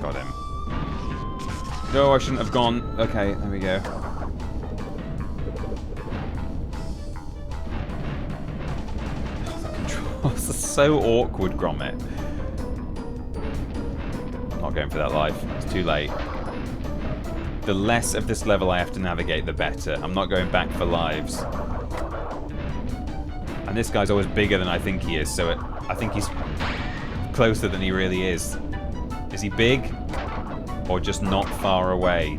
Got him. No, I shouldn't have gone. Okay, there we go. The controls are so awkward, Gromit. Not going for that life. It's too late. The less of this level I have to navigate, the better. I'm not going back for lives. And this guy's always bigger than I think he is, so I think he's closer than he really is. Is he big? Or just not far away?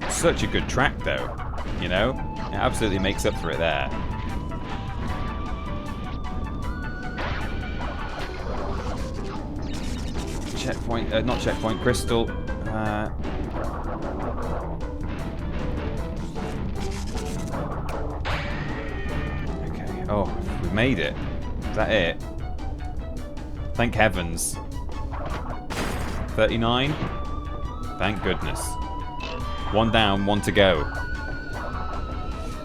Such a good track, though. You know? It absolutely makes up for it there. Checkpoint, not checkpoint, crystal. Okay, oh, we've made it. Is that it? Thank heavens. 39? Thank goodness. One down, one to go.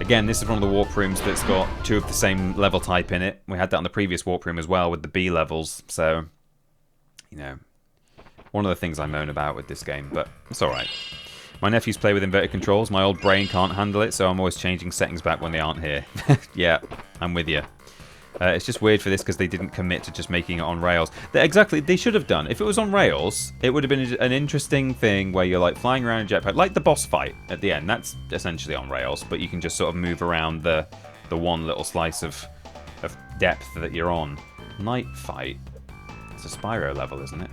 Again, this is one of the warp rooms that's got two of the same level type in it. We had that on the previous warp room as well with the B levels, so, you know. One of the things I moan about with this game, but it's alright. My nephews play with inverted controls. My old brain can't handle it, so I'm always changing settings back when they aren't here. Yeah, I'm with you. It's just weird for this because they didn't commit to just making it on rails. Exactly, they should have done. If it was on rails, it would have been an interesting thing where you're like flying around a jetpack, like the boss fight at the end. That's essentially on rails, but you can just sort of move around the one little slice of depth that you're on. Night fight. It's a Spyro level, isn't it?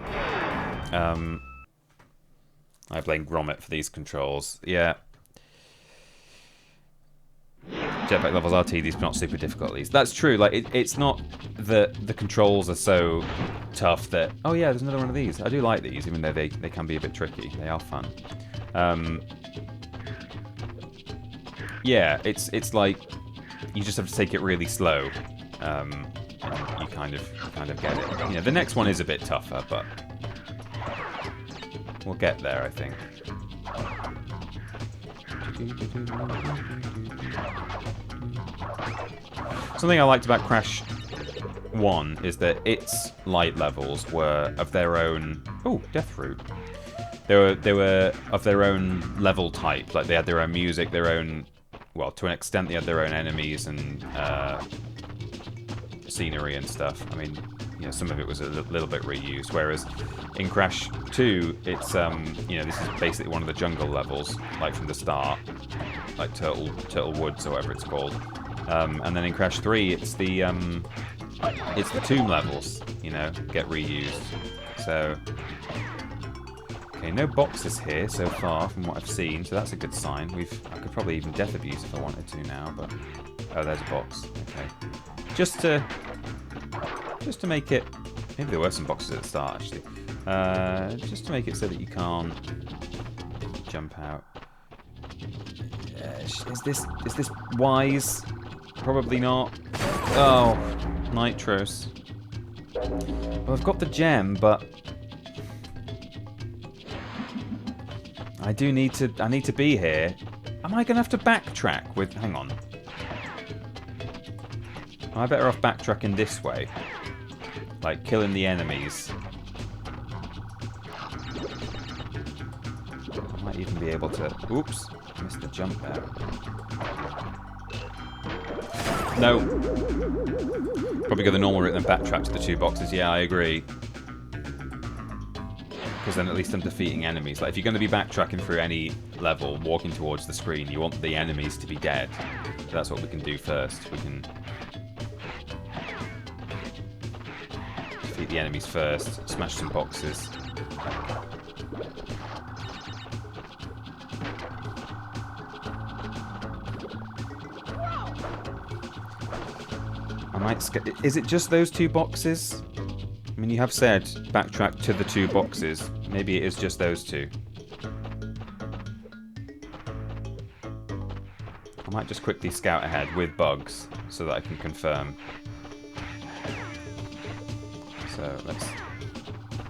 I blame Gromit for these controls. Yeah. Jetpack levels are tedious, but not super difficult at least. That's true. Like it's not that the controls are so tough that... Oh yeah, there's another one of these. I do like these, even though they can be a bit tricky. They are fun. Yeah, it's like you just have to take it really slow. And you kind of get it. You know, the next one is a bit tougher, but we'll get there, I think. Something I liked about Crash 1 is that its light levels were of their own... Oh, Death Root. They were of their own level type. Like, they had their own music, their own... Well, to an extent, they had their own enemies and scenery and stuff. I mean, you know, some of it was a little bit reused, whereas in Crash 2, it's, you know, this is basically one of the jungle levels, like from the start, like Turtle Woods or whatever it's called. And then in Crash 3, it's the tomb levels, you know, get reused. So, okay, no boxes here so far from what I've seen, so that's a good sign. I could probably even death abuse if I wanted to now, but oh, there's a box. Okay, just to make it. Maybe there were some boxes at the start actually. Just to make it so that you can't jump out. Is this wise? Probably not. Oh, Nitros. Well, I've got the gem, but I need to be here. Am I gonna have to backtrack with? Hang on. Am I better off backtracking this way? like killing the enemies. I might even be able to... Oops, missed the jump there. No. Probably go the normal route and then backtrack to the 2 boxes. Yeah, I agree. Because then at least I'm defeating enemies. Like, if you're going to be backtracking through any level, walking towards the screen, you want the enemies to be dead. So that's what we can do first. We can defeat the enemies first, smash some boxes. I might skip. Is it just those 2 boxes? I mean, you have said backtrack to the 2 boxes. Maybe it is just those 2. I might just quickly scout ahead with bugs so that I can confirm. So let's...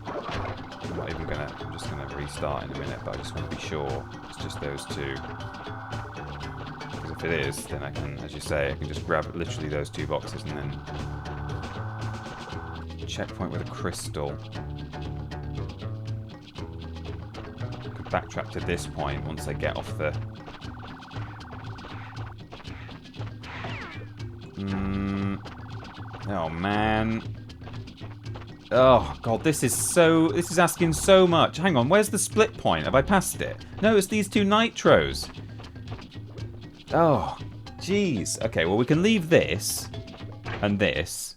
I'm not even gonna... I'm just gonna restart in a minute, but I just want to be sure it's just those 2. Because if it is, then I can, as you say, I can just grab literally those 2 boxes and then... checkpoint with a crystal. Could backtrack to this point once I get off the... Oh man. Oh god, this is asking so much. Hang on, where's the split point? Have I passed it? No, it's these 2 nitros. Oh, jeez. Okay, well we can leave this and this.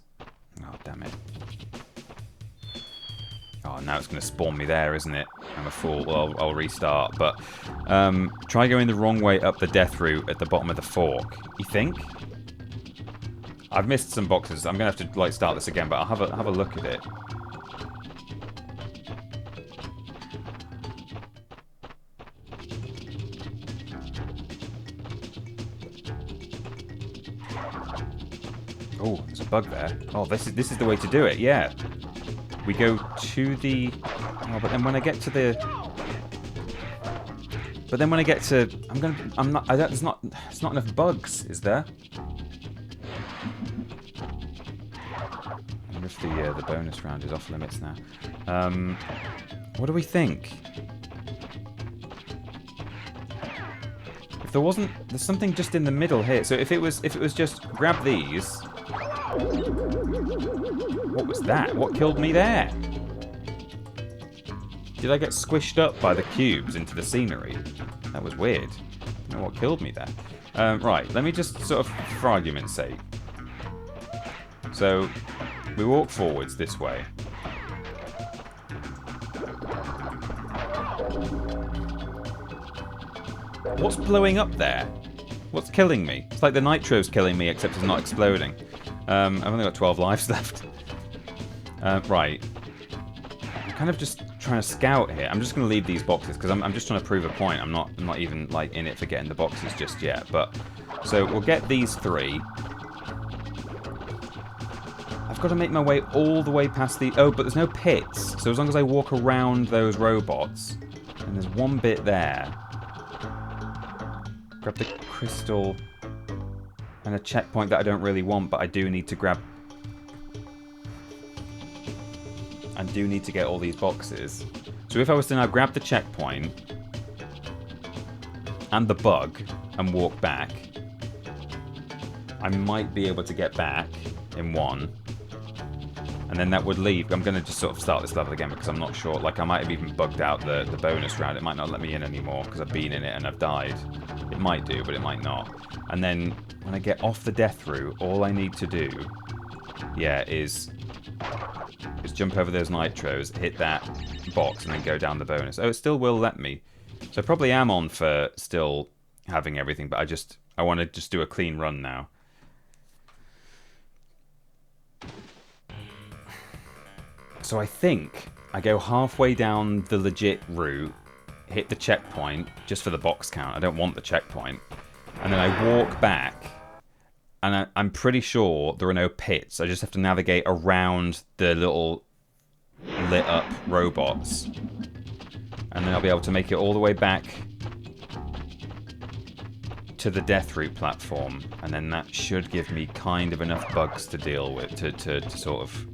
Oh, damn it. Oh, now it's going to spawn me there, isn't it? I'm a fool. Well, I'll restart. But try going the wrong way up the death route at the bottom of the fork. You think? I've missed some boxes. I'm going to have to like start this again, but I'll have a look at it. Oh, there's a bug there. Oh, this is the way to do it. Yeah. We go to the... Oh, but then when I get to the... But then when I get to... There's not enough bugs, is there? I wonder if the bonus round is off limits now. What do we think? If there wasn't... There's something just in the middle here. So if it was just grab these... What was that? What killed me there? Did I get squished up by the cubes into the scenery? That was weird. I don't know what killed me there. Right, let me just sort of, for argument's sake. So, we walk forwards this way. What's blowing up there? What's killing me? It's like the nitro's killing me, except it's not exploding. I've only got 12 lives left. Right. I'm kind of just trying to scout here. I'm just going to leave these boxes because I'm just trying to prove a point. I'm not even like in it for getting the boxes just yet. But so we'll get these 3. I've got to make my way all the way past the... Oh, but there's no pits. So as long as I walk around those robots, and there's one bit there. Grab the crystal and a checkpoint that I don't really want, but I do need to grab. I do need to get all these boxes. So if I was to now grab the checkpoint and the bug and walk back, I might be able to get back in one. And then that would leave. I'm going to just sort of start this level again because I'm not sure. Like, I might have even bugged out the bonus round. It might not let me in anymore because I've been in it and I've died. It might do, but it might not. And then when I get off the death route, all I need to do, yeah, is jump over those nitros, hit that box, and then go down the bonus. Oh, it still will let me. So I probably am on for still having everything, but I want to just do a clean run now. So I think I go halfway down the legit route, hit the checkpoint, just for the box count. I don't want the checkpoint. And then I walk back, and I'm pretty sure there are no pits. I just have to navigate around the little lit up robots. And then I'll be able to make it all the way back to the death route platform. And then that should give me kind of enough bugs to deal with, to sort of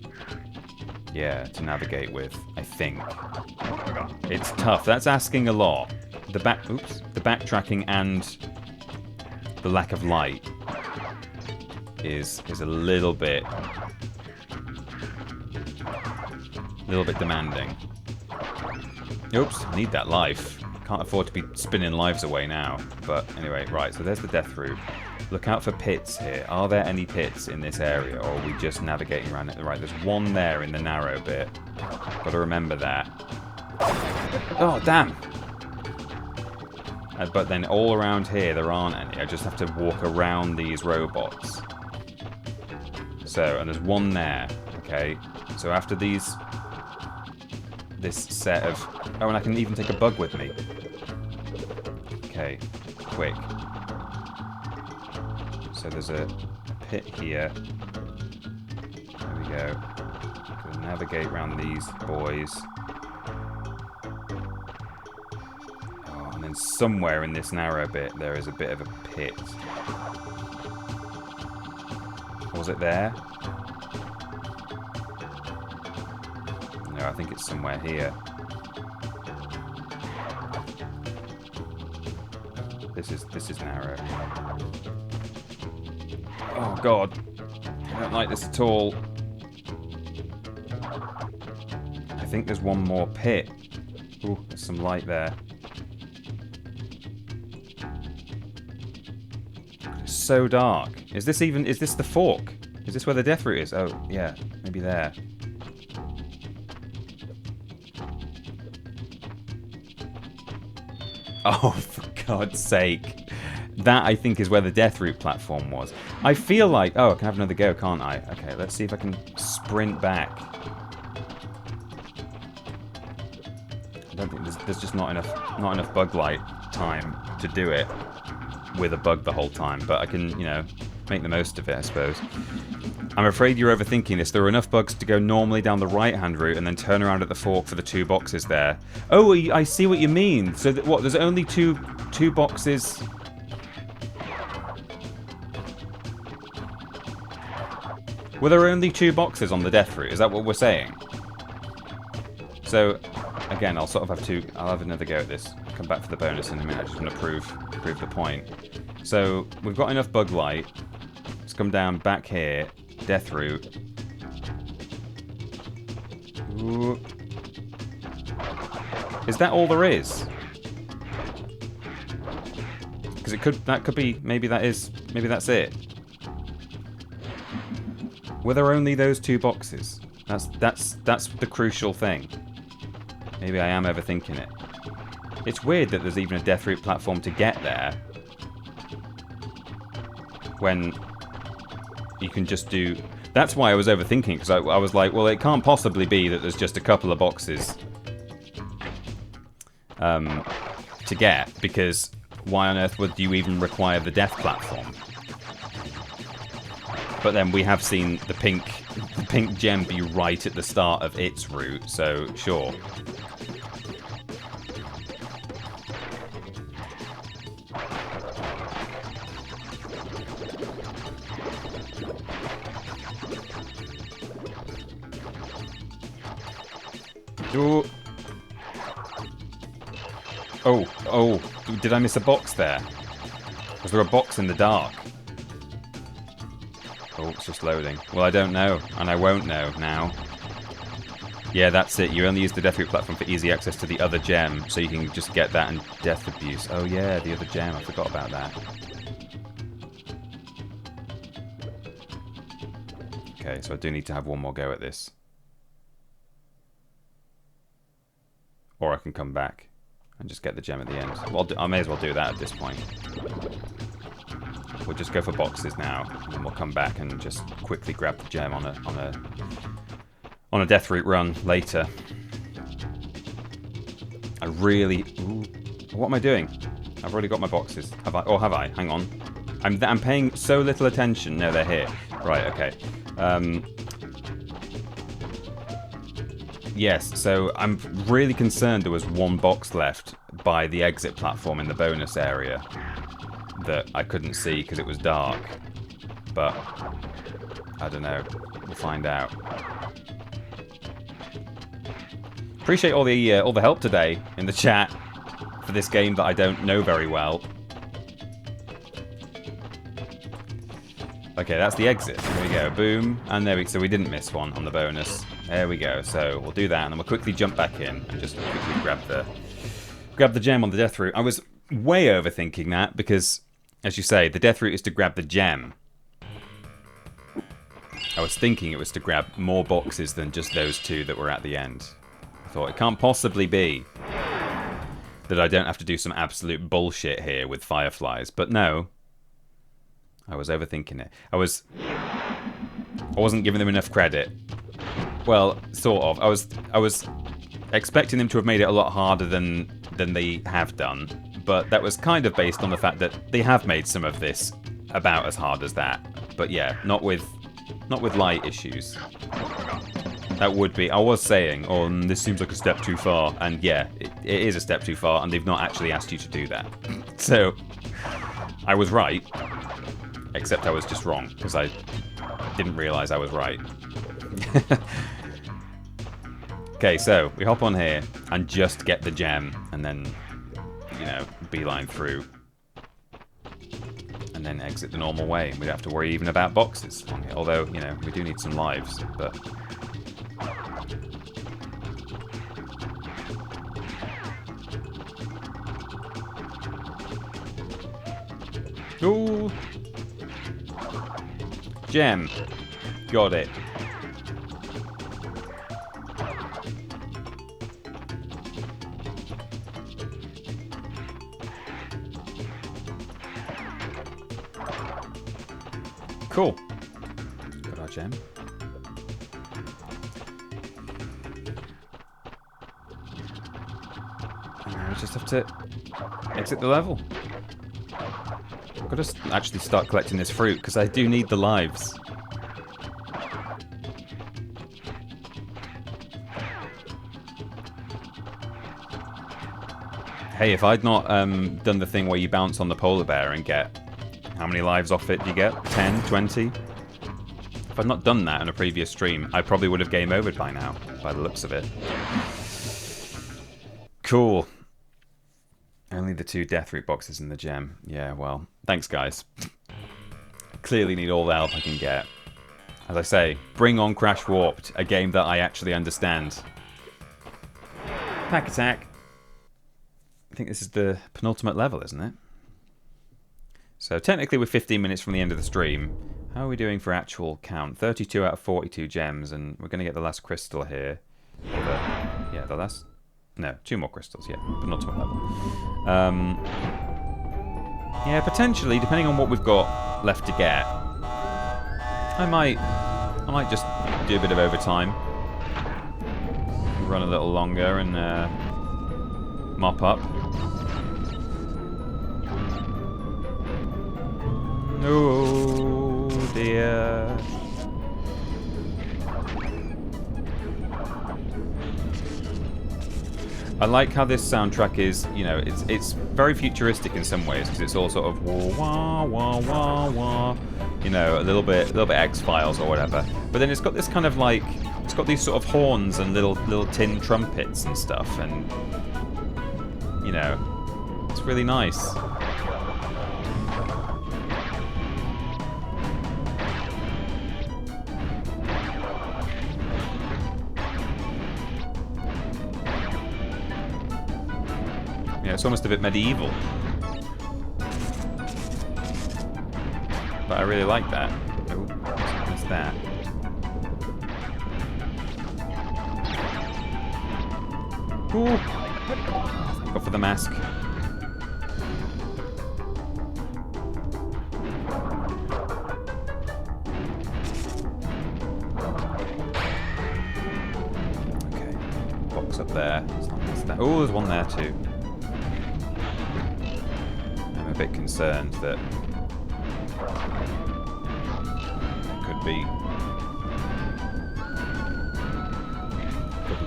Yeah, to navigate with, I think. It's tough. That's asking a lot. The backtracking and the lack of light is a little bit demanding. Oops, I need that life. Can't afford to be spinning lives away now. But anyway, right, so there's the death route. Look out for pits here. Are there any pits in this area, or are we just navigating around it? Right, there's one there in the narrow bit. Got to remember that. Oh, damn! But then all around here, there aren't any. I just have to walk around these robots. So, and there's one there. Okay, so after this set of... Oh, and I can even take a bug with me. Okay, quick. So there's a pit here. There we go. Gonna navigate around these boys. Oh, and then somewhere in this narrow bit there is a bit of a pit. Was it there? No, I think it's somewhere here. This is narrow. Oh god, I don't like this at all. I think there's one more pit. Ooh, there's some light there. It's so dark. Is this the fork? Is this where the death route is? Oh, yeah, maybe there. Oh, for God's sake. That, I think, is where the death route platform was. I feel like... Oh, I can have another go, can't I? Okay, let's see if I can sprint back. I don't think there's just not enough bug light time to do it with a bug the whole time. But I can, you know, make the most of it, I suppose. I'm afraid you're overthinking this. There are enough bugs to go normally down the right-hand route and then turn around at the fork for the 2 boxes there. Oh, I see what you mean. So, what, there's only two boxes... Were there only 2 boxes on the death route? Is that what we're saying? So, again, I'll sort of have to... I'll have another go at this. I'll come back for the bonus in a minute. I just want to prove the point. So, we've got enough bug light. Let's come down back here. Death route. Ooh. Is that all there is? Because that could be... Maybe that's it. Were there only those 2 boxes? That's the crucial thing. Maybe I am overthinking it. It's weird that there's even a death route platform to get there. When you can just do... That's why I was overthinking, because I was like, well, it can't possibly be that there's just a couple of boxes to get, because why on earth would you even require the death platform? But then we have seen the pink gem be right at the start of its route, so sure. Ooh. Oh, did I miss a box there? Was there a box in the dark? Oh, it's just loading. Well, I don't know, and I won't know now. Yeah, that's it. You only use the death route platform for easy access to the other gem, so you can just get that and death abuse. Oh yeah, the other gem. I forgot about that. Okay, so I do need to have one more go at this. Or I can come back and just get the gem at the end. Well, I may as well do that at this point. We'll just go for boxes now, and then we'll come back and just quickly grab the gem on a death route run later. I really... Ooh, what am I doing? I've already got my boxes. Have I? Or have I? Hang on. I'm paying so little attention. No, they're here. Right, okay. Yes, so I'm really concerned there was 1 box left by the exit platform in the bonus area that I couldn't see because it was dark. But I don't know. We'll find out. Appreciate all the help today in the chat for this game that I don't know very well. Okay, that's the exit. There we go. Boom. And there we go. So we didn't miss one on the bonus. There we go. So we'll do that, and then we'll quickly jump back in and just quickly grab the gem on the death route. I was way overthinking that because, as you say, the death route is to grab the gem. I was thinking it was to grab more boxes than just those two that were at the end. I thought it can't possibly be that I don't have to do some absolute bullshit here with fireflies, but no. I was overthinking it. I wasn't giving them enough credit. Well, sort of. I was expecting them to have made it a lot harder than they have done, but that was kind of based on the fact that they have made some of this about as hard as that. But yeah, not with light issues. That would be. I was saying, oh, this seems like a step too far, and yeah, it is a step too far, and they've not actually asked you to do that. So I was right, except I was just wrong because I didn't realise I was right. Okay, so we hop on here and just get the gem, and then, you know, beeline through, and then exit the normal way. We don't have to worry even about boxes on here, although, you know, we do need some lives, but... Ooh! Gem. Got it. Cool. Got our gem. And now we just have to exit the level. I've got to actually start collecting this fruit because I do need the lives. Hey, if I'd not done the thing where you bounce on the polar bear and get... How many lives off it do you get? 10? 20? If I'd not done that in a previous stream, I probably would have game overed by now, by the looks of it. Cool. Only the 2 death root boxes and the gem. Yeah, well, thanks guys. Clearly need all the help I can get. As I say, bring on Crash Warped, a game that I actually understand. Pack attack. I think this is the penultimate level, isn't it? So technically we're 15 minutes from the end of the stream. How are we doing for actual count? 32 out of 42 gems, and we're going to get the last crystal here. Yeah, the last... No, 2 more crystals, yeah. Penultimate level. Yeah, potentially, depending on what we've got left to get. I might just do a bit of overtime. Run a little longer and mop up. Oh dear. I like how this soundtrack is, you know, it's very futuristic in some ways because it's all sort of wah wah wah wah, you know, a little bit X-Files or whatever. But then it's got this kind of like, it's got these sort of horns and little tin trumpets and stuff, and you know, it's really nice. Yeah, it's almost a bit medieval. But I really like that. Oh, what's that? Ooh. Go for the mask. Okay. Box up there. Oh, there's one there too. I'm a bit concerned that there could be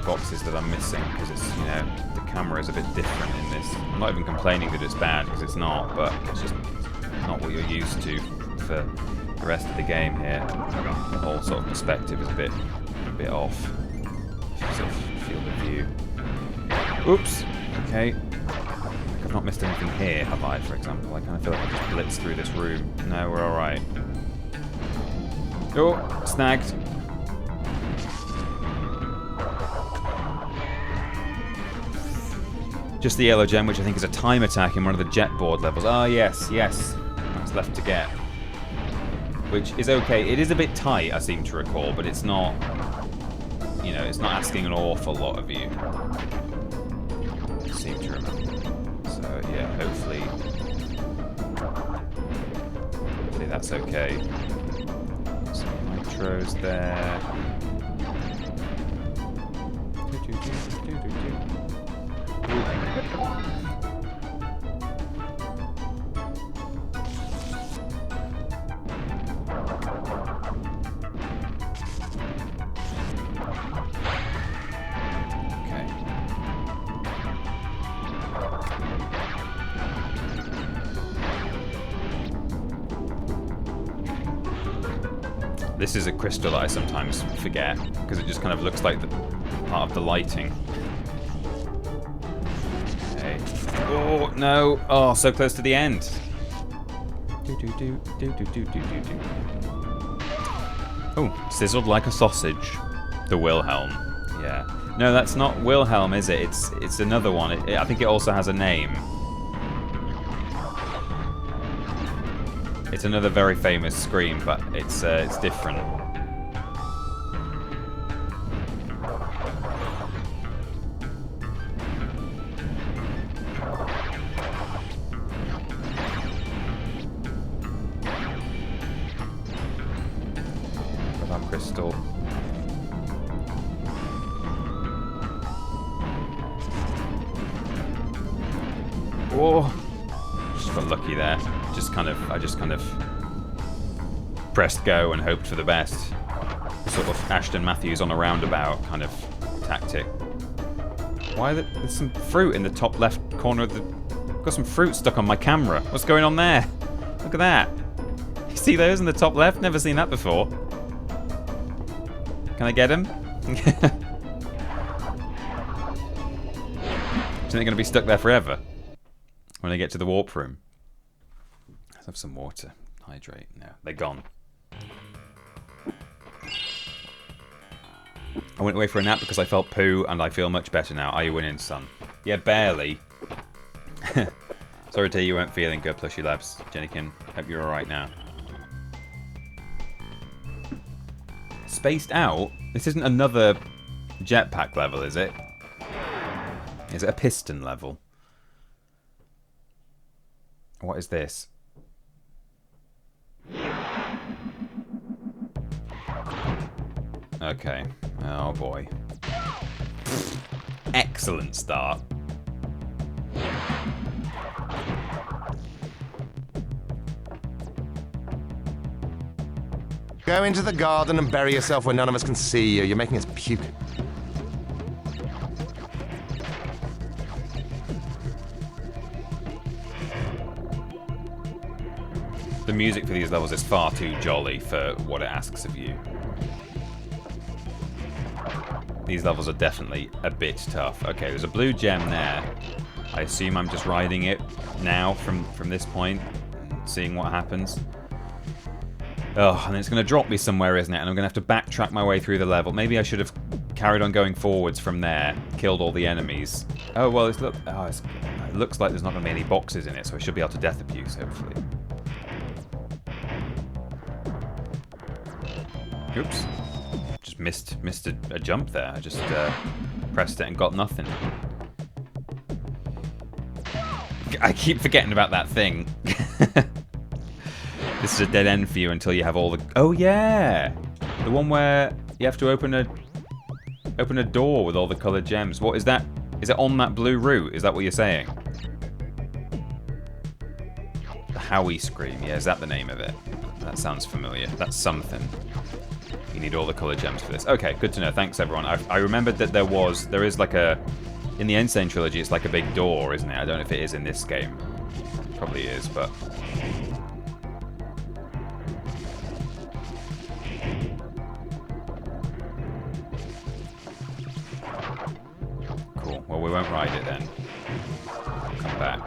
boxes that I'm missing because it's, you know, the camera is a bit different in this. I'm not even complaining that it's bad because it's not, but it's just not what you're used to for the rest of the game here. The whole sort of perspective is a bit off. Sort of field of view. Oops. Okay. I've not missed anything here, have I, for example? I kind of feel like I just blitzed through this room. No, we're alright. Oh, snagged. Just the yellow gem, which I think is a time attack in one of the jet board levels. Ah, yes, yes. That's left to get. Which is okay. It is a bit tight, I seem to recall, but it's not... You know, it's not asking an awful lot of you. I seem to remember. So, yeah, hopefully that's okay. Some nitros there. This is a crystal that I sometimes forget, because it just kind of looks like the part of the lighting. Okay. Oh, no. Oh, so close to the end. Oh, sizzled like a sausage. The Wilhelm. Yeah. No, that's not Wilhelm, is it? It's another one. I think it also has a name. It's another very famous scream, but it's different. Got that crystal. Oh, just got lucky there. I just kind of pressed go and hoped for the best. Sort of Ashton Matthews on a roundabout kind of tactic. Why there's some fruit in the top left corner of the... I've got some fruit stuck on my camera. What's going on there? Look at that. You see those in the top left? Never seen that before. Can I get him? Do you think they're going to be stuck there forever? When I get to the warp room? Let's have some water. Hydrate. No, they're gone. I went away for a nap because I felt poo, and I feel much better now. Are you winning, son? Yeah, barely. Sorry to hear you weren't feeling good, Plushy Labs. Jennikin, hope you're alright now. Spaced out? This isn't another jetpack level, is it? Is it a piston level? What is this? Okay. Oh boy. Excellent start. Go into the garden and bury yourself where none of us can see you. You're making us puke. The music for these levels is far too jolly for what it asks of you. These levels are definitely a bit tough. Okay, there's a blue gem there. I assume I'm just riding it now from this point, seeing what happens. Oh, and it's going to drop me somewhere, isn't it? And I'm going to have to backtrack my way through the level. Maybe I should have carried on going forwards from there, killed all the enemies. Oh, well, it looks like there's not going to be any boxes in it, so I should be able to death abuse, hopefully. Oops. Just missed a jump there. I just pressed it and got nothing. I keep forgetting about that thing. This is a dead end for you until you have all the... Oh, yeah! The one where you have to open a door with all the coloured gems. What is that? Is it on that blue route? Is that what you're saying? The Howie Scream. Yeah, is that the name of it? That sounds familiar. That's something. You need all the coloured gems for this. Okay, good to know. Thanks, everyone. I remembered that there is like a... In the Insane Trilogy, it's like a big door, isn't it? I don't know if it is in this game. Probably is, but... Cool. Well, we won't ride it then. Come back.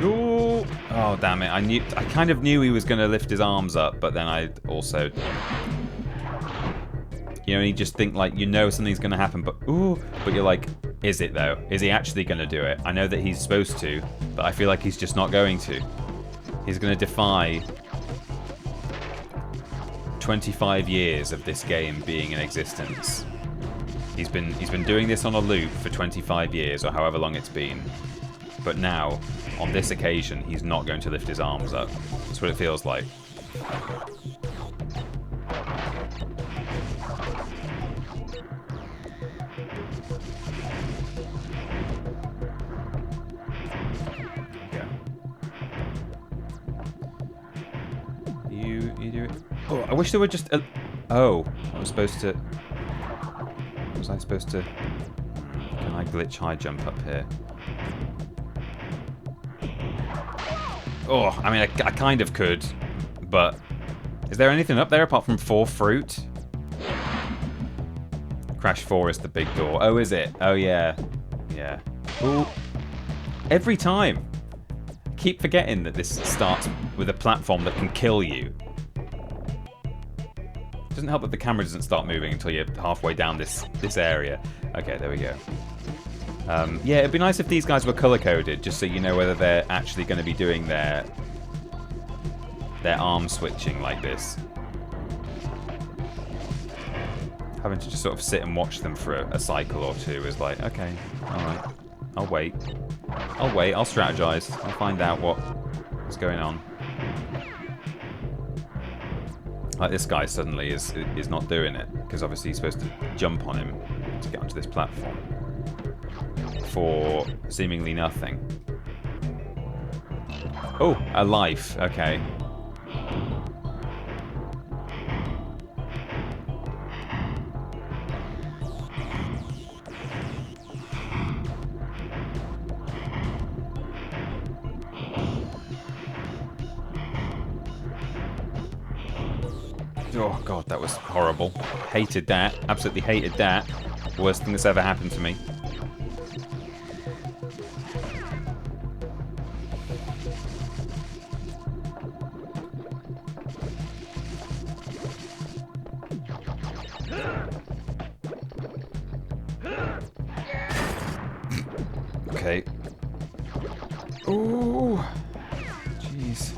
Ooh! Oh, damn it. I kind of knew he was going to lift his arms up, but then I also... You know, you just think, like, you know something's going to happen, but... Ooh! But you're like, is it, though? Is he actually going to do it? I know that he's supposed to, but I feel like he's just not going to. He's going to defy 25 years of this game being in existence. He's been doing this on a loop for 25 years, or however long it's been. But now, on this occasion, he's not going to lift his arms up. That's what it feels like. Yeah. You do it. Oh, I wish there were just a... Oh, I was supposed to... Was I supposed to... Can I glitch high jump up here? Oh, I mean, I kind of could, but... Is there anything up there apart from 4 fruit? Crash 4 is the big door. Oh, is it? Oh, yeah. Yeah. Ooh. Every time. Keep forgetting that this starts with a platform that can kill you. Doesn't help that the camera doesn't start moving until you're halfway down this area. Okay, there we go. Yeah, it'd be nice if these guys were color-coded, just so you know whether they're actually going to be doing their arm switching like this. Having to just sort of sit and watch them for a cycle or two is like, okay, alright, I'll wait. I'll wait, I'll strategize, I'll find out what's going on. Like this guy suddenly is not doing it, because obviously he's supposed to jump on him to get onto this platform. For seemingly nothing. Oh, a life. Okay. Oh god, that was horrible. Hated that. Absolutely hated that. Worst thing that's ever happened to me. Okay. Ooh. Jeez.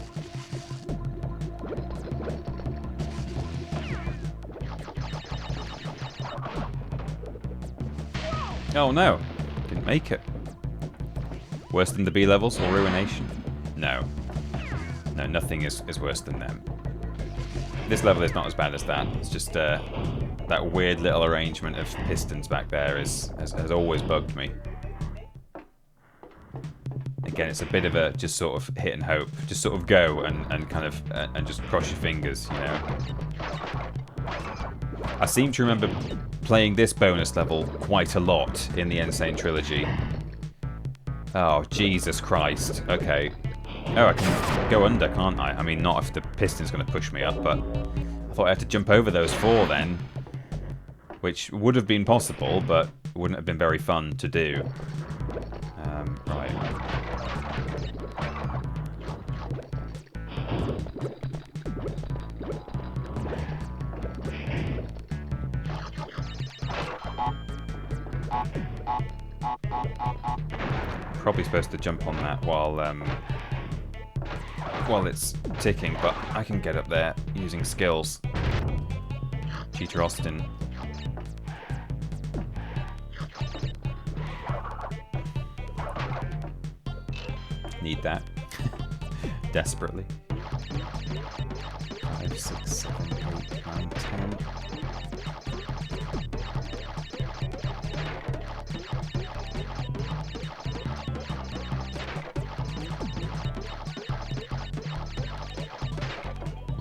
Oh no. Didn't make it. Worse than the B levels or Ruination? No. No, nothing is worse than them. This level is not as bad as that. It's just that weird little arrangement of pistons back there has always bugged me. Again, it's a bit of a just sort of hit and hope. Just sort of go and kind of and just cross your fingers, you know. I seem to remember playing this bonus level quite a lot in the Insane Trilogy. Oh, Jesus Christ. Okay. Oh, I can go under, can't I? I mean, not if the piston's going to push me up, but I thought I had to jump over those 4 then. Which would have been possible, but wouldn't have been very fun to do. Right. Probably supposed to jump on that while it's ticking, but I can get up there using skills. Cheater Austin. Need that. Desperately. 5, 6, 7, 8, 9, 10.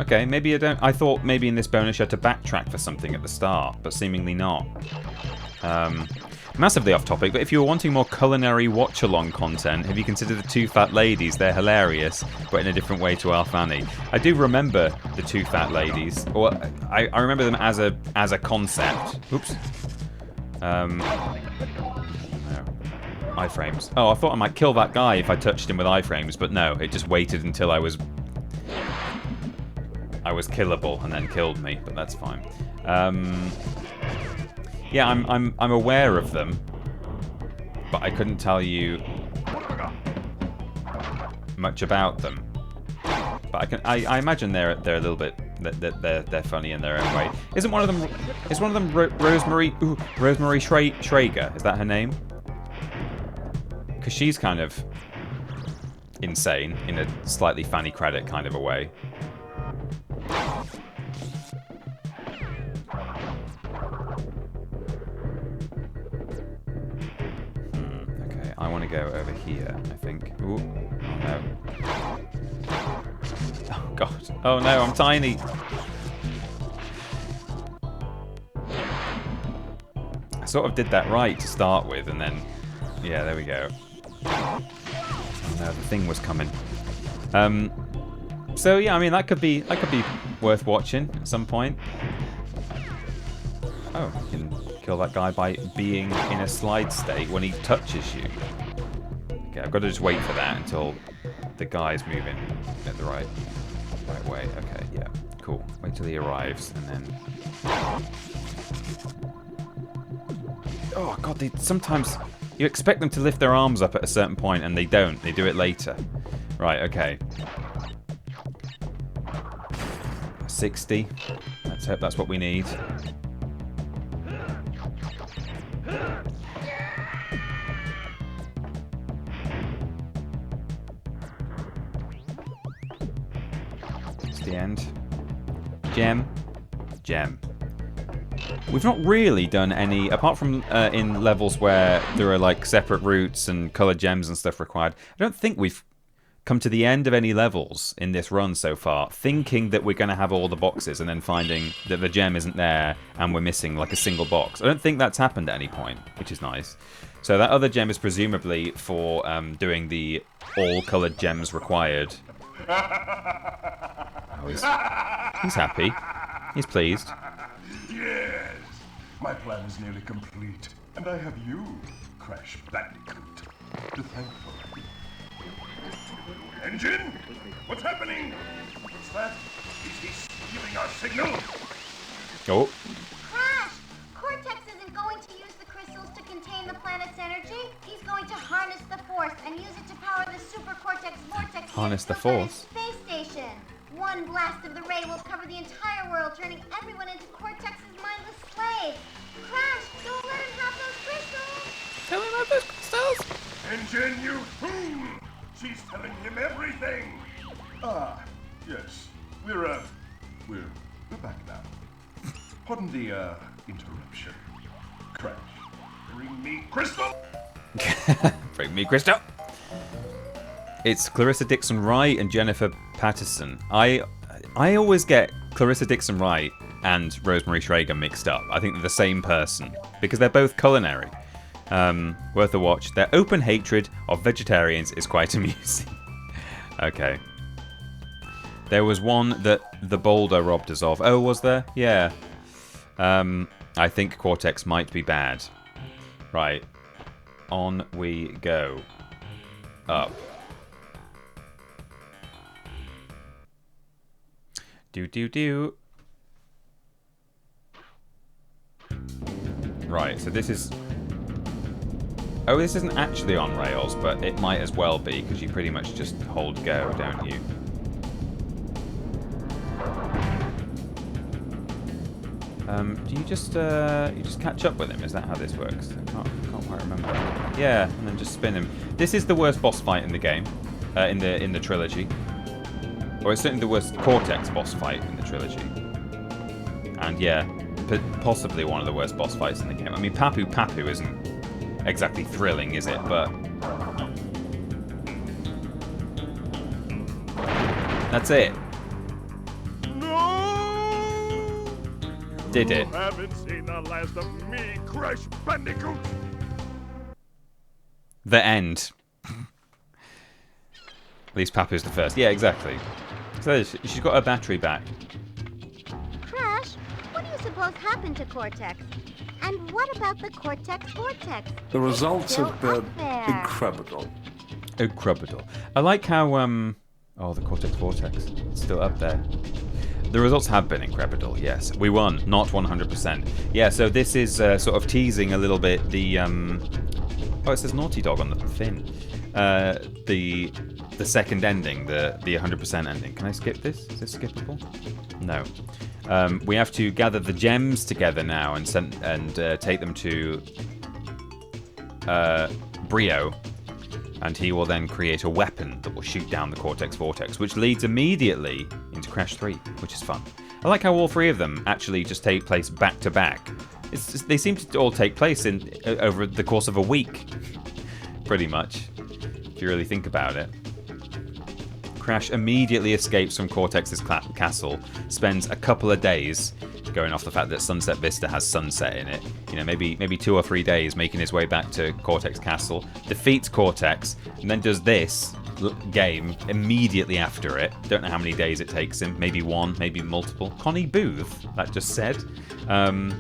Okay, maybe I don't... I thought maybe in this bonus you had to backtrack for something at the start, but seemingly not. Massively off topic, but if you were wanting more culinary watch-along content, have you considered the 2 Fat Ladies? They're hilarious, but in a different way to Our Fanny. I do remember the 2 Fat Ladies, or I remember them as a concept. Oops. iframes. Oh, I thought I might kill that guy if I touched him with iframes, but no, it just waited until I was killable and then killed me, but that's fine. Yeah, I'm aware of them, but I couldn't tell you much about them. But I imagine they're a little bit they're funny in their own way. Isn't one of them Rosemary Schrager? Is that her name? Because she's kind of insane in a slightly Fanny Credit kind of a way. Okay, I want to go over here, I think. Ooh, oh no. Oh god. Oh no, I'm tiny. I sort of did that right to start with, and then... Yeah, there we go. Oh no, the thing was coming. So yeah, I mean that could be worth watching at some point. Oh, you can kill that guy by being in a slide state when he touches you. Okay, I've got to just wait for that until the guy's moving at the right way. Okay, yeah, cool. Wait till he arrives and then. Oh god, sometimes you expect them to lift their arms up at a certain point and they don't. They do it later. Right, okay. 60. Let's hope that's what we need. It's the end. Gem. We've not really done any, apart from in levels where there are like separate routes and coloured gems and stuff required. I don't think we've come to the end of any levels in this run so far, thinking that we're going to have all the boxes and then finding that the gem isn't there and we're missing like a single box. I don't think that's happened at any point, which is nice. So that other gem is presumably for doing the all coloured gems required. Oh, he's happy. He's pleased. Yes, my plan is nearly complete, and I have you, Crash Bandicoot, to thank for it. Engine? What's happening? What's that? Is he spewing our signal? Oh. Crash! Cortex isn't going to use the crystals to contain the planet's energy. He's going to harness the force and use it to power the Super Cortex Vortex. Harness the force? Space station. One blast of the ray will cover the entire world, turning everyone into Cortex's mindless slaves. Crash, don't let him have those crystals! Don't let him have those crystals! Engine, you fool! She's telling him everything! Ah, yes. We're back now. Pardon the, interruption. Crash, bring me crystal! Bring me crystal! It's Clarissa Dixon Wright and Jennifer Patterson. I always get Clarissa Dixon Wright and Rosemary Schrager mixed up. I think they're the same person because they're both culinary. Worth a watch. Their open hatred of vegetarians is quite amusing. Okay. There was one that the boulder robbed us of. Oh, was there? Yeah. I think Cortex might be bad. Right. On we go. Up. Do. Right, so this is... Oh, this isn't actually on rails, but it might as well be, because you pretty much just hold go, don't you? Do you just catch up with him? Is that how this works? I can't quite remember. Yeah, and then just spin him. This is the worst boss fight in the game, in the trilogy. Or it's certainly the worst Cortex boss fight in the trilogy. And yeah, possibly one of the worst boss fights in the game. I mean, Papu isn't exactly thrilling, is it? But that's it. No! Did it? You haven't seen the last of me, Crash Bandicoot! The end. At least Papu's the first. Yeah, exactly. So she's got her battery back. Crash, what do you suppose happened to Cortex? And what about the Cortex Vortex? The results Still have been up there. incredible. Incredible. I like how, oh, the Cortex Vortex. It's still up there. The results have been incredible, yes. We won, not 100%. Yeah, so this is sort of teasing a little bit the, oh, it says Naughty Dog on the fin. The second ending, the 100% ending. Can I skip this? Is this skippable? No. We have to gather the gems together now and take them to Brio, and he will then create a weapon that will shoot down the Cortex Vortex, which leads immediately into Crash 3, which is fun. I like how all three of them actually just take place back to back. They seem to all take place over the course of a week, pretty much, if you really think about it. Crash immediately escapes from Cortex's castle, spends a couple of days, going off the fact that Sunset Vista has sunset in it, you know, maybe 2 or 3 days, making his way back to Cortex Castle, defeats Cortex, and then does this game immediately after it. Don't know how many days it takes him, maybe one, maybe multiple. Connie Booth, that just said. And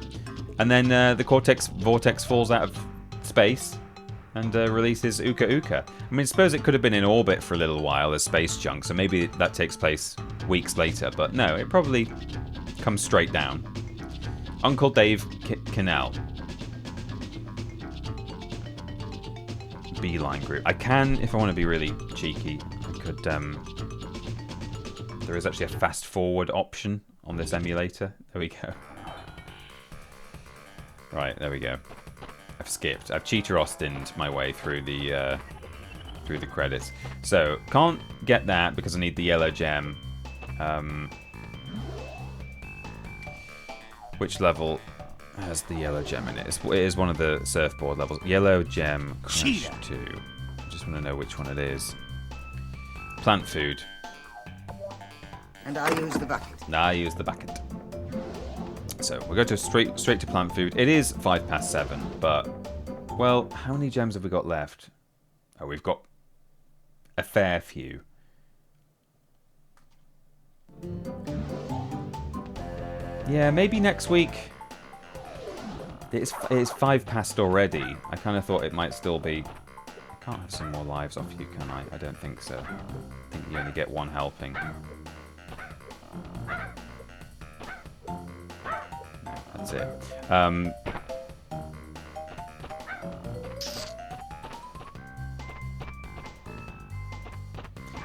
then the Cortex Vortex falls out of space and releases Uka Uka. I mean, I suppose it could have been in orbit for a little while as space junk, so maybe that takes place weeks later, but no, it probably comes straight down. Uncle Dave Canal. Beeline group. I can, if I want to be really cheeky, I could, there is actually a fast forward option on this emulator. There we go. Right, there we go. I've skipped. I've cheater Austined my way through the credits. So can't get that because I need the yellow gem. Which level has the yellow gem in it? It is one of the surfboard levels. Yellow gem Crash 2. I just want to know which one it is. Plant food. And I use the bucket. I use the bucket. So we'll go to straight to plant food. It is 7:05, but well, how many gems have we got left? Oh, we've got a fair few. Yeah, maybe next week. It's 5 past already. I kind of thought it might still be. I can't have some more lives off you, can I? I don't think so. I think you only get one helping. That's it.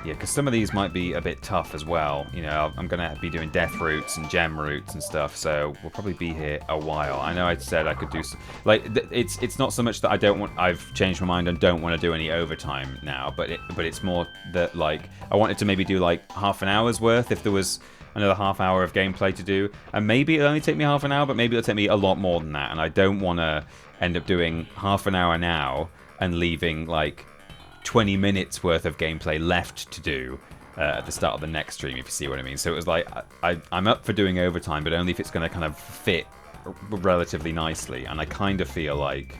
Yeah, because some of these might be a bit tough as well. You know, I'm going to be doing death routes and gem routes and stuff, so we'll probably be here a while. I know I said I could do... Like, it's not so much that I've changed my mind and don't want to do any overtime now, but it's more that, like, I wanted to maybe do, like, half an hour's worth if there was another half hour of gameplay to do. And maybe it'll only take me half an hour, but maybe it'll take me a lot more than that. And I don't want to end up doing half an hour now and leaving, like, 20 minutes worth of gameplay left to do at the start of the next stream, if you see what I mean. So it was like, I'm up for doing overtime, but only if it's going to kind of fit relatively nicely. And I kind of feel like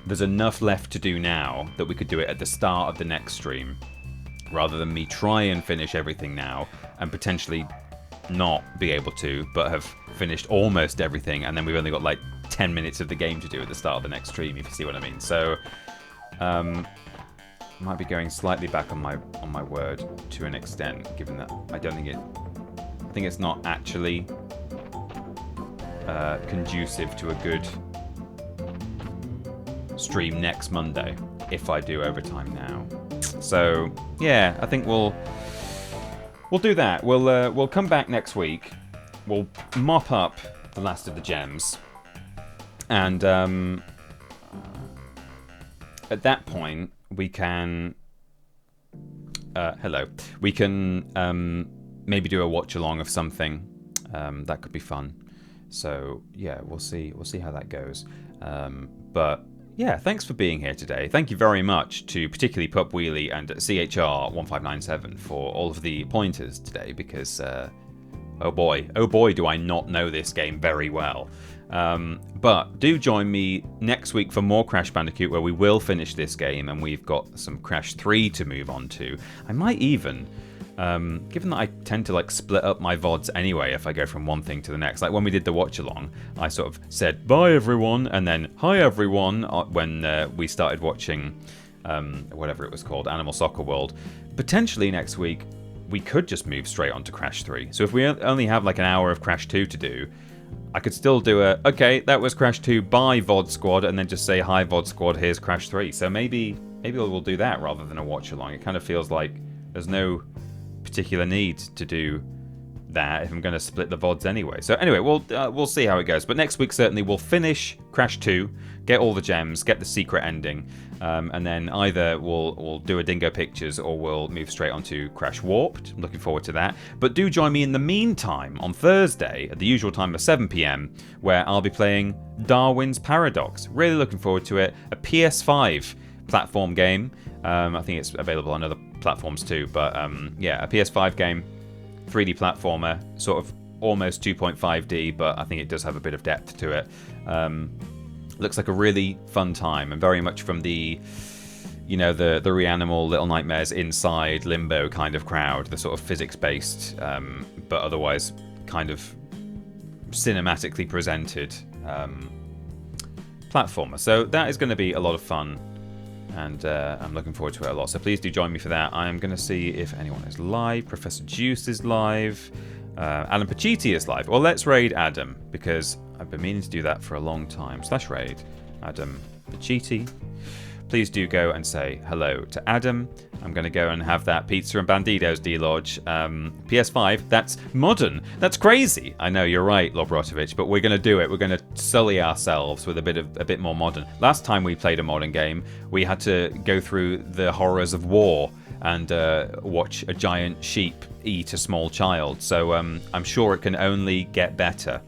there's enough left to do now that we could do it at the start of the next stream, rather than me try and finish everything now and potentially not be able to, but have finished almost everything, and then we've only got like 10 minutes of the game to do at the start of the next stream, if you see what I mean. So might be going slightly back on my word to an extent, given that I think it's not actually conducive to a good stream next Monday if I do overtime now. So yeah, I think we'll do that. We'll come back next week. We'll mop up the last of the gems, and at that point we can we can maybe do a watch along of something. That could be fun. So yeah, we'll see how that goes. But yeah, thanks for being here today. Thank you very much to particularly Pup Wheelie and CHR1597 for all of the pointers today, because oh boy do I not know this game very well. But do join me next week for more Crash Bandicoot, where we will finish this game and we've got some Crash 3 to move on to. I might even Given that I tend to like split up my VODs anyway if I go from one thing to the next. Like when we did the watch along, I sort of said bye everyone and then hi everyone when we started watching whatever it was called, Animal Soccer World. Potentially next week we could just move straight on to Crash 3. So if we only have like an hour of Crash 2 to do, I could still do okay, that was Crash 2, bye VOD Squad, and then just say hi VOD Squad, here's Crash 3. So maybe we'll do that rather than a watch along. It kind of feels like there's no particular need to do that if I'm going to split the VODs anyway. So anyway, we'll see how it goes. But next week certainly we'll finish Crash 2, get all the gems, get the secret ending, and then either we'll do a Dingo Pictures or we'll move straight onto Crash Warped. I'm looking forward to that. But do join me in the meantime on Thursday at the usual time of 7 p.m, where I'll be playing Darwin's Paradox. Really looking forward to it. A PS5 platform game. I think it's available on other platforms too, but yeah, a PS5 game, 3D platformer, sort of almost 2.5D, but I think it does have a bit of depth to it. Looks like a really fun time, and very much from the, you know, the Reanimal, Little Nightmares, Inside, Limbo kind of crowd, the sort of physics-based, but otherwise kind of cinematically presented platformer. So that is going to be a lot of fun, and I'm looking forward to it a lot. So please do join me for that. I'm going to see if anyone is live. Professor Juice is live. Adam Pacitti is live. Well, let's raid Adam, because I've been meaning to do that for a long time. / raid Adam Pacitti. Please do go and say hello to Adam. I'm going to go and have that Pizza and Banditos delodge. PS5, that's modern. That's crazy. I know, you're right, Lobrotovich, but we're going to do it. We're going to sully ourselves with a bit more modern. Last time we played a modern game, we had to go through the horrors of war and watch a giant sheep eat a small child. So I'm sure it can only get better.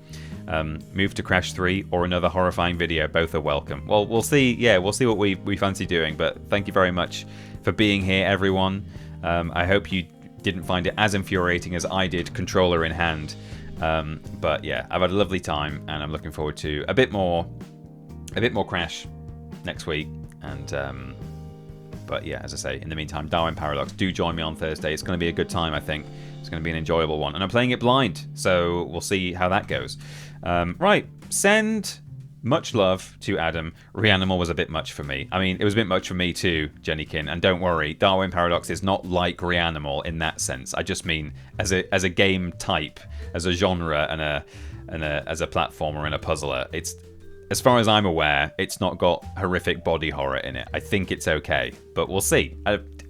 Move to Crash 3 or another horrifying video. Both are welcome. Well, we'll see. Yeah, we'll see what we fancy doing. But thank you very much for being here, everyone. I hope you didn't find it as infuriating as I did, controller in hand. But yeah, I've had a lovely time, and I'm looking forward to a bit more Crash next week. And but yeah, as I say, in the meantime, Darwin Paradox, do join me on Thursday. It's going to be a good time, I think. It's going to be an enjoyable one. And I'm playing it blind, so we'll see how that goes. Right, send much love to Adam. Reanimal was a bit much for me. I mean, it was a bit much for me too, Jennykin. And don't worry, Darwin Paradox is not like Reanimal in that sense. I just mean as a game type, as a genre, and as a platformer and a puzzler. It's, as far as I'm aware, it's not got horrific body horror in it. I think it's okay, but we'll see.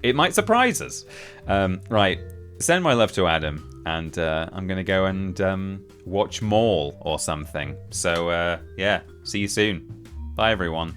It might surprise us. Right, send my love to Adam, and I'm going to go and watch Maul or something. So, yeah, see you soon. Bye, everyone.